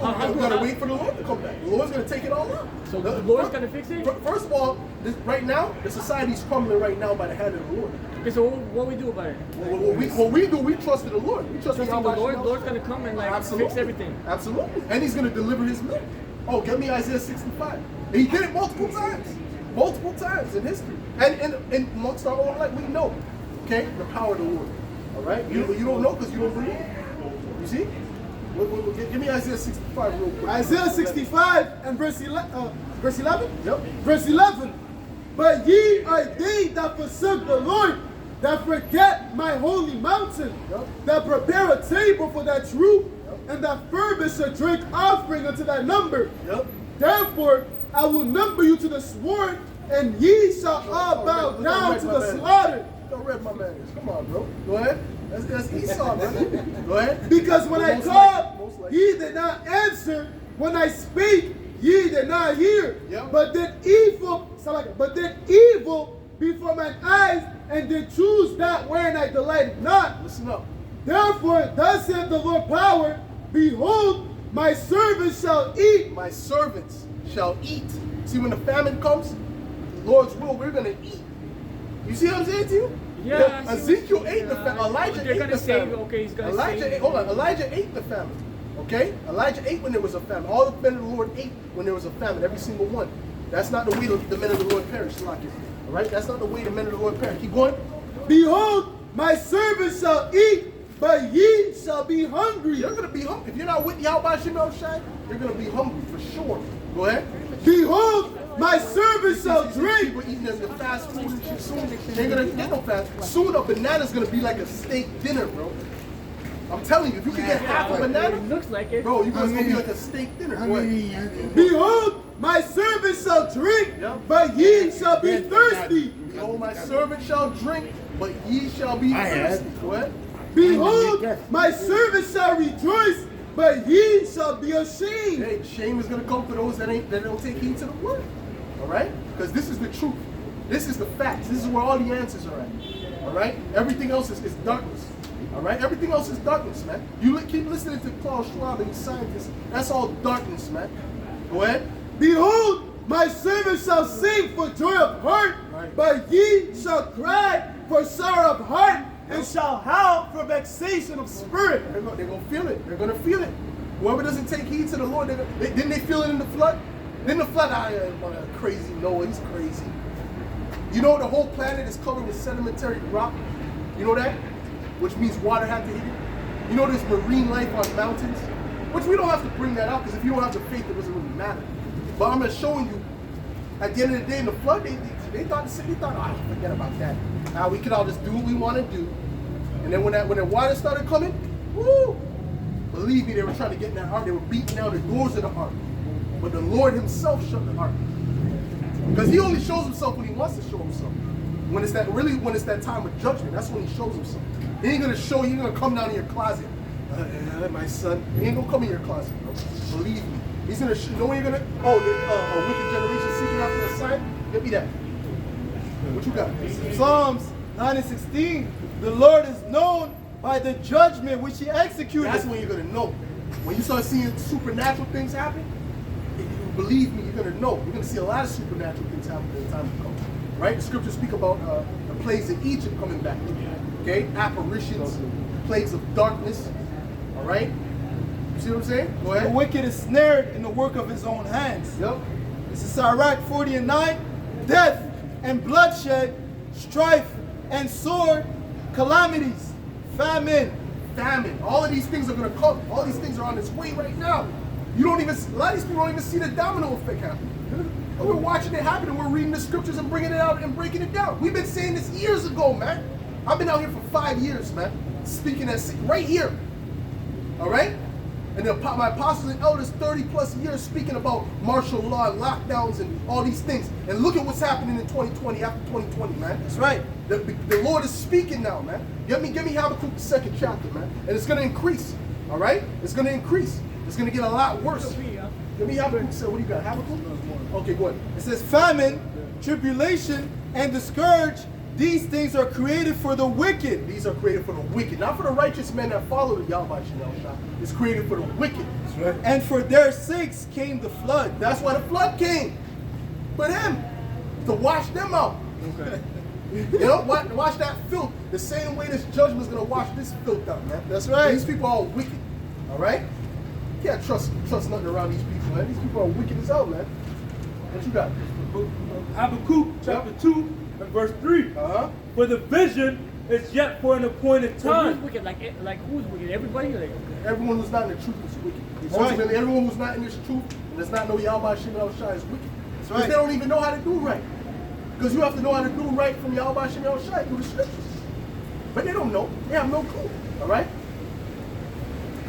I'm gonna wait for the Lord to come back. The Lord's gonna take it all up. So the Lord's gonna fix it? First of all, right now, the society's crumbling right now by the hand of the Lord. Okay, so what we do about it? What we do, we trust in the Lord. We trust in Trusting the Yahweh Lord, Hashem. Lord's gonna come and, like, fix everything. Absolutely. And he's gonna deliver his men. Oh, get me Isaiah 65. And he did it multiple times. Multiple times in history. And amongst our own life, we know. Okay? The power of the Lord. All right? You don't know because you don't believe. You see? Give me Isaiah 65 real quick. Isaiah 65 and verse 11? Yep. Verse 11. But ye are they that forsake the Lord, that forget my holy mountain, that prepare a table for that truth, and that furbish a drink offering unto that number. Therefore, I will number you to the sword, and ye shall all bow down to the slaughter. Don't read my manners. Come on, bro. Go ahead. That's Esau, man. Go ahead. Because when I Most called, likely. ye did not answer. When I spake, ye did not hear. Yep. But did evil before mine eyes, and did choose that wherein I delighted not. Listen up. Therefore, thus saith the Lord power, behold, my servants shall eat. My servants shall eat. See, when the famine comes, the Lord's will, we're going to eat. You see what I'm saying to you? Yeah, I see Ezekiel what- ate the famine. Elijah they're ate gonna the save- famine. okay, he's gonna Elijah save- ate, hold on. Elijah ate the famine. Okay? Elijah ate when there was a famine. All the men of the Lord ate when there was a famine. Every single one. That's not the way the men of the Lord perished. Like it. All right? That's not the way the men of the Lord perished. Keep going. Behold, my servants shall eat, but ye shall be hungry. You're going to be hungry. If you're not with Yahweh Shemel Shai, you're going to be hungry for sure. Go ahead. Behold, my servants shall drink. People eating the fast food and shit soon. They ain't gonna get no fast. Soon a banana's gonna be like a steak dinner, bro. I'm telling you, if you can get half a banana, It looks like it. bro, it's gonna be like a steak dinner. Go ahead. Behold, my servants shall drink, but ye shall be thirsty. Behold, my servant shall drink, but ye shall be thirsty. Go ahead. Behold, my servants shall rejoice, but ye shall be ashamed. Hey, shame is gonna come for those that don't take heed to the word. All right? Because this is the truth. This is the facts. This is where all the answers are at. All right? Everything else is darkness. All right? Everything else is darkness, man. You keep listening to Klaus Schwab and these scientists. That's all darkness, man. Go ahead. Behold, my servant shall sing for joy of heart, Right. but ye shall cry for sorrow of heart, and shall howl for vexation of spirit. They're gonna feel it. They're gonna feel it. Whoever doesn't take heed to the Lord, didn't they feel it in the flood? Then the flood, crazy Noah, he's crazy. You know the whole planet is covered with sedimentary rock? You know that? Which means water had to hit it. You know there's marine life on mountains? Which we don't have to bring that up, because if you don't have the faith, it doesn't really matter. But I'm just showing you, at the end of the day, in the flood, they thought, forget about that. Now we could all just do what we want to do. And then when the water started coming, woo! Believe me, they were trying to get in that ark. They were beating down the doors of the ark. But the Lord himself shut the ark. Because he only shows himself when he wants to show himself. When it's that time of judgment, that's when he shows himself. He ain't gonna show you, he ain't gonna come down in your closet. My son, he ain't gonna come in your closet, bro. Believe me. He's gonna know when you're gonna, a wicked generation seeking after the sign. Give me that. What you got? Psalms 9:16. The Lord is known by the judgment which he executed. That's when you're gonna know. When you start seeing supernatural things happen, believe me, you're gonna know. You're gonna see a lot of supernatural things happen in the time to come. Right? The scriptures speak about the plagues of Egypt coming back. Okay? Apparitions, plagues of darkness. All right? You see what I'm saying? Go The ahead. wicked is snared in the work of his own hands. Yep. This is Sirach 40:9. Death and bloodshed, strife and sword, calamities, famine. Famine. All of these things are gonna come. All these things are on its way right now. A lot of these people don't even see the domino effect happen. And we're watching it happen and we're reading the scriptures and bringing it out and breaking it down. We've been saying this years ago, man. I've been out here for 5 years, man. Speaking right here. All right? And my apostles and elders, 30 plus years speaking about martial law and lockdowns and all these things. And look at what's happening in 2020, after 2020, man. That's right. The Lord is speaking now, man. Give me Habakkuk the 2nd chapter, man. And it's going to increase. All right? It's going to increase. It's going to get a lot worse. Give me Habakkuk. So what do you got? Habakkuk? Okay, go ahead. It says famine, tribulation, and the scourge. These things are created for the wicked. These are created for the wicked, not for the righteous men that follow the Yahweh Shem Shah. It's created for the wicked. That's right. And for their sakes came the flood. That's why the flood came. For them. To wash them out. Okay. You know, wash that filth. The same way this judgment is going to wash this filth out, man. That's right. These people are all wicked. All right? You can't trust nothing around these people, man. These people are wicked as hell, man. What you got? Habakkuk chapter 2 and verse 3. For the vision is yet for an appointed So time. who's wicked? Like who's wicked? Everybody? Like, Everyone who's not in the truth is wicked. Ultimately, everyone who's not in this truth and does not know Yahweh Shem Shah is wicked. Because they don't even know how to do right. Because you have to know how to do right from Yahweh Shem Shah through the scriptures. But they don't know. They have no clue. All right?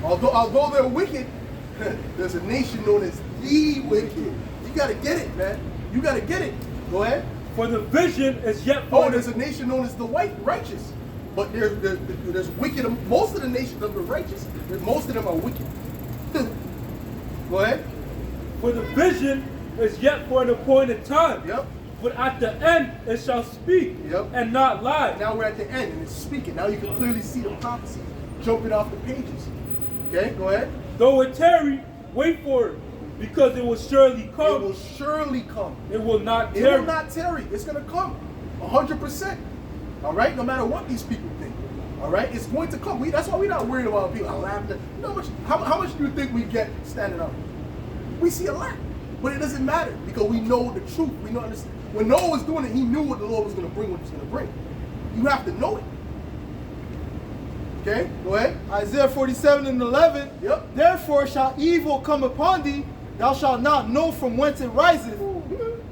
Although they're wicked, there's a nation known as the wicked. You got to get it, man. You got to get it. Go ahead. For the vision is yet for There's a nation known as the righteous. But there's wicked. Most of the nations of the righteous, most of them are wicked. Go ahead. For the vision is yet for an appointed time. Yep. But at the end it shall speak and not lie. Now we're at the end and it's speaking. Now you can clearly see the prophecies jumping off the pages. Okay, go ahead. Though it tarry, wait for it, because it will surely come. It will surely come. It will not It tarry. will not tarry. It's going to come. 100%. All right? No matter what these people think. All right? It's going to come. That's why we're not worried about people laughing. You know how much do you think we get standing up? We see a lot. But it doesn't matter because we know the truth. We know understand. When Noah was doing it, he knew what the Lord was going to bring, what he was going to bring. You have to know it. Okay? Go ahead. Isaiah 47:11. Yep. Therefore shall evil come upon thee, thou shalt not know from whence it riseth,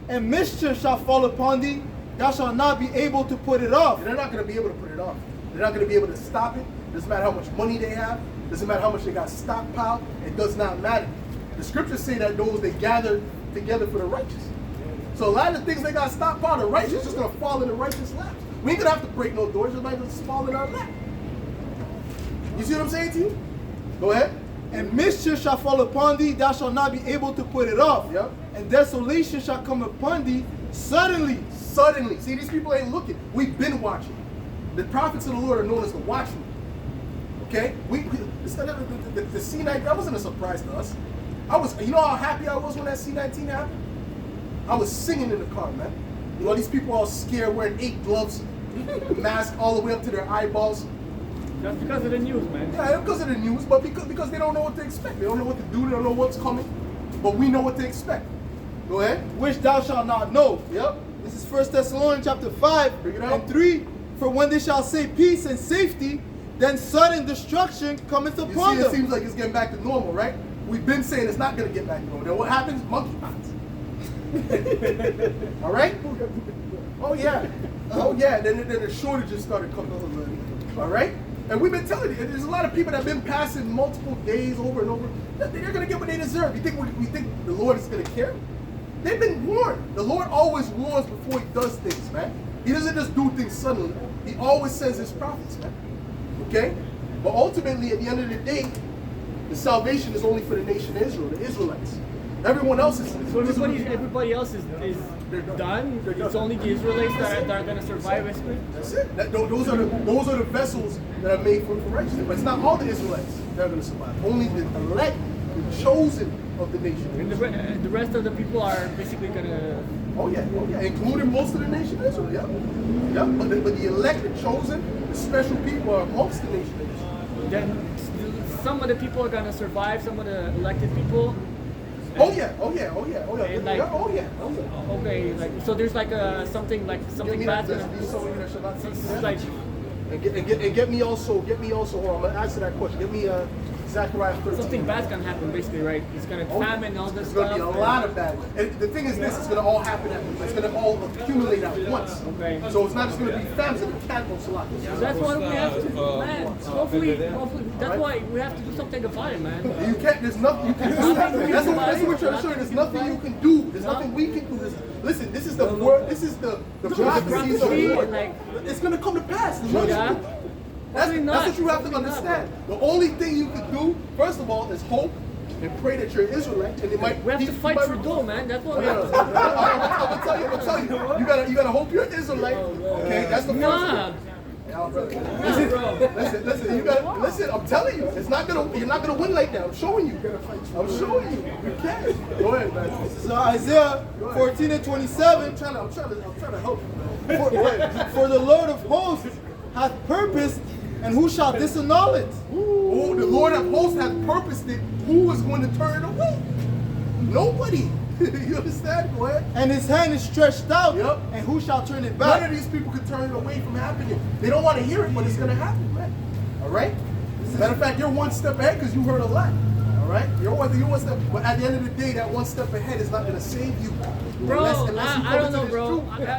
and mischief shall fall upon thee, thou shalt not be able to put it off. And they're not going to be able to put it off. They're not going to be able to stop it. Doesn't matter how much money they have. Doesn't matter how much they got stockpiled. It does not matter. The scriptures say that those they gather together for the righteous. So a lot of the things they got stockpiled, the righteous just going to fall in the righteous laps. We ain't going to have to break no doors. It's not going to fall in our lap. You see what I'm saying to you? Go ahead. And mischief shall fall upon thee, thou shalt not be able to put it off. Yep. And desolation shall come upon thee suddenly. Suddenly. See, these people ain't looking. We've been watching. The prophets of the Lord are known as the watchmen. Okay? The C-19, that wasn't a surprise to us. You know how happy I was when that C-19 happened? I was singing in the car, man. You know, these people all scared, wearing 8 gloves, mask all the way up to their eyeballs. That's because of the news, man. Yeah, because of the news, but because they don't know what to expect. They don't know what to do, they don't know what's coming. But we know what to expect. Go ahead. Which thou shalt not know. Yep. This is 1 Thessalonians chapter 5 Bring it out. and 3. For when they shall say peace and safety, then sudden destruction cometh You upon see, it them. seems like it's getting back to normal, right? We've been saying it's not going to get back to normal. Then what happens? Monkeypox. All right? Oh, yeah. Oh, yeah. Then the shortages started coming. All right? And we've been telling you, there's a lot of people that have been passing multiple days over and over. They're going to get what they deserve. You think we think the Lord is going to care? They've been warned. The Lord always warns before he does things, man. He doesn't just do things suddenly. He always sends his prophets, man. Okay? But ultimately, at the end of the day, the salvation is only for the nation of Israel, the Israelites. Everyone else is... So everybody else is done. It's only the Israelites that are going to survive, basically. That's it. Those are the vessels that are made for righteousness. But it's not all the Israelites that are going to survive. Only the elect, the chosen of the nation. And the rest of the people are basically going to... Oh yeah, including most of the nation of Israel, yeah. But the elect, the chosen, the special people are amongst the nation of Israel. Then some of the people are going to survive, some of the elected people. Oh yeah. And like, okay, like, so there's like something bad gonna It's like, and get me also, hold on, I'm gonna answer that question. Get me Zechariah 13. something bad's gonna happen, basically, right? It's gonna famine and all this It's stuff. going to be a lot of bad. And the thing is this, it's going to all happen at once. It's going to all accumulate at once. Okay. So it's not just going to be famines, it's going to be cannibals a lot. That's why we have to, man. Hopefully, that's why we have to do something about it, man. You can't, there's nothing you can do. That's what we're trying to show you. There's nothing you can do. There's nothing we can do. Listen, this is the word, this is the prophecies of the Lord. Like, It's going to come to pass. There's nothing you can do. That's what you have to understand. The only thing you can do, first of all, is hope and pray that you're an Israelite, and it might. we have to fight Trudeau, man. That's what we have to I'm gonna tell you. You gotta hope you're an Israelite. Okay, that's the first Nah. thing. Listen, you gotta listen. I'm telling you, you're not gonna win like that. I'm showing you. You can. Go ahead, man. This is Isaiah 14 and 27. I'm trying to help you, man. For the Lord of hosts hath purposed, and who shall disannul it? Oh, the Lord of hosts hath purposed it. Who is going to turn it away? Nobody. You understand? Go ahead. And his hand is stretched out, Yep. and who shall turn it None back? of these people can turn it away from happening. They don't want to hear it, but it's going to happen, man. All right? Matter of fact, you're one step ahead because you heard a lot. All right? You're one step, but at the end of the day, that one step ahead is not going to save you. Bro, Unless you I don't come know, to bro. this truth.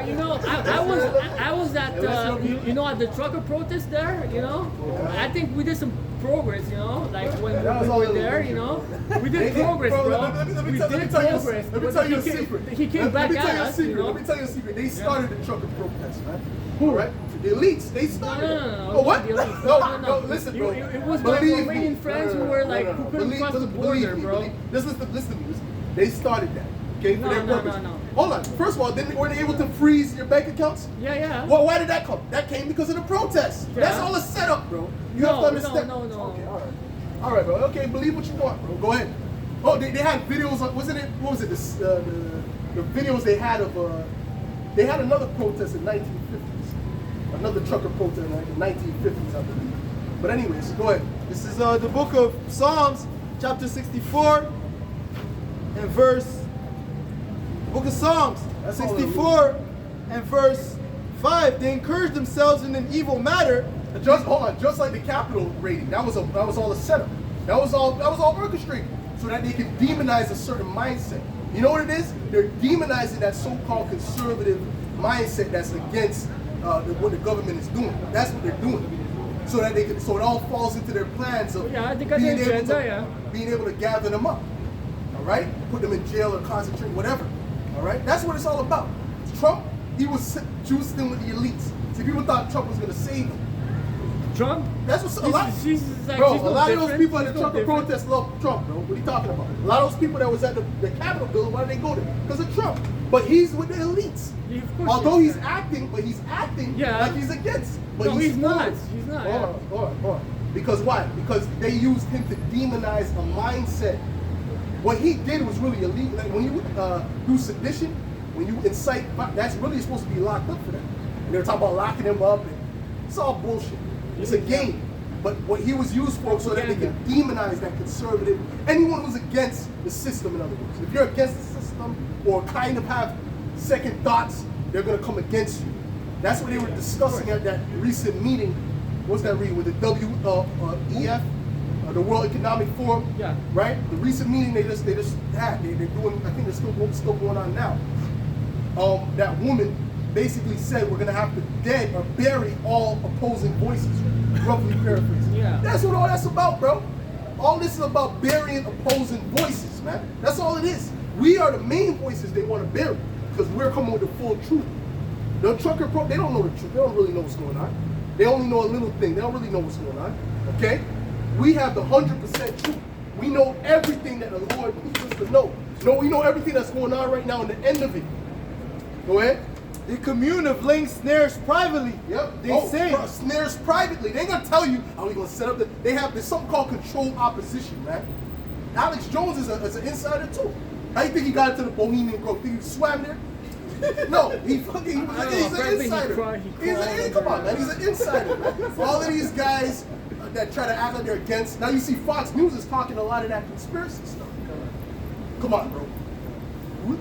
I was at at the trucker protest there. You know, I think we did some progress. You know, like when That was we all were a there. little You know, we did progress, Bro, bro. let me We tell did you progress. Let me tell you a secret. He came back Let me tell you at a us. secret. You know. Let me tell you a secret. They started the trucker protest, man. All right? The elites, they started. No. Oh, what? The elites. No, listen, bro. It was my Believe Romanian me. friends who were like, who couldn't cross the border, bro. Listen to me. They started that. Okay, for their No. purpose. Hold on. First of all, weren't they able to freeze your bank accounts? Yeah. Well, why did that come? That came because of the protests. Yeah. That's all a setup, bro. You have to understand. No. Okay, all right, bro. Okay, believe what you want, bro. Go ahead. Oh, they had videos. What was it? The videos they had of. They had another protest in 1950s. Another trucker protest in the 1950s, I believe. But anyways, go ahead. This is the book of Psalms, chapter 64, and verse. Book of Psalms, That's all 64, and verse 5. They encourage themselves in an evil matter. Just like the Capitol raiding, that was all a setup. That was all orchestrated so that they can demonize a certain mindset. You know what it is? They're demonizing that so-called conservative mindset that's against what the government is doing. That's what they're doing. So that so it all falls into their plans of being able to gather them up. All right? Put them in jail or concentrate, whatever. All right? That's what it's all about. Trump, he was juiced in with the elites. See, people thought Trump was going to save them. Trump? That's what's a lot. She's like, Bro, she's a no lot of those different. people at She's the no trucker different. protest love Trump, bro. What are you talking about? A lot of those people that was at the Capitol building, why did they go there? Because of Trump. But he's with the elites. Yeah, of course Although he is. he's acting, but he's acting Yeah. like he's against. But No, he's not. for it. He's not, Hold on. Because why? Because they used him to demonize a mindset. What he did was really illegal. Like when you do sedition, when you incite, that's really supposed to be locked up for that. And they were talking about locking him up. And it's all bullshit. It's a game. But what he was used for so that they could demonize that conservative, anyone who's against the system, in other words. If you're against the system or kind of have second thoughts, they're going to come against you. That's what they were discussing at that recent meeting. What's that reading? With the WEF, the World Economic Forum. Yeah. Right? The recent meeting they just had. They're doing, I think it's still going on now. That woman basically said we're going to have to dead or bury all opposing voices. Roughly paraphrasing. Yeah. That's what all that's about, bro. All this is about burying opposing voices, man. That's all it is. We are the main voices they want to bury because we're coming with the full truth. The trucker pro, they don't know the truth. They don't really know what's going on. They only know a little thing. They don't really know what's going on. Okay? We have the 100% truth. We know everything that the Lord needs us to know. No, we know everything that's going on right now and the end of it. Go ahead. They commune of laying snares privately. Yep. They say snares privately. They ain't gonna tell you how we gonna set up there's something called controlled opposition, man. Alex Jones is an insider too. How you think he got into the Bohemian Grove? Think he swam there? No, he's an insider. Come on, man. He's an insider, man. All of these guys that try to act like they're against. Now you see Fox News is talking a lot of that conspiracy stuff. Come on, bro.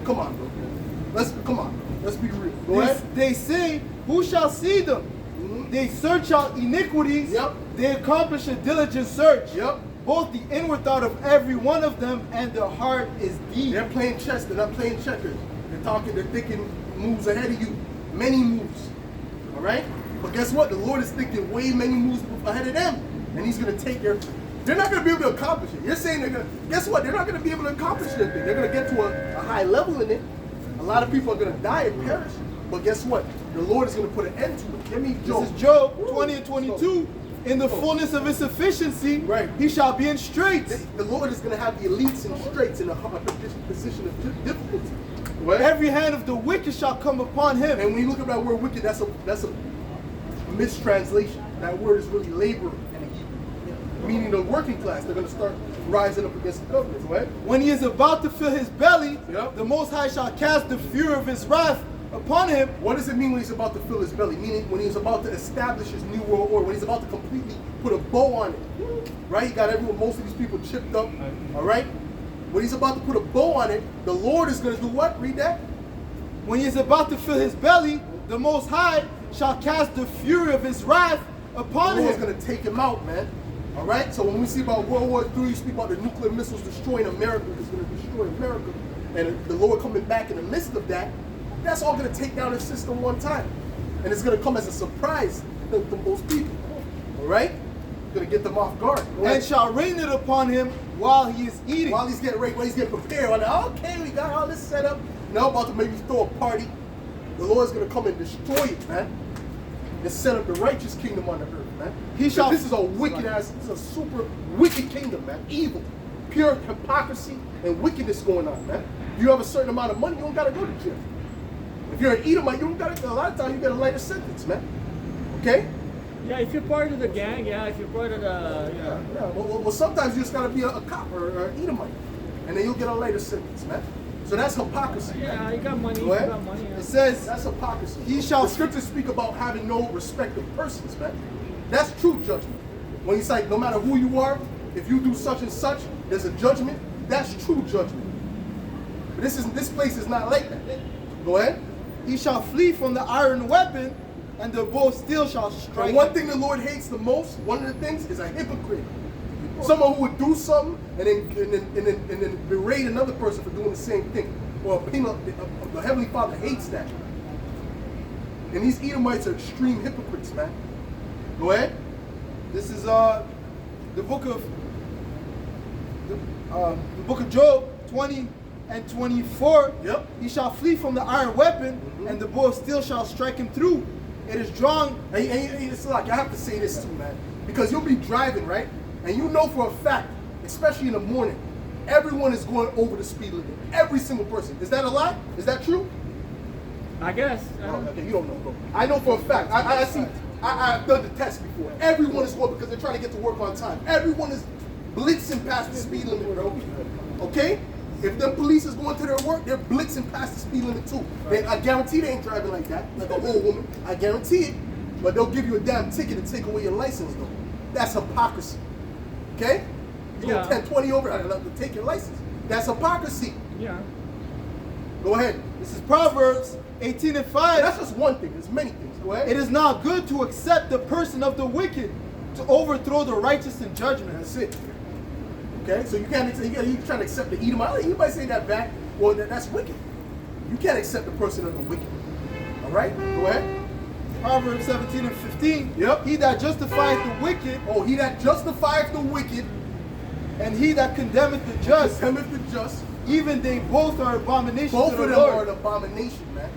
Come on, bro. Come on, bro. Let's be real. Go ahead. they say, who shall see them? Mhm. They search out iniquities. Yep. They accomplish a diligent search. Yep. Both the inward thought of every one of them and their heart is deep. They're playing chess, they're not playing checkers. They're thinking moves ahead of you. Many moves. Alright? But guess what? The Lord is thinking way many moves ahead of them. And he's gonna take they're not gonna be able to accomplish it. You're saying guess what? They're not gonna be able to accomplish anything. They're gonna get to a high level in it. A lot of people are gonna die and perish. But guess what? The Lord is gonna put an end to it. Give me Job. This is Job 20 and 22. In the fullness of his sufficiency, Right. he shall be in straits. The Lord is gonna have the elites in straits in a position of difficulty. Right? Every hand of the wicked shall come upon him. And when you look at that word wicked, that's a mistranslation. That word is really labor in the Hebrew, meaning the working class. They're going to start rising up against the government, right? When he is about to fill his belly, Yep. the Most High shall cast the fury of his wrath upon him. What does it mean when he's about to fill his belly? Meaning when he's about to establish his new world order, when he's about to completely put a bow on it, right? He got most of these people chipped up, all right? When he's about to put a bow on it, the Lord is going to do what? Read that. When he is about to fill his belly, the Most High shall cast the fury of his wrath upon The Lord's him. going to take him out, man. All right? So when we see about World War III, you speak about the nuclear missiles destroying America, it's going to destroy America. And the Lord coming back in the midst of that, that's all going to take down the system one time. And it's going to come as a surprise to most people. All right? Going to get them off guard. And shall rain it upon him while he is eating. While he's getting ready, while he's getting prepared, okay, we got all this set up. Now about to maybe throw a party. The Lord's going to come and destroy it, man. And set up the righteous kingdom on the earth, man. He shall- This is a wicked ass, this is a super wicked kingdom, man. Evil. Pure hypocrisy and wickedness going on, man. If you have a certain amount of money, you don't got to go to jail. If you're an Edomite, you don't got to, a lot of times you get a lighter sentence, man. Okay? Yeah, if you're part of the gang, if you're part of the, Yeah, well, sometimes you just gotta be a cop or an Edomite, and then you'll get a later sentence, man. So that's hypocrisy. Yeah, you got money, Go you ahead. got money. Yeah. It says, That's hypocrisy. He shall- The scriptures speak about having no respect of persons, man. That's true judgment. When he's like, no matter who you are, if you do such and such, there's a judgment. That's true judgment. But this place is not like that. Go ahead. he shall flee from the iron weapon, and the bow of steel shall strike. And one thing the Lord hates the most, one of the things, is a hypocrite. Someone who would do something and then berate another person for doing the same thing. Well, the Heavenly Father hates that. And these Edomites are extreme hypocrites, man. Go ahead. This is the book of Job 20 and 24. Yep. He shall flee from the iron weapon, and the bow of steel shall strike him through. it is drawn. And it's like, I have to say this too, man. Because you'll be driving, right? And you know for a fact, especially in the morning, everyone is going over the speed limit. Every single person. Is that a lie? Is that true? I guess. Okay, you don't know, bro. I know for a fact. I've done the test before. Everyone is going because they're trying to get to work on time. Everyone is blitzing past the speed limit, bro. Okay? If the police is going to their work, they're blitzing past the speed limit too. I guarantee they ain't driving like that, like an old woman. I guarantee it. But they'll give you a damn ticket and take away your license, though. That's hypocrisy. Okay? You go 10, 20 over, I'd love to take your license. That's hypocrisy. Yeah. Go ahead. This is Proverbs 18 and 5. That's just one thing. There's many things. Go ahead. It is not good to accept the person of the wicked, to overthrow the righteous in judgment. That's it. Okay? So you trying to accept the Edomite. Anybody say that back? Well, that's wicked. You can't accept the person of the wicked. All right? Go ahead. Proverbs 17 and 15. Yep. He that justifieth the wicked, Oh, he that justifieth the wicked, and he that condemneth the just, condemneth the just. even they both are abominations Both to of the them are Lord. an abomination, man.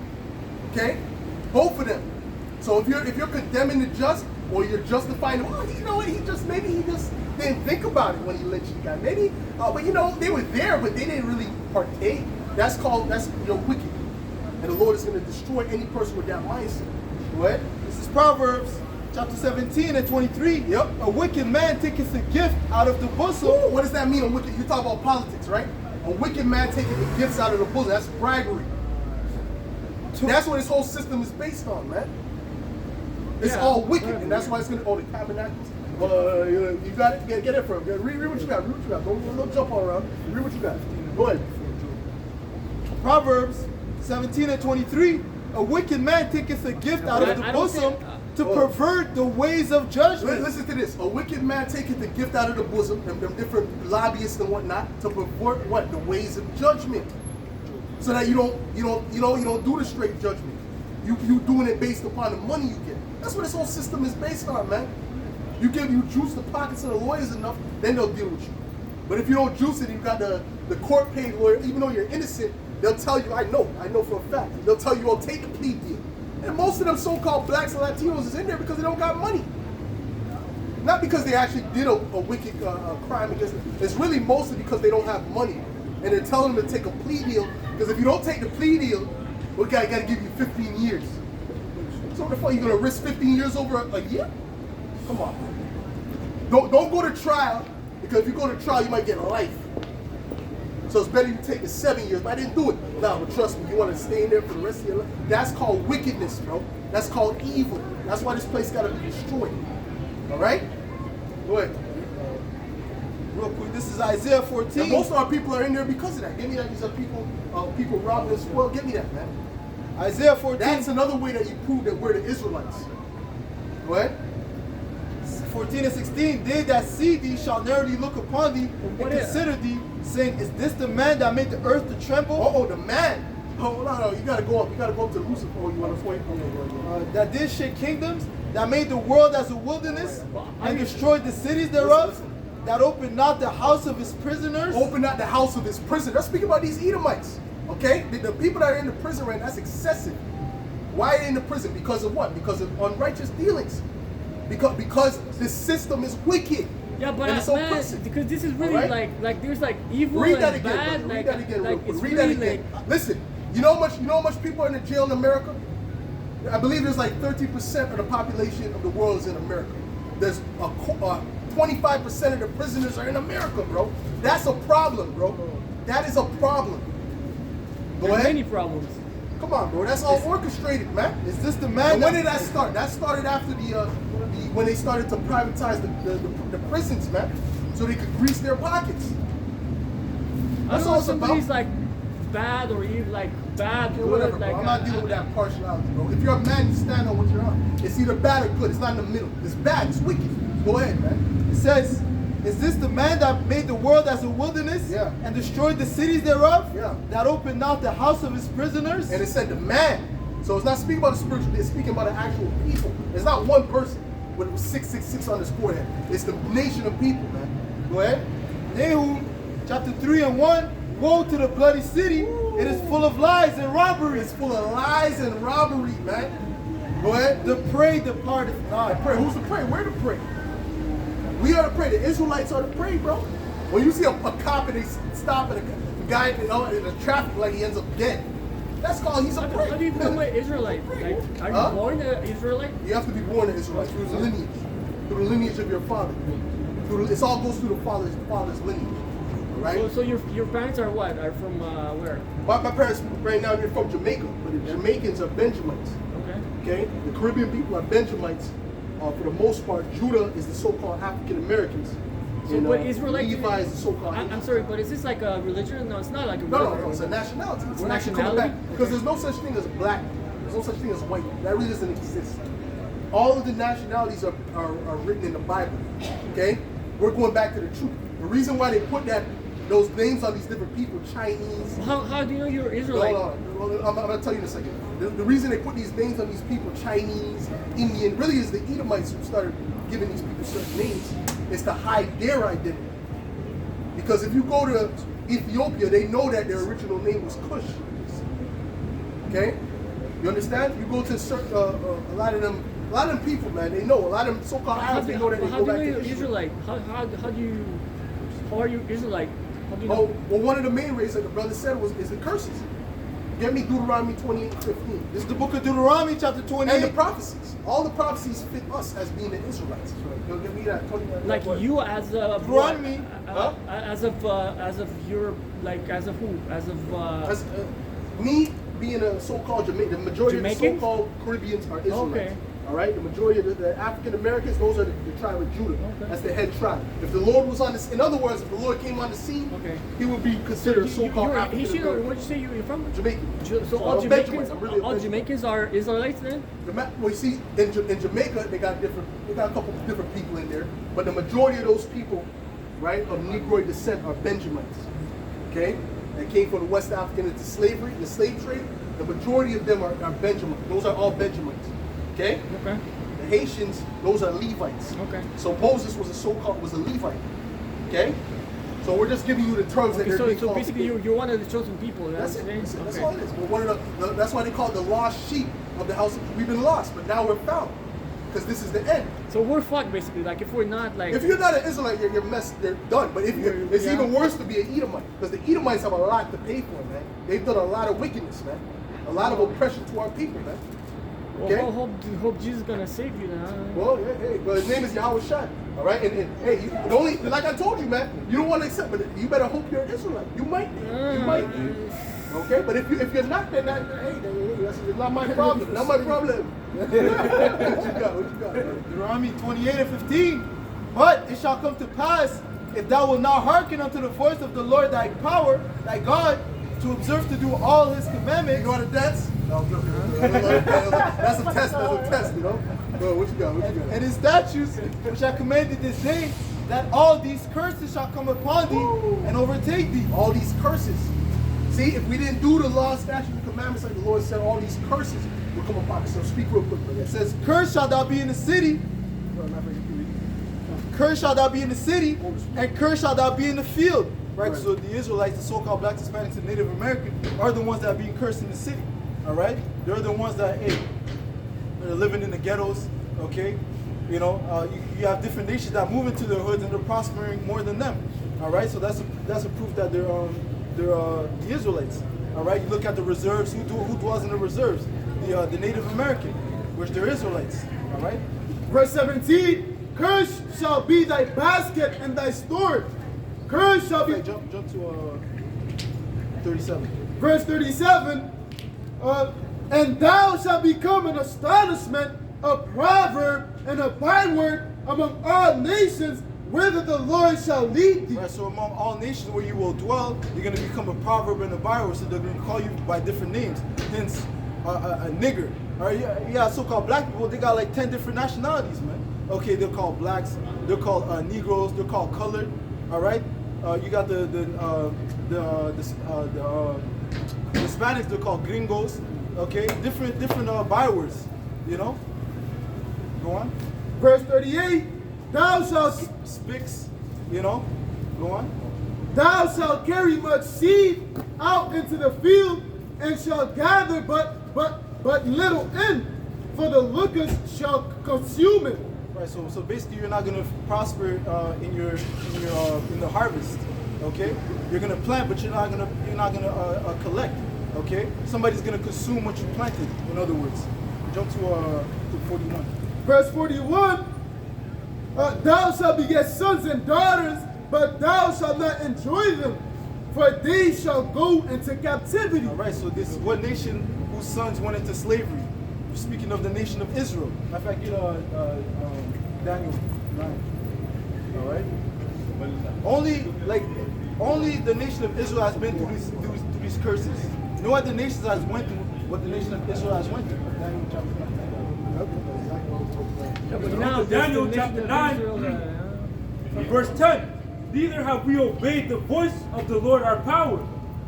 Okay? Both of them. So if you're condemning the just, or you're justifying, well, you know what? Maybe he just didn't think about it when he lynched the guy. Maybe, but you know, they were there, but they didn't really partake. You're wicked, and the Lord is going to destroy any person with that mindset. Go ahead. This is Proverbs chapter 17 and 23. Yep. A wicked man taketh a gift out of the bosom. So what does that mean? A wicked? You talk about politics, right? A wicked man taking the gifts out of the bosom. That's bribery. That's what this whole system is based on, man. It's all wicked, and that's why it's gonna. Oh, the tabernacles. You got it. Get it from. Read what you got. Read what you got. Don't jump all around. Read what you got. Go ahead. Proverbs 17 and 23. A wicked man taketh a gift out of the I don't bosom think- to pervert the ways of judgment. Listen to this. A wicked man taketh the gift out of the bosom, them different lobbyists and whatnot, to pervert what? The ways of judgment. So that you don't do the straight judgment. You doing it based upon the money you get. That's what this whole system is based on, man. You juice the pockets of the lawyers enough, then they'll deal with you. But if you don't juice it, you got the court paid lawyer, even though you're innocent, they'll tell you, I know for a fact. They'll tell you, oh, take the plea deal. And most of them so-called blacks and Latinos is in there because they don't got money. Not because they actually did a wicked crime against them. It's really mostly because they don't have money. And they're telling them to take a plea deal, because if you don't take the plea deal, we got to give you 15 years. So what the fuck, you going to risk 15 years over a year? Come on. Don't go to trial, because if you go to trial, you might get life. So it's better you take the 7 years. But I didn't do it. No, but trust me, you want to stay in there for the rest of your life? That's called wickedness, bro. That's called evil. That's why this place got to be destroyed. All right? Go ahead. Real quick, this is Isaiah 14. Now, most of our people are in there because of that. Give me that. These are people robbing and spoiled. Give me that, man. Isaiah 14. That's another way that you prove that we're the Israelites. Go ahead. 14 and 16. They that see thee shall narrowly look upon thee and What is- consider thee, saying, is this the man that made the earth to tremble? Oh, the man. Oh, no, you gotta go up. You gotta go up to Lucifer. Oh, you want to point? That did shake kingdoms, that made the world as a wilderness, and destroyed the cities thereof, Listen. that opened not the house of his prisoners. Open not the house of his prison. Let's speak about these Edomites. Okay? The people that are in the prison right now, that's excessive. Why are they in the prison? Because of what? Because of unrighteous dealings. Because the system is wicked. Yeah, but and it's man, oppressive. because this is really Alright? like there's like evil Read and that again, bad. brother. Read like, that again, real like quick. it's Read really that again. like Listen, you know how much people are in the jail in America? I believe there's like 30% of the population of the world is in America. There's 25% of the prisoners are in America, bro. That's a problem, bro. That is a problem. Go there's ahead. many problems. Come on, bro. That's all orchestrated, man. Is this the man And when that did that start? That started after when they started to privatize the prisons, man, so they could grease their pockets. I That's don't know all if it's about. somebody's like bad or even like bad, Yeah, good. whatever, like bro. I'm not dealing with that partiality, bro. If you're a man, you stand on what you're on. It's either bad or good. It's not in the middle. It's bad. It's wicked. Go ahead, man. it says, is this the man that made the world as a wilderness, Yeah. and destroyed the cities thereof, Yeah. that opened not the house of his prisoners? And it said the man. So it's not speaking about the spiritual. It's speaking about the actual people. It's not one person with 666 on his forehead. It's the nation of people, man. Go ahead. Nahum chapter 3 and 1. Woe to the bloody city. It is full of lies and robberies. It's full of lies and robbery, man. Go ahead. The prey departeth not. Pray. Who's the prey? Where to pray? We are the prey. The Israelites are the prey, bro. When you see a cop and they stop and a guy in the traffic light, he ends up dead. That's called he's a prey. How do you become an Israelite? Like, are Huh? you born an Israelite? You have to be born an Israelite through the lineage, through the lineage of your father. It all goes through the father's lineage, all right? So your parents are what? Are from where? My parents right now they're from Jamaica, but the Jamaicans are Benjamites. Okay. Okay, the Caribbean people are Benjamites. For the most part, Judah is the so-called African Americans. So, but Israelite. Levi is the so-called. I'm sorry, but is this like a religion? No, it's not like a No, religion. no, no, it's a nationality. It's We're actually coming nationality? back because there's no such thing as black. There's no such thing as white. That really doesn't exist. All of the nationalities are written in the Bible. Okay, we're going back to the truth. The reason why they put those names on these different people, Chinese. How do you know you're Israelite? No, I'm going to tell you in a second. The reason they put these names on these people, Chinese, Indian, really is the Edomites who started giving these people certain names. It's to hide their identity. Because if you go to Ethiopia, they know that their original name was Cush. Okay? You understand? You go to a lot of them people, man, they know. A lot of them so-called Arabs, they know that they How go do back you know to you're Israel. Israelite? How are you Israelite? How do you know? Well, one of the main reasons, like the brother said, is the curses. Get me Deuteronomy 28:15. This is the book of Deuteronomy, chapter 28. And the prophecies. All the prophecies fit us as being the Israelites. You'll give me that. Like you as a Deuteronomy, huh? as of your like as of who? As of As, me being a so-called Jamaican, the majority of the Jamaicans? so-called Caribbeans are Israelites. Okay. All right, the majority of the African Americans, those are the tribe of Judah. Okay. That's the head tribe. If the Lord was on this, in other words, if the Lord came on the scene, Okay. he would be considered a so-called you're African Haitian, or American. what'd you say you're from? Jamaican. So all I'm a Benjamin. Jamaicans, I'm really a all Benjamin. Jamaicans are Israelites then? Well, you see, in Jamaica, they got a couple of different people in there, but the majority of those people, right, of Negroid descent are Benjamites. Okay, they came from the West African into slavery, the slave trade. The majority of them are Benjamites. Those are all Benjamites. Okay. Okay. The Haitians, those are Levites. Okay. So Moses was a Levite. Okay. So we're just giving you the terms that Okay, they're being so called basically today. you're one of the chosen people. That's it. what you're That's, saying? it. That's Okay. all it is. We're one of that's why they call it the lost sheep of the house. We've been lost, but now we're found. Because this is the end. So we're fucked basically. Like if we're not like. If you're not an Israelite, you're messed. You're done. But if you're, it's Yeah. even worse to be an Edomite, because the Edomites have a lot to pay for, man. They've done a lot of wickedness, man. A lot of oppression to our people, man. Well, Okay. hope Jesus is gonna save you now. Well, yeah, hey, but his name is Yahweh Shai. All right, and hey, the only like I told you, man, you don't want to accept, but you better hope you're an Israelite. You might be. You might be. Okay, but if you're not, then that's not my problem. Not my problem. What you got? What you got? Man? Deuteronomy 28:15. But it shall come to pass, if thou wilt not hearken unto the voice of the Lord thy power, thy God, to observe to do all his commandments. You go to dance? No, I'm joking. That's a test. That's a test, you know. Bro, what you got? What you got? And his statutes, which I commanded this day, that all these curses shall come upon thee and overtake thee. All these curses. See, if we didn't do the law, statutes, and commandments like the Lord said, all these curses will come upon us. So speak real quick, brother. It says, cursed shalt thou be in the city, cursed shalt thou be in the city, and cursed shalt thou be in the field. Right? Right. So the Israelites, the so-called blacks, Hispanics, and Native Americans are the ones that are being cursed in the city. All right? They're the ones that, hey, they're living in the ghettos, okay? You know, you have different nations that move into their hoods and they're prospering more than them. All right? So that's a proof that they're the Israelites. All right? You look at the reserves, who dwells in the reserves? The Native American, which they're Israelites. All right? Verse 17, cursed shall be thy basket and thy store. Cursed shall be. Okay, jump to 37. Verse 37, and thou shalt become an astonishment, a proverb, and a byword among all nations, whither the Lord shall lead thee. Right, so among all nations where you will dwell, you're going to become a proverb and a byword, so they're going to call you by different names. Hence, a nigger. All right, yeah, so-called black people, they got like 10 different nationalities, man. Okay, they're called blacks, they're called Negroes, they're called colored. All right, you got the Hispanics, they're called gringos. Okay, different bywords, you know. Go on. Verse 38, thou shalt Spicks, you know. Go on. Thou shalt carry much seed out into the field, and shall gather but little in. for the locusts shall consume it. Right. So basically, you're not gonna prosper in the harvest. Okay. You're gonna plant, but you're not gonna collect. Okay. Somebody's gonna consume what you planted. In other words, jump to 41. Verse 41, thou shalt beget sons and daughters, but thou shalt not enjoy them, for they shall go into captivity. All right. So this what nation whose sons went into slavery? We're speaking of the nation of Israel. Matter of fact, get Daniel 9. All right. Only the nation of Israel has been through these curses. No other nations has went through what the nation of Israel has went through. Daniel chapter 9. But now Daniel this is the chapter nation 9. of Israel, From verse 10, neither have we obeyed the voice of the Lord our power,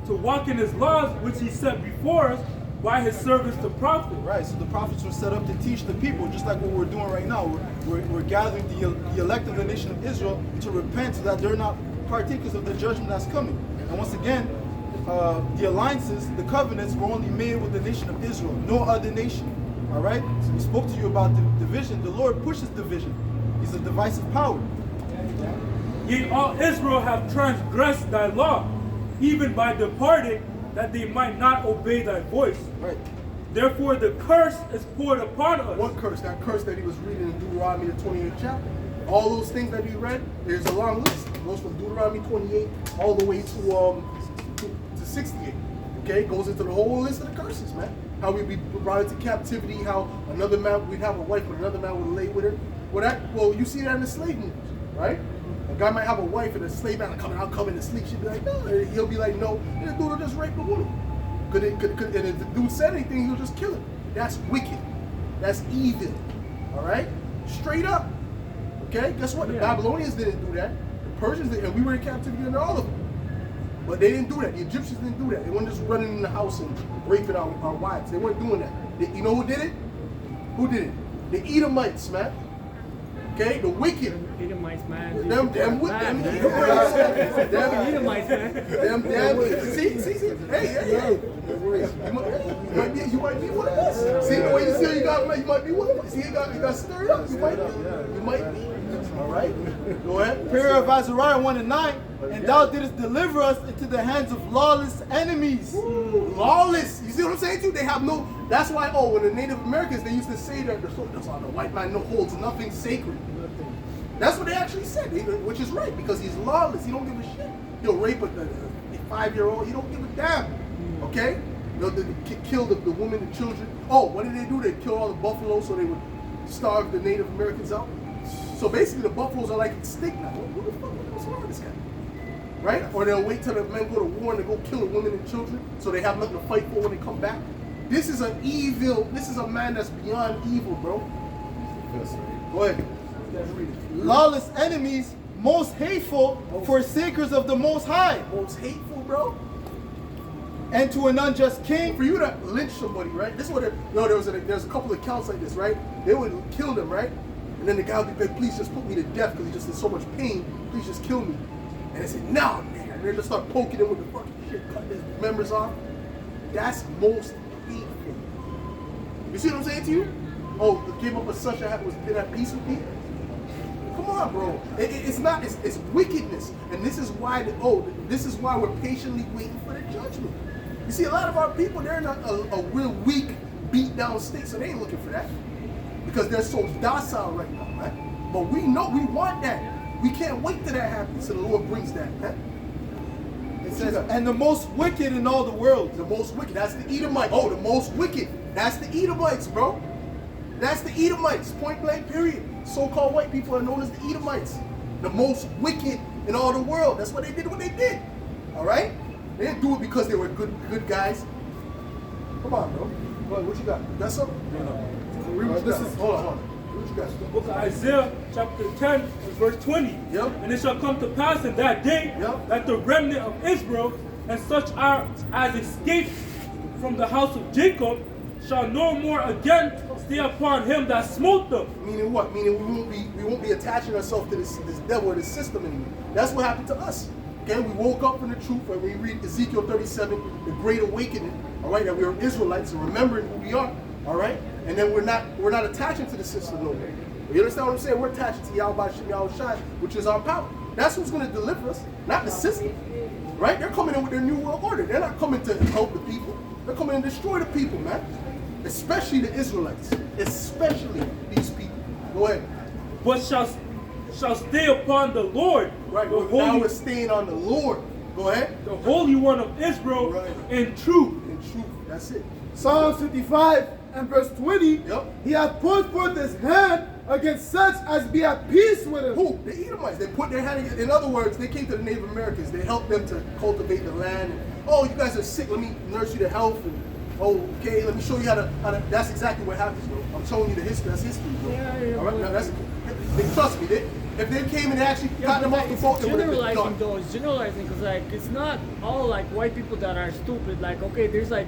to walk in his laws which he set before us by his servants the prophets. Right, so the prophets were set up to teach the people, just like what we're doing right now. We're gathering the elect of the nation of Israel to repent so that they're not partakers of the judgment that's coming. And once again, the alliances, the covenants were only made with the nation of Israel, no other nation. All right? So we spoke to you about the division. The Lord pushes division. He's a divisive power. Yet all Israel have transgressed thy law, even by departing, that they might not obey thy voice. Right. Therefore the curse is poured upon us. What curse? That curse that he was reading in Deuteronomy, the 28th chapter. All those things that he read, there's a long list. It goes from Deuteronomy 28 all the way to 68. Okay, goes into the whole list of the curses, man. How we'd be brought into captivity, how another man, we'd have a wife, but another man would lay with her. Well, you see that in the slave movies, right? A guy might have a wife and a slave man I'll come in to sleep. She'd be like, no. And he'll be like, no. And the dude will just rape the woman. And if the dude said anything, he'll just kill him. That's wicked. That's evil. All right? Straight up. Okay? Guess what? The Babylonians didn't do that. The Persians did, and we were in captivity under all of them. But they didn't do that. The Egyptians didn't do that. They weren't just running in the house and raping our wives. They weren't doing that. You know who did it? Who did it? The Edomites, man. Okay? The wicked. Edomites, man. Them Edomites, man. See. Hey. You might be one of us. See the way you see you might be one of us. See, you got stirred up. You might be. All right. Go ahead. Prayer of Azariah 1 and 9. And thou didst deliver us into the hands of lawless enemies. Ooh, lawless. You see what I'm saying too? They have no. That's why. When the Native Americans, they used to say that the white man holds nothing sacred. That's what they actually said, which is right, because he's lawless. He don't give a shit. He'll rape a 5-year-old. He don't give a damn. Okay? They'll kill the women and children. What did they do? They kill all the buffaloes so they would starve the Native Americans out. So basically, the buffaloes are like extinct now. What the fuck? What's wrong with this guy? Right? Or they'll wait till the men go to war and they go kill the women and children so they have nothing to fight for when they come back. This is a man that's beyond evil, bro. Go ahead. Lawless enemies, most hateful, forsakers of the Most High. Most hateful, bro. And to an unjust king. For you to lynch somebody, right? This is what there's a couple of accounts like this, right? They would kill them, right? And then the guy would be like, please just put me to death because he's just in so much pain. Please just kill me. And they say, no, nigga. And they just start poking him with the fucking shit, cutting his members off. That's most hateful. You see what I'm saying to you? Gave up a such that was been at peace with me. Come on, bro. It's wickedness. And this is why we're patiently waiting for the judgment. You see, a lot of our people, they're in a real weak, beat down state, so they ain't looking for that. Because they're so docile right now, right? But we know we want that. We can't wait till that happens, so the Lord brings that, man. It says, and the most wicked in all the world. The most wicked. That's the Edomites. The most wicked. That's the Edomites, bro. That's the Edomites. Point blank, period. So-called white people are known as the Edomites. The most wicked in all the world. That's why they did what they did. All right? They didn't do it because they were good guys. Come on, bro. What you got? You got something? No. Hold on. What you got? The book of Isaiah, chapter 10, verse 20. Yep. And it shall come to pass in that day that the remnant of Israel and such as escaped from the house of Jacob shall no more again stay upon him that smote them. Meaning what? Meaning we won't be attaching ourselves to this devil or this system anymore. That's what happened to us. Okay, we woke up from the truth, and we read Ezekiel 37, the Great Awakening. All right, that we are Israelites and remembering who we are. All right, And then we're not attaching to the system no more. You understand what I'm saying? We're attaching to Yahweh Shem Yahweh Shai, which is our power. That's who's going to deliver us, not the system. Right? They're coming in with their new world order. They're not coming to help the people. They're coming in to destroy the people, man. Especially the Israelites. Especially these people. Go ahead. But shall stay upon the Lord, Right. the Well, now Holy, we're staying on the Lord. Go ahead. the Holy One of Israel, Right. in truth. In truth. That's it. Psalm 55 and verse 20. Yep. He hath put forth his hand against such as be at peace with him. Who? The Edomites. They put their hand in other words, they came to the Native Americans. They helped them to cultivate the land. And, oh, you guys are sick. Let me nurse you to health. And oh, okay, let me show you how to that's exactly what happens, bro. I'm showing you the history. That's history, bro. Yeah, All right, now trust me. If they came and actually got them off the boat, it would have been generalizing done. though, it's generalizing because like it's not all like white people that are stupid. Like okay, there's like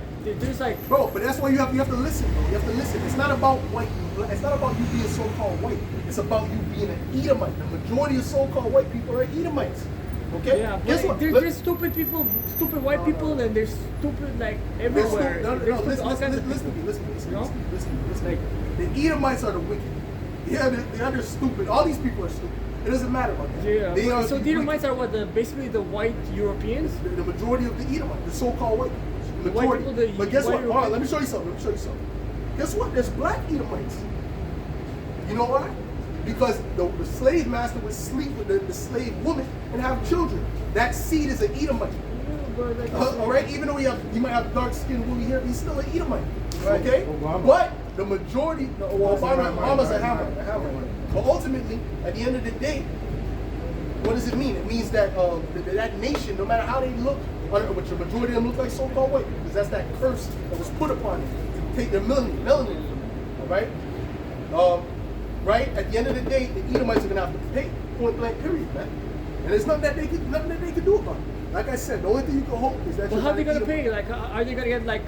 Bro, but that's why you have to listen, bro. You have to listen. It's not about white. It's not about you being so-called white. It's about you being an Edomite. The majority of so-called white people are Edomites. Okay? yeah, Guess but what? there's stupid people, stupid white people, and there's stupid like everywhere. No, There's listen all kinds of to me. people. Listen to me. You know? Listen to me. The Edomites are the wicked. Yeah, they're stupid. All these people are stupid. It doesn't matter about that. Yeah. They are So the the Edomites wicked. are what basically the white Europeans. The majority of the Edomites, the so-called white people. The The white majority. people, the But guess white what? Hold on, let me Europeans. show you something. Guess what? There's black Edomites. You know why? Because the slave master would sleep with the slave woman and have children. That seed is an Edomite. Yeah, but like, All right, even though he might have dark skin, woolly hair, he's still an Edomite. Right. Okay, Obama. but the majority, Obama's a Hamite. But ultimately, at the end of the day, what does it mean? It means that that nation, no matter how they look, which the majority of them look like so-called white, because that's that curse that was put upon them to take their melanin from them. All right, right. At the end of the day, the Edomites are gonna have to pay, point blank, period, man. And there's nothing that they could do about it. Like I said, the only thing you can hope is that. well, you're how not they an gonna Edomite. pay? Like, are they gonna get like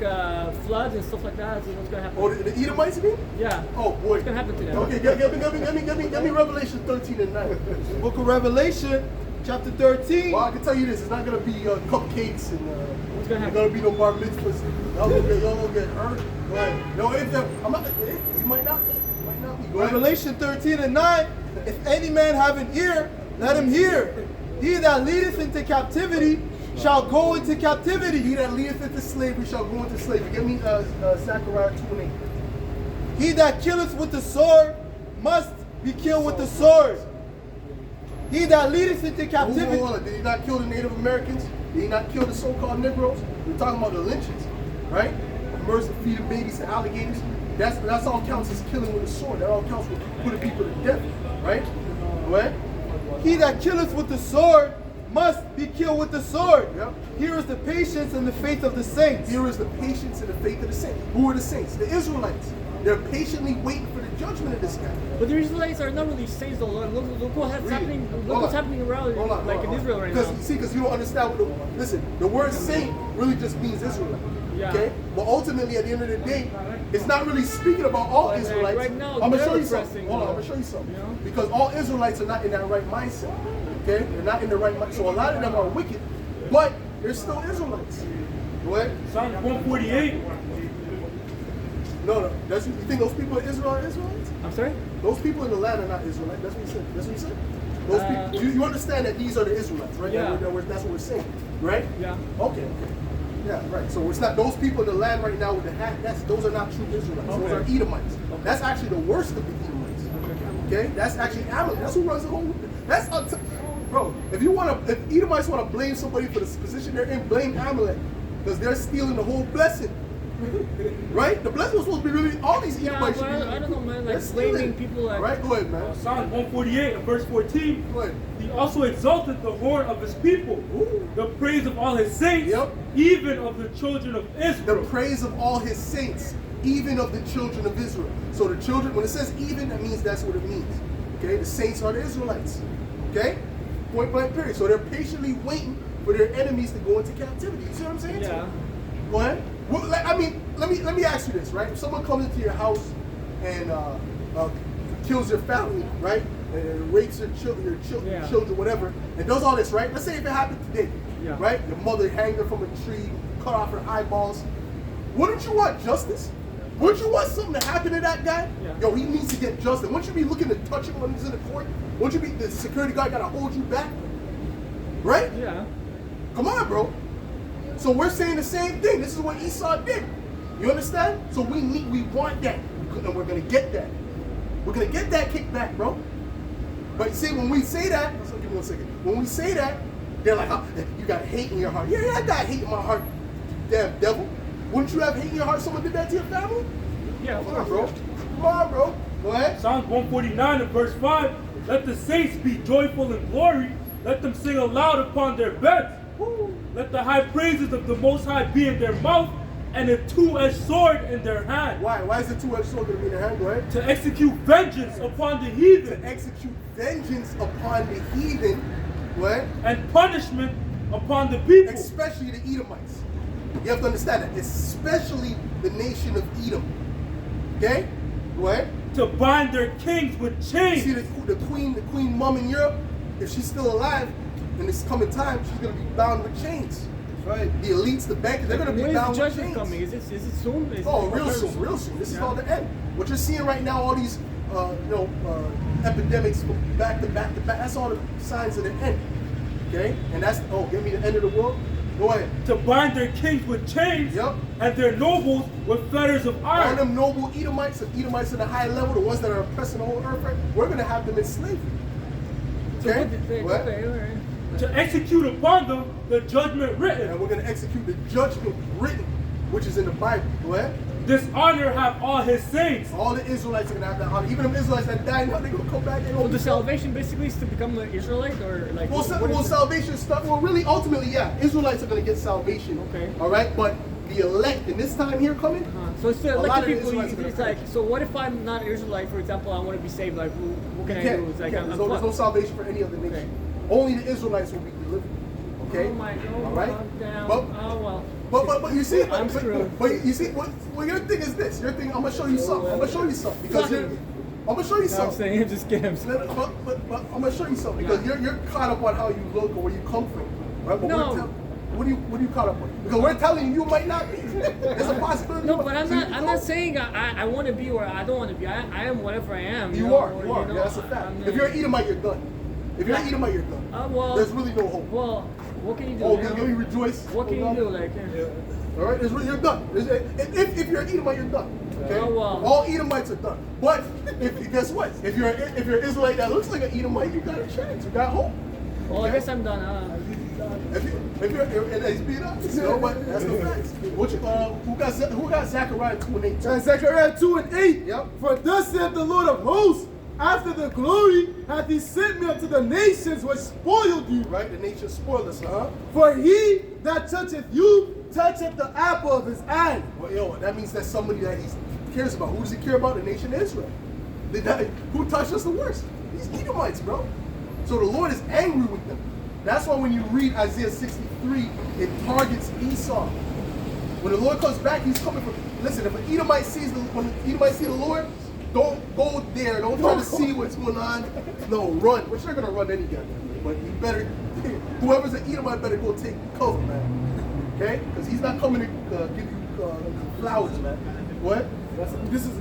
floods and stuff like that? So what's gonna happen? Oh, the Edomites mean? Yeah. Oh boy. What's gonna happen to them? Okay, give me Revelation 13 and 9. Book of Revelation, chapter 13. Well, I can tell you this: it's not gonna be cupcakes and What's gonna there's happen? gonna be no bar mitzvahs. Y'all gonna get hurt. Go ahead. No, I'm not. You might not. You might not be. Go ahead. Revelation 13 and 9. If any man have an ear, let him hear. He that leadeth into captivity shall go into captivity. He that leadeth into slavery shall go into slavery. Give me Zechariah 2 and 8. He that killeth with the sword must be killed with the sword. He that leadeth into captivity. Hold on. Did he not kill the Native Americans? Did he not kill the so-called Negroes? We're talking about the lynchings, right? Murders of feeding babies to alligators. That's all counts as killing with a sword. That all counts with putting people to death, right? What? He that killeth with the sword must be killed with the sword. Yep. Here is the patience and the faith of the saints. Here is the patience and the faith of the saints. Who are the saints? The Israelites. They're patiently waiting for the judgment of this guy. But the Israelites are not really saints though. Look what's Read it. happening. Hold Look what's on. happening around, Hold on, like hold in on. Israel right now. Because you don't understand what listen, the word saint really just means Israelite. Yeah. Okay? But ultimately at the end of the day, it's not really speaking about all But, like, Israelites. right now, I'm gonna they're show you oppressing, something. Hold on, I'm though. gonna show you something. You know? Because all Israelites are not in that right mindset. Okay? They're not in the right mindset. So a lot of them are wicked, but they're still Israelites. What? Psalm 148. No. You think those people in Israel are Israelites? I'm sorry. Those people in the land are not Israelites. That's what he said. That's what he said. Those people. You understand that these are the Israelites, right? Yeah. That's what we're saying, right? Yeah. Okay. Yeah, right. So it's not those people in the land right now with the hat. Those are not true Israelites. Those are Okay. Edomites. That's actually the worst of the Edomites. Okay. That's actually Amalek. That's who runs the whole. That's bro. If Edomites want to blame somebody for the position they're in, blame Amalek because they're stealing the whole blessing. Right? The blessing was supposed to be really all these Yeah, Edomites. but should be- I don't know, man. they're Like stealing. blaming people like. Right? Go ahead, man. Psalm 148 and verse 14. Go ahead. He also exalted the horn of his people, Ooh. the praise of all his saints, Yep. even of the children of The Israel. praise of all his saints, even of the children of Israel. So the children, when it says even, that means that's what it means. Okay, the saints are the Israelites. Okay, point blank period. So they're patiently waiting for their enemies to go into captivity. You see what I'm saying? Yeah. Go ahead. Well, let me ask you this, right? If someone comes into your house and kills your family, right, and rapes your children, Yeah. children, whatever, and does all this, right? Let's say if it happened today, Yeah. right? Your mother hanged her from a tree, cut off her eyeballs. Wouldn't you want justice? Wouldn't you want something to happen to that guy? Yeah. Yo, he needs to get justice. Wouldn't you be looking to touch him when he's in the court? Wouldn't you be, the security guard gotta hold you back? Right? Yeah. Come on, bro. So we're saying the same thing. This is what Esau did. You understand? So we want that. And we're gonna get that. We're gonna get that kickback, bro. But you see, when we say that, so give me 1 second. When we say that, they're like, oh, you got hate in your heart. Yeah, I got hate in my heart. You damn devil. Wouldn't you have hate in your heart if someone did that to your family? Yeah, Come on, bro. Come on, bro. Go ahead. Psalms 149 and verse 5. Let the saints be joyful in glory. Let them sing aloud upon their beds. Let the high praises of the Most High be in their mouth and a two-edged sword in their hand. Why? Why is the two-edged sword going to be in their hand? Go ahead. To execute vengeance upon the heathen. To execute vengeance upon the heathen. What? And punishment upon the people. Especially the Edomites. You have to understand that. Especially the nation of Edom. Okay? Go ahead. To bind their kings with chains. See the queen mom in Europe, if she's still alive in this coming time, she's going to be bound with chains. That's right. The elites, the bankers, they're going to be bound with chains. When is the judgment coming? Is it soon? Real soon, real soon. This is all the end. What you're seeing right now, all these epidemics from back to back to back, that's all the signs of the end. Okay? And that's, give me the end of the world. Go ahead. To bind their kings with chains. Yep. And their nobles with fetters of All iron. them noble Edomites, the Edomites at a high level, the ones that are oppressing the whole earth, right? We're going to have them in slavery. Okay? What? To execute upon them the judgment written. And we're going to execute the judgment written, which is in the Bible. Go ahead. Dishonor have all his saints. All the Israelites are going to have that honor. Even them Israelites that died, now they're going to come back. So the salvation basically is to become an Israelite, or like? Well, salvation stuff. Well, really, ultimately, yeah, Israelites are going to get salvation. Okay. All right, but the elect in this time here coming. So it's the A lot elected of the people. Israelites are It's gonna like, so what if I'm not Israelite, for example? I want to be saved. Like, what can I do? It's like, there's I'm no fucked. salvation for any other nation. Okay. Only the Israelites will be delivered. Okay. Oh my God. All right. Damn. But, Oh well. but you see, I'm screwed. But you see, what your thing is this. Your thing. I'm gonna show you something. I'm gonna show you something because I'm gonna show you I'm something. saying, I'm just kidding. But I'm gonna show you something because you're caught up on how you look or where you come from. Right? But No. what are you caught up on? Because we're telling you might not be. There's a possibility. No, but I'm not saying I want to be where I don't want to be. I am whatever I am. You know, are. or, Yeah, that's a fact. I'm, If you're an Edomite, you're done. If you're an Edomite, you're done. well, There's really no hope. Well, what can you do? Oh, man? can you rejoice? What can you do? Like, All right, you're done. If you're an Edomite, you're done. Okay? Oh, wow. All Edomites are done. But guess what? If you're an Israelite that looks like an Edomite, you got a chance. You got hope. well, I guess I'm done. If you're and he's beat up, you know what? That's the facts. Who got Zechariah 2:8? And Zechariah 2:8. Yep. For thus saith the Lord of hosts, after the glory hath he sent me unto the nations which spoiled you. Right, the nation spoiled us, huh? For he that toucheth you toucheth the apple of his eye. Well, that means that's somebody that he cares about. Who does he care about? The nation of Israel. Who touched us the worst? These Edomites, bro. So the Lord is angry with them. That's why when you read Isaiah 63, it targets Esau. When the Lord comes back, he's coming from. Listen, if an Edomite when an Edomite see the Lord, don't go there. Don't try to see what's going on. No, run. Which they're gonna run anyway. But you better, whoever's an Edomite better go take cover, man. Okay? Because he's not coming to give you flowers, man. What? But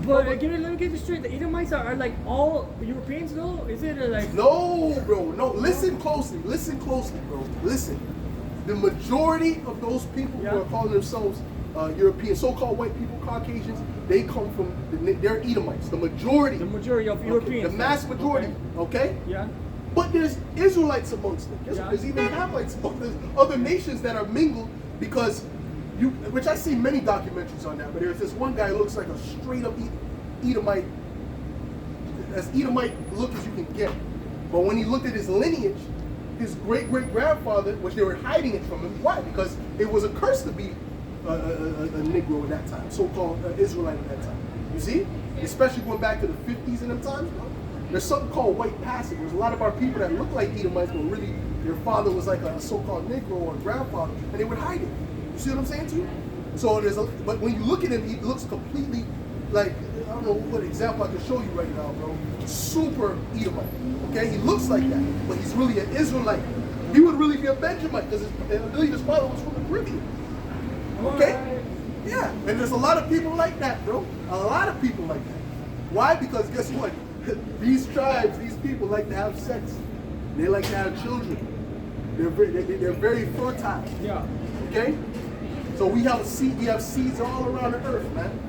let me get this straight. The Edomites are like all Europeans, though? Is it like? No, bro. No. Listen closely. Listen closely, bro. Listen. The majority of those people who are calling themselves European, so-called white people, Caucasians, they come from, they're Edomites. The majority. The majority of Europeans. The mass majority. Okay? Yeah. But there's Israelites amongst them. Yeah. There's even Hamites amongst them. There's other nations that are mingled because which I see many documentaries on that, but there's this one guy who looks like a straight up Edomite, as Edomite look as you can get. But when he looked at his lineage, his great-great-grandfather, which they were hiding it from him, why? Because it was a curse to be a Negro at that time, so-called Israelite at that time. You see? Especially going back to the 50s and them times, bro. There's something called white passage. There's a lot of our people that look like Edomites, but really their father was like a so-called Negro or a grandfather, and they would hide it. You see what I'm saying to you? So but when you look at him, he looks completely like, I don't know what example I can show you right now, bro. Super Edomite. Okay? He looks like that, but he's really an Israelite. He would really be a Benjamite because his father was from the Caribbean. Okay? Yeah, and there's a lot of people like that, bro. A lot of people like that. Why? Because guess what? These tribes, these people like to have sex. They like to have children. They're very fertile. Yeah. Okay? So we have seeds all around the earth, man.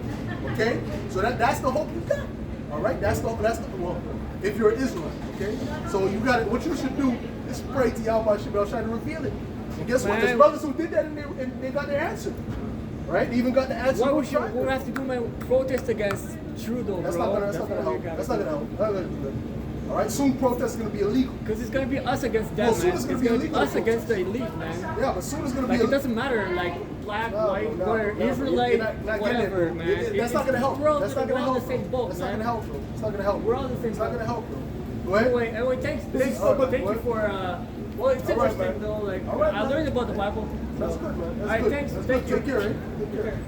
Okay? So that's the hope you got. All right? That's the well, if you're an Israelite, okay? So you got it. What you should do is pray to Yahweh Shabbat trying to reveal it. And guess what? There's brothers who did that and they got their answer. Right? They even got the answer. What we have to do, man, protest against Trudeau, That's bro. not gonna help. That's not gonna help. Not gonna do that. All right? Soon protest is gonna be illegal. Because it's gonna be us against them, Well, soon man. it's It's gonna be gonna be illegal us to against the protest. elite, man. Yeah, but soon it's gonna Like be it doesn't matter, like black, white, whatever, Israelite, you're not getting whatever, it. man. That's not gonna help. We're all, That's not we're gonna all help. in the same boat, That's man. not gonna help, bro. It's not gonna help. We're all in the same It's not boat. gonna help, bro. Go ahead. Anyway, thanks This is- but thank you what? for well, it's All right, interesting man. though. Like All right, I man. learned about the Bible. That's good, man. That's All right, good. thanks. That's Thank good. you. Take care, eh? Take care.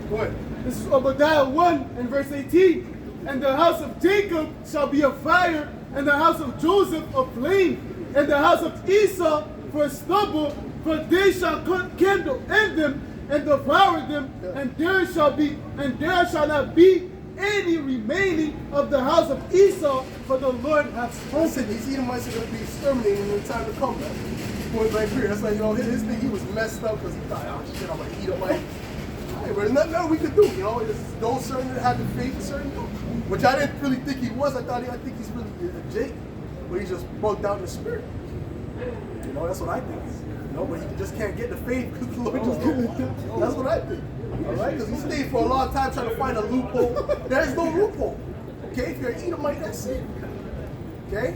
Go ahead. This is Obadiah 1 and verse 18. And the house of Jacob shall be a fire, and the house of Joseph a flame, and the house of Esau for stubble, for they shall kindle in them and devour them, and there shall not be any remaining of the house of Esau, for the Lord hath Listen, spoken. these Edomites are going to be exterminated in the time to come, man. Point blank period. That's like, you know, his thing, he was messed up because he thought, oh shit, I'm an Edomite. Hey, but there's nothing else we could do, you know. There's those certain that have the faith and certain don't. Which I didn't really think he was. I think he's really a Jake. But he just broke down the spirit. You know, that's what I think. You know, but he just can't get the faith because the Lord just gave it. That's what I think. All right? Because he stayed for a long time trying to find a loophole. There's no loophole. Okay? If you're an Edomite, that's it. Okay?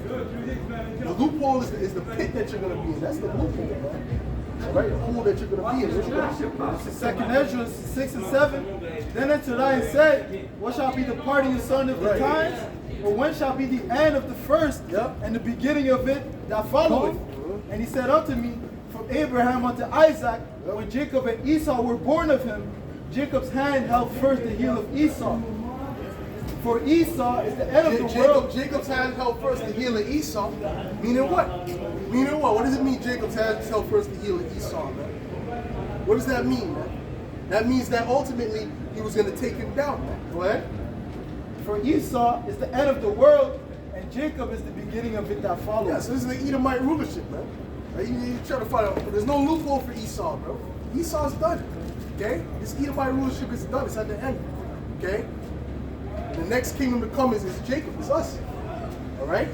The loophole is the pit that you're going to be in. That's the loophole, man. All right? The hole that you're going to be in. This is 2nd Ezra 6 and 7. Then answered I and said, what shall be the parting asunder of the Right. times? Or when shall be the end of the first, Yep. and the beginning of it that followeth? And he said unto me, from Abraham unto Isaac, when Jacob and Esau were born of him, Jacob's hand held first the heel of Esau. For Esau is the end of the world. Jacob's hand held first the heel of Esau. Meaning what? Meaning what? What does it mean Jacob's hand held first the heel of Esau, man? What does that mean, man? That means that ultimately he was going to take him down, man. Go ahead. For Esau is the end of the world, and Jacob is the beginning of it that follows. Yeah, so this is the Edomite rulership, man. You try to find out, but there's no loophole for Esau, bro. Esau's done. Okay? This Edomite rulership is done. It's at the end. Okay? The next kingdom to come is Jacob. It's us. All right?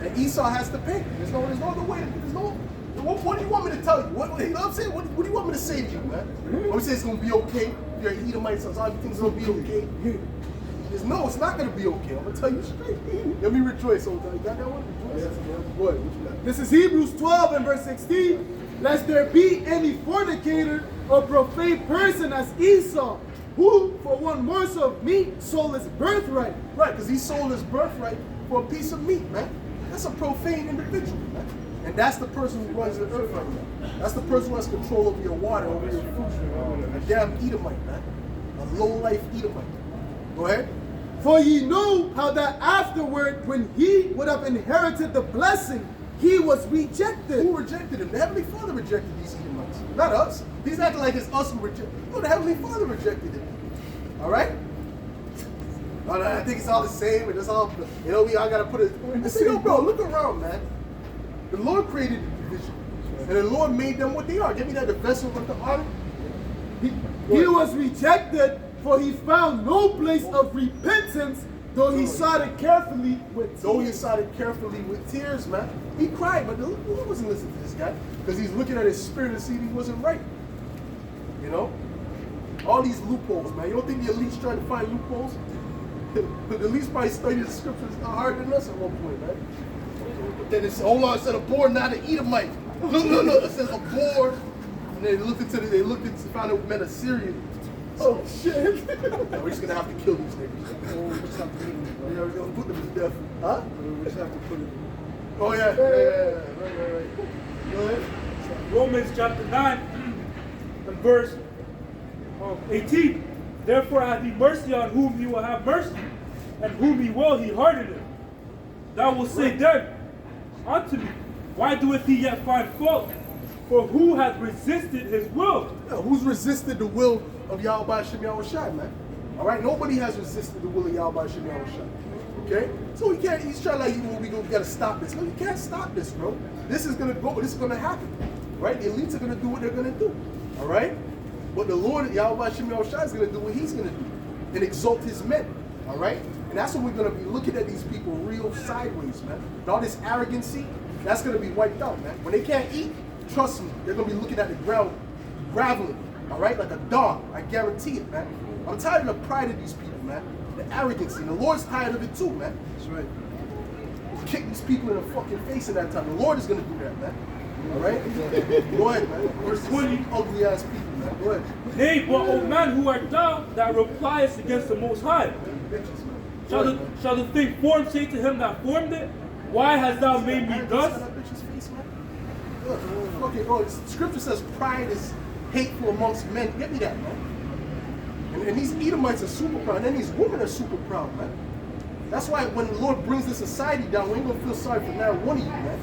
And Esau has to pay. There's no other way. There's no. What do you want me to tell you? You know what I'm saying? What do you want me to say to you, man? What we say it's gonna be okay. You're an Edomite, so everything's gonna be okay. No, it's not gonna be okay. I'm gonna tell you straight. Let me rejoice. So you got that one? Rejoice. Go ahead. What you got? This is Hebrews 12 and verse 16. Lest there be any fornicator or profane person as Esau, who for one morsel of meat sold his birthright. Right, because he sold his birthright for a piece of meat, man. That's a profane individual, man. And that's the person who runs the earth right now. That's the person who has control over your water, over your food. A damn Edomite, man. A low-life Edomite. Go ahead. For ye know how that afterward, when he would have inherited the blessing, he was rejected. Who rejected him? The Heavenly Father rejected these Edomites. Not us. He's acting like it's us who rejected. No, the Heavenly Father rejected him. All right? No, I think it's all the same. And it's all, you know, we all got to put it. I say, yo, bro, look around, man. The Lord created the division. And the Lord made them what they are. Give me that, the vessel with the honor. He was rejected, for he found no place of repentance, though he sought it carefully with tears. Though he sought it carefully with tears, man. He cried, but the Lord wasn't listening to this guy. Because he's looking at his spirit and see if he wasn't right. You know? All these loopholes, man. You don't think the elite's trying to find loopholes? The elite's probably studied the scriptures harder than us at one point, man. But then it's, hold on, it said a boar, not an Edomite. Look, it says a boar. And they looked into found it meant a Syrian. Oh, shit. We're just going to have to kill these niggas. Oh, we just have to put him, Yeah, we're going to put them to death. Huh? we just have to put him. Oh, yeah. Right. Go ahead. Romans chapter 9 and verse 18. Therefore have he mercy on whom he will have mercy, and whom he will he hardeneth. Thou wilt say then unto me, why doeth he yet find fault? For who has resisted his will? Yeah, who's resisted the will of Yahweh Hashem Yahushai, man? All right, nobody has resisted the will of Yahweh Hashem Yahushai. Okay, so he can't. He's trying like, we gotta stop this. No, you can't stop this, bro. This is gonna go. This is gonna happen, right? The elites are gonna do what they're gonna do. All right, but the Lord Yahweh Hashem Yahushai is gonna do what He's gonna do and exalt His men. All right, and that's when we're gonna be looking at these people real sideways, man. And all this arrogancy, that's gonna be wiped out, man. When they can't eat, trust me, they're gonna be looking at the ground, graveling, all right, like a dog. I guarantee it, man. I'm tired of the pride of these people, man. The arrogancy. The Lord's tired of it too, man. That's right. Kick these people in the fucking face at that time. The Lord is gonna do that, man. All right? Go ahead, man. Verse 20. Ugly ass people, man. Go ahead. Nay, but O man, who art thou that repliest against the Most High? Bitches, man. Shall the thing formed say to him that formed it, why hast thou made me thus? That bitch's face, man. Look, okay, oh, Scripture says pride is hateful amongst men. Get me that, man. And these Edomites are super proud, and then these women are super proud, man. That's why when the Lord brings this society down, we ain't gonna feel sorry for now one of you, man.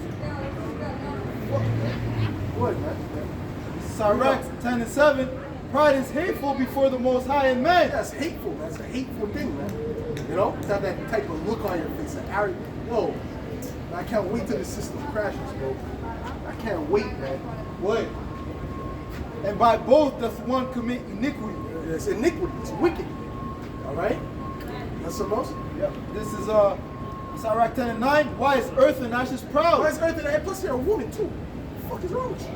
Fuck, man. Go ahead, man. Sirach 10:7. Pride is hateful before the Most High and men. That's hateful, man. That's a hateful thing, man. You know? To have that type of look on your face, an arrogant. Yo, I can't wait till the system crashes, bro. I can't wait, man. What? And by both doth one commit iniquity. It's iniquity. It's wicked. All right? That's something else? Yep. This is Sirach 10:9. Why is earth and ashes proud? Why is earth in the head? Plus, you're a woman, too. What the fuck is wrong with you?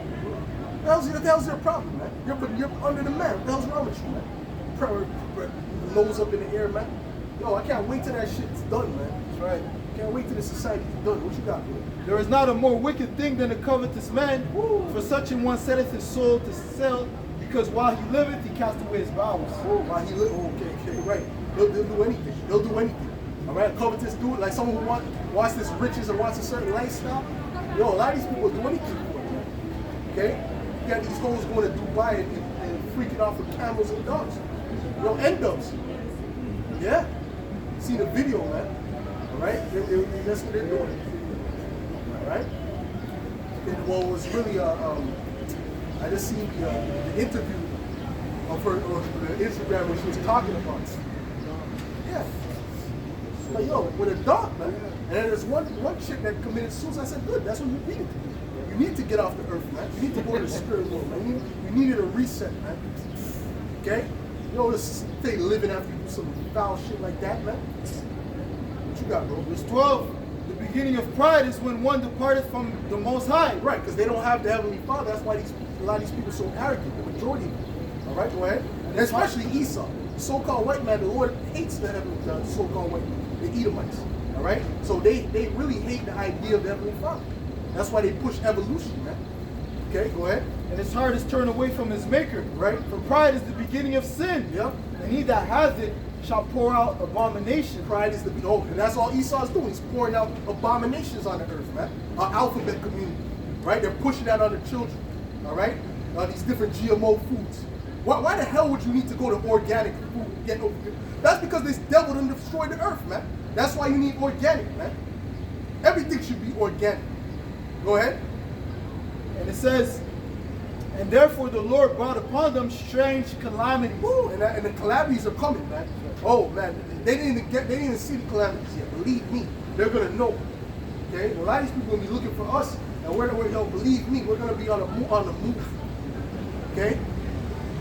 What the hell's your problem, man? You're under the man. What the hell's wrong with you, man? Nose up in the air, man. Yo, I can't wait till that shit's done, man. That's right. Can't wait till the society's done. What you got, bro? There is not a more wicked thing than a covetous man. Woo. For such an one setteth his soul to sell, because while he liveth, he cast away his bowels. While he live, okay, right. They'll do anything. They'll do anything. All right, covetous dude, like someone who wants this riches or wants a certain lifestyle. Yo, a lot of these people will do anything for it, man. Okay? You got these hoes going to Dubai and freaking off with camels and dogs. Yo, N-dubs. Yeah. See the video, man. All right? That's what they're doing. All right? And, well, it was really, I just seen the interview of her on Instagram when she was talking about it. Yeah. Like, yo, with a dog, man. And then there's one chick that committed suicide. I said, good, that's what you need. You need to get off the earth, man. You need to go to the spirit world, man. You needed a reset, man. Okay? You know, this thing living after you do some foul shit like that, man. What you got, bro? Verse 12. The beginning of pride is when one departeth from the Most High. Right, because they don't have the Heavenly Father. That's why a lot of these people are so arrogant, the majority of them. All right, go ahead. And especially Esau, the so-called white man. The Lord hates the so-called white man, the Edomites. All right, so they really hate the idea of the Heavenly Father. That's why they push evolution, man. Okay, go ahead. And his heart is turned away from his maker. Right. For pride is the beginning of sin. Yep. And he that has it shall pour out abomination. Pride is the and that's all Esau's doing. He's pouring out abominations on the earth, man. Our alphabet community, right? They're pushing that on the children, all right? These different GMO foods. Why the hell would you need to go to organic food and get over here? That's because this devil done destroyed the earth, man. That's why you need organic, man. Everything should be organic. Go ahead. And it says, and therefore the Lord brought upon them strange calamities. Woo, and the calamities are coming, man. Oh man, they didn't even see the calamities yet. Believe me, they're gonna know. Okay, a lot of these people gonna be looking for us, and we're gonna believe me, we're gonna be on the move. Okay,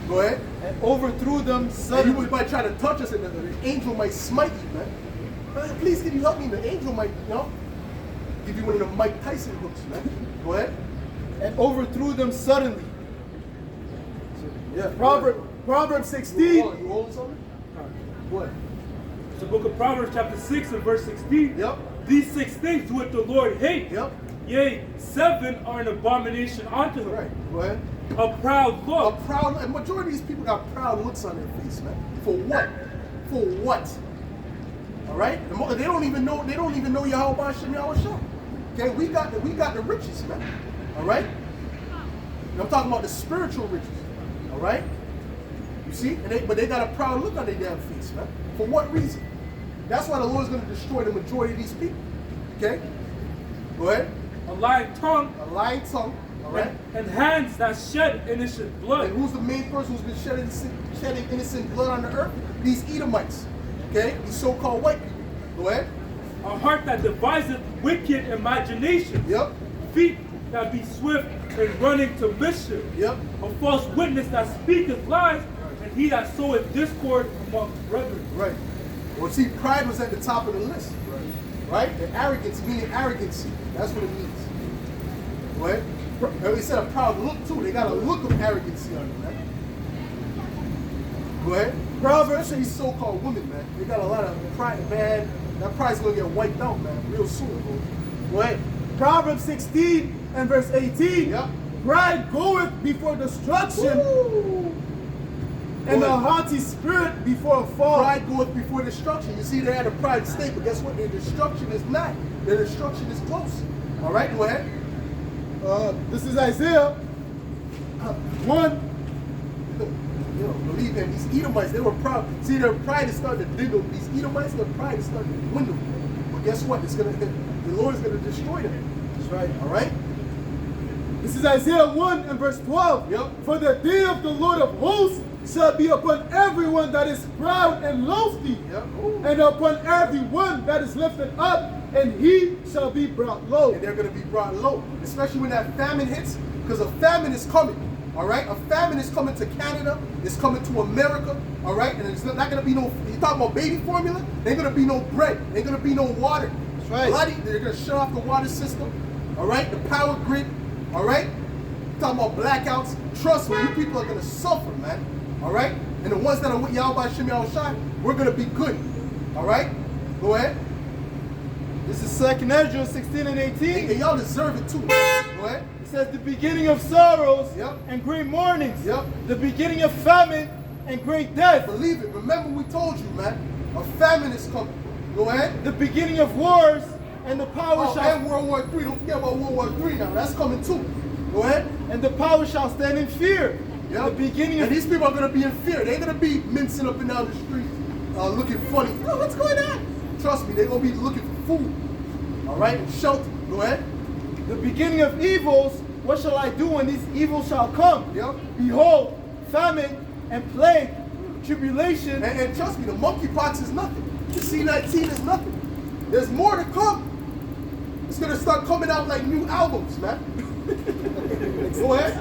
go ahead. And overthrew them And suddenly. you might try to touch us, and the angel might smite you, man. Please, can you help me? The angel might, give you one of the Mike Tyson hooks, man. Go ahead. And overthrew them suddenly. Yeah. Proverbs 16. You holding something? What? It's the book of Proverbs chapter 6 and verse 16. Yep. These 6 things do what the Lord hates. Yep. Yea, 7 are an abomination unto him. Right. Go ahead. A proud look. A majority of these people got proud looks on their face, man. For what? For what? All right. They don't even know. They don't even know Yahweh Hashem Yahushua. Okay. We got the riches, man. All right. And I'm talking about the spiritual riches. All right. You see, but they got a proud look on their damn face, man. For what reason? That's why the Lord's going to destroy the majority of these people. Okay. Go ahead. A lying tongue. A lying tongue. All right? and hands that shed innocent blood. And who's the main person who's been shedding innocent blood on the earth? These Edomites. Okay? These so-called white people. Go ahead. A heart that deviseth wicked imagination. Yep. Feet that be swift in running to mischief. Yep. A false witness that speaketh lies, and he that soweth discord among brethren. Right. Well, see, pride was at the top of the list. Right? And arrogance, meaning arrogancy. That's what it means. Right? And we said a proud look too. They got a look of arrogancy on them, man. Go ahead. Proverbs, especially these so-called women, man. They got a lot of pride, man. That pride's gonna get wiped out, man, real soon, bro. Go ahead. Proverbs 16 and verse 18. Yep. Pride goeth before destruction, Woo! and Go a ahead. haughty spirit before a fall. Pride goeth before destruction. You see, they had a pride state, but guess what? Their destruction is not. Their destruction is close. All right, go ahead. This is Isaiah 1. You know, believe him. These Edomites, they were proud. See, their pride is starting to dwindle. These Edomites, their pride is starting to dwindle. But guess what? The Lord is gonna destroy them. That's right. All right. This is Isaiah 1 and verse 12. Yep. For the day of the Lord of hosts shall be upon everyone that is proud and lofty, Yep. Ooh. and upon everyone that is lifted up, and he shall be brought low. And they're going to be brought low, especially when that famine hits, because a famine is coming. All right, a famine is coming to Canada. It's coming to America. All right, and it's not going to be no. You talking about baby formula? There ain't going to be no bread. There ain't going to be no water. That's right. They're going to shut off the water system. All right, the power grid. All right, talking about blackouts. Trust me, you people are going to suffer, man. All right, and the ones that are with Yahweh Shem Yahushai, we're going to be good. All right, go ahead. This is 2nd Ezra 16 and 18. And y'all deserve it too. Go ahead. It says the beginning of sorrows Yep. and great mournings. Yep. The beginning of famine and great death. Believe it. Remember we told you, man. A famine is coming. Go ahead. The beginning of wars and the power Oh, shall and World War III. Don't forget about World War III now. That's coming too. Go ahead. and the power shall stand in fear. Yep. The beginning And of these people are going to be in fear. They're going to be mincing up and down the street, looking funny. Oh, what's going on? Trust me, they're going to be looking for food. All right? And shelter. Go ahead. the beginning of evils. What shall I do when these evils shall come? Yep. Behold, famine and plague, tribulation. And trust me, the monkeypox is nothing. The C-19 is nothing. There's more to come. It's going to start coming out like new albums, man. Go ahead.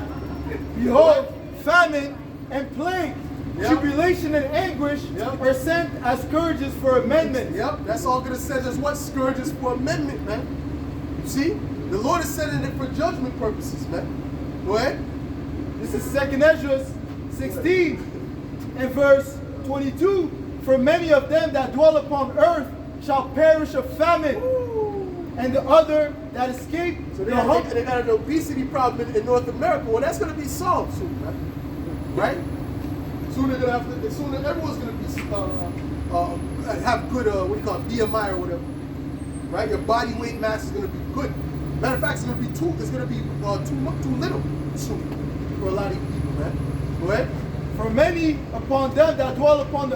Behold, famine and plague, Yep. tribulation and anguish Yep. are sent as scourges for amendment. Yep, that's all going to say is what scourges for amendment, man. You see? The Lord is sending it for judgment purposes, man. Go ahead. This is 2nd Ezra 16 and verse 22. For many of them that dwell upon earth shall perish of famine, and the other that escape So the they hunger. got an obesity problem in North America. Well, that's going to be solved soon, man. Right? Soon they're going to have to, soon everyone's going to be, have good, what do you call it, BMI or whatever. Right? Your body weight mass is going to be good. Matter of fact, it's going to be too little soon for a lot of people, man. Go ahead. For many upon them that dwell upon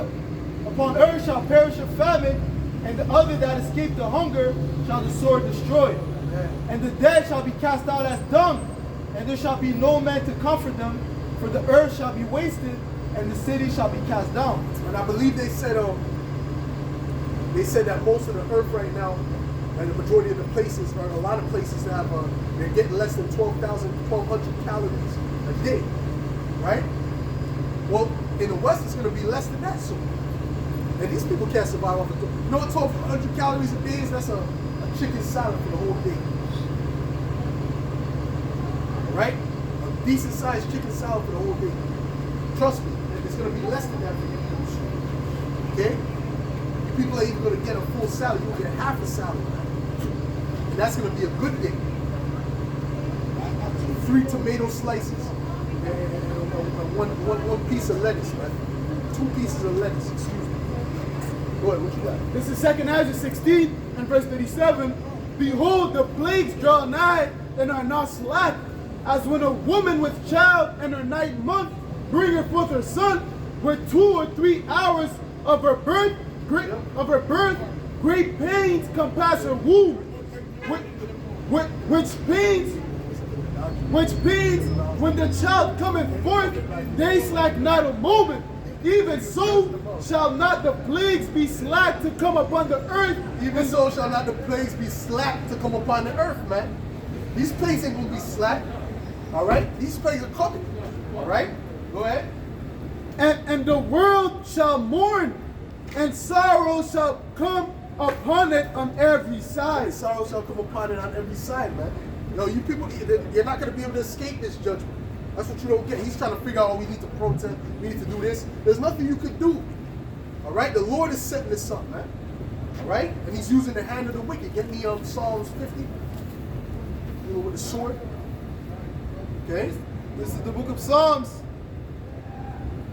earth shall perish of famine, and the other that escape the hunger shall the sword destroy. And the dead shall be cast out as dung, and there shall be no man to comfort them, for the earth shall be wasted, and the city shall be cast down. And I believe they said that most of the earth right now, and the majority of the places, or a lot of places that have, they're getting less than 1,200 calories a day, right? Well, in the West, it's going to be less than that soon. And these people can't survive off of, you know what 1,200 calories a day is? That's a chicken salad for the whole day. Right? A decent sized chicken salad for the whole day. Trust me, it's going to be less than that for you people. Okay? You people ain't even going to get a full salad. You'll get half a salad. And that's going to be a good day. 3 tomato slices. And one piece of lettuce, man. 2 pieces of lettuce, excuse me. Go ahead, what you got? This is 2nd Ezra 16 and verse 37. Behold, the plagues draw nigh and are not slack, as when a woman with child in her 9th month bringeth forth her son, with 2 or 3 hours of her birth, great pains compass her womb, which pains which means when the child cometh forth, they slack not a moment. Even so shall not the plagues be slack to come upon the earth. Even so shall not the plagues be slack to come upon the earth, man. These plagues ain't gonna be slack. All right? These plagues are coming. All right? Go ahead. And the world shall mourn, and sorrow shall come upon it on every side. And sorrow shall come upon it on every side, man. You know, you people, you're not going to be able to escape this judgment. That's what you don't get. He's trying to figure out, oh, we need to protest, we need to do this. There's nothing you could do. All right? The Lord is setting this up, man. All right? And he's using the hand of the wicked. Get me Psalms 50. You know, with the sword. Okay? This is the book of Psalms,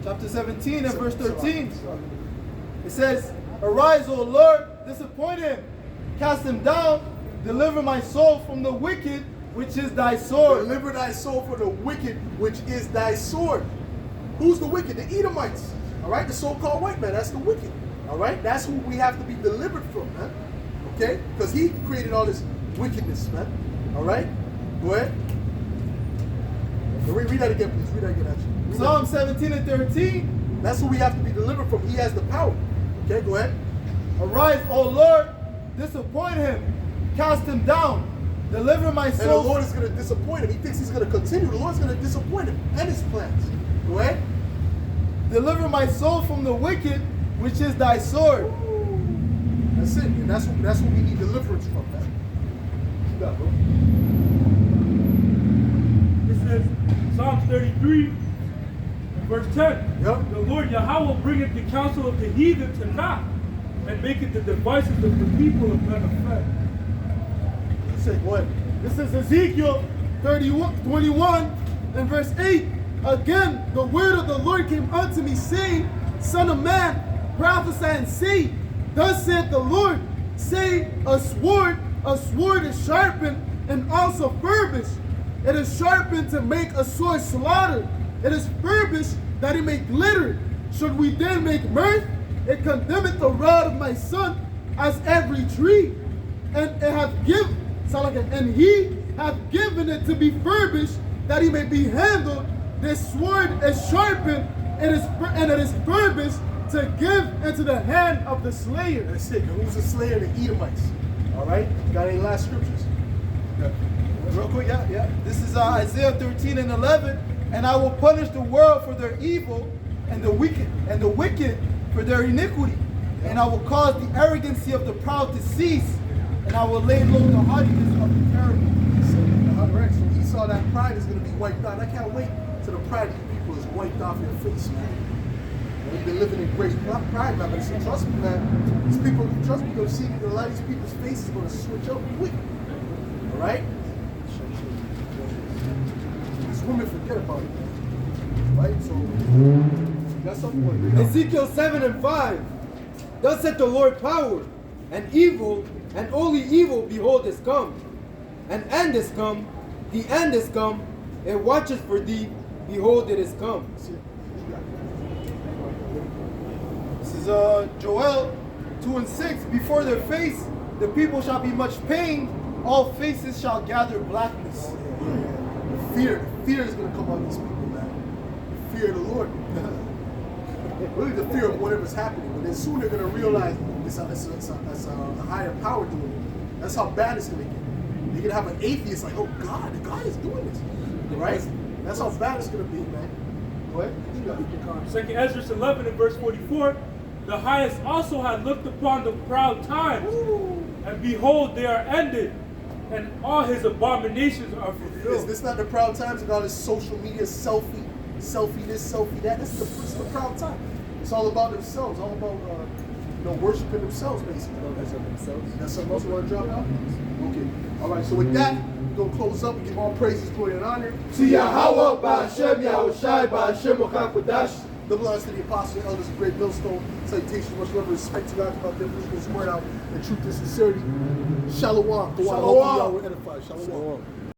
chapter 17 and verse 13. It says, "Arise, O Lord, disappoint him, cast him down, deliver my soul from the wicked, which is thy sword." Deliver thy soul from the wicked, which is thy sword. Who's the wicked? The Edomites. All right? The so-called white man. That's the wicked. All right? That's who we have to be delivered from, man. Okay? Because he created all this wickedness, man. All right? Go ahead. Read that again, please. Read that again, actually. Psalm 17 and 13. That's who we have to be delivered from. He has the power. Okay, go ahead. "Arise, O Lord, disappoint him, cast him down, deliver my And the soul." Lord is going to disappoint him. He thinks he's going to continue. The Lord's going to disappoint him and his plans. Go ahead. "Deliver my soul from the wicked, which is thy sword." That's it. And that's what we need deliverance from, man. You got, bro. It says, Psalms 33, and verse 10. Yep. The Lord Yahweh bringeth the counsel of the heathen to naught, and maketh the devices of the people of none effect. That's it. Go ahead. This is Ezekiel 21 and verse 8. "Again, the word of the Lord came unto me, saying, Son of man, prophesy and say, Thus saith the Lord, say, a sword is sharpened and also furbished. It is sharpened to make a sore slaughter. It is furbished that it may glitter. Should we then make mirth? It condemneth the rod of my son as every tree. And it hath given, and he hath given it to be furbished, that he may be handled. This sword is sharpened, and it is furbished to give into the hand of the slayer." That's it. And who's the slayer? The Edomites. All right? Got any last scriptures? Real quick, yeah. This is Isaiah 13 and 11. "And I will punish the world for their evil, and the wicked for their iniquity. And I will cause the arrogancy of the proud to cease, and I will lay low the haughtiness of the terrible." All right. So Esau, that pride is going to be wiped out. I can't wait till the pride of you people is wiped off your face, man. We've been living in great pride, man. But so trust me, man. These people, trust me, you're going to see a lot of these people's faces going to switch up quick. All right? These women forget about it, man. Right? So, that's something to read up. Ezekiel 7 and 5. Thus saith the Lord power, and evil, and only evil, behold, is come. An end is come, the end is come, it watcheth for thee, behold, it is come. This is Joel 2 and 6. "Before their face the people shall be much pained, all faces shall gather blackness." Fear is going to come on these people, man. The fear of the Lord. Really the fear of whatever's happening. But then soon they're going to realize it's a higher power doing it. That's how bad it's going to get. You're going to have an atheist like, oh God is doing this. Right? That's how bad it's going to be, man. Go ahead. 2 Ezra 11 and verse 44. The highest also had looked upon the proud times, and behold, they are ended, and all his abominations are fulfilled. Is this not the proud times and all this social media selfie this, selfie that? This is the proud time. It's all about themselves, all about worshiping themselves, basically. That's something else you want to drop out? Okay. All right. So with that, we're gonna close up and give all praises, glory, and honor To Yahweh, Ba'ashem, Yahushai, Ba'ashem, Mochakodash. Double honors to the apostles and elders of Great Millstone. Salutations, much love and respect to God about them pushing this word out in truth and sincerity. Shalom. Shalom. Hope you all were edified. Shalom.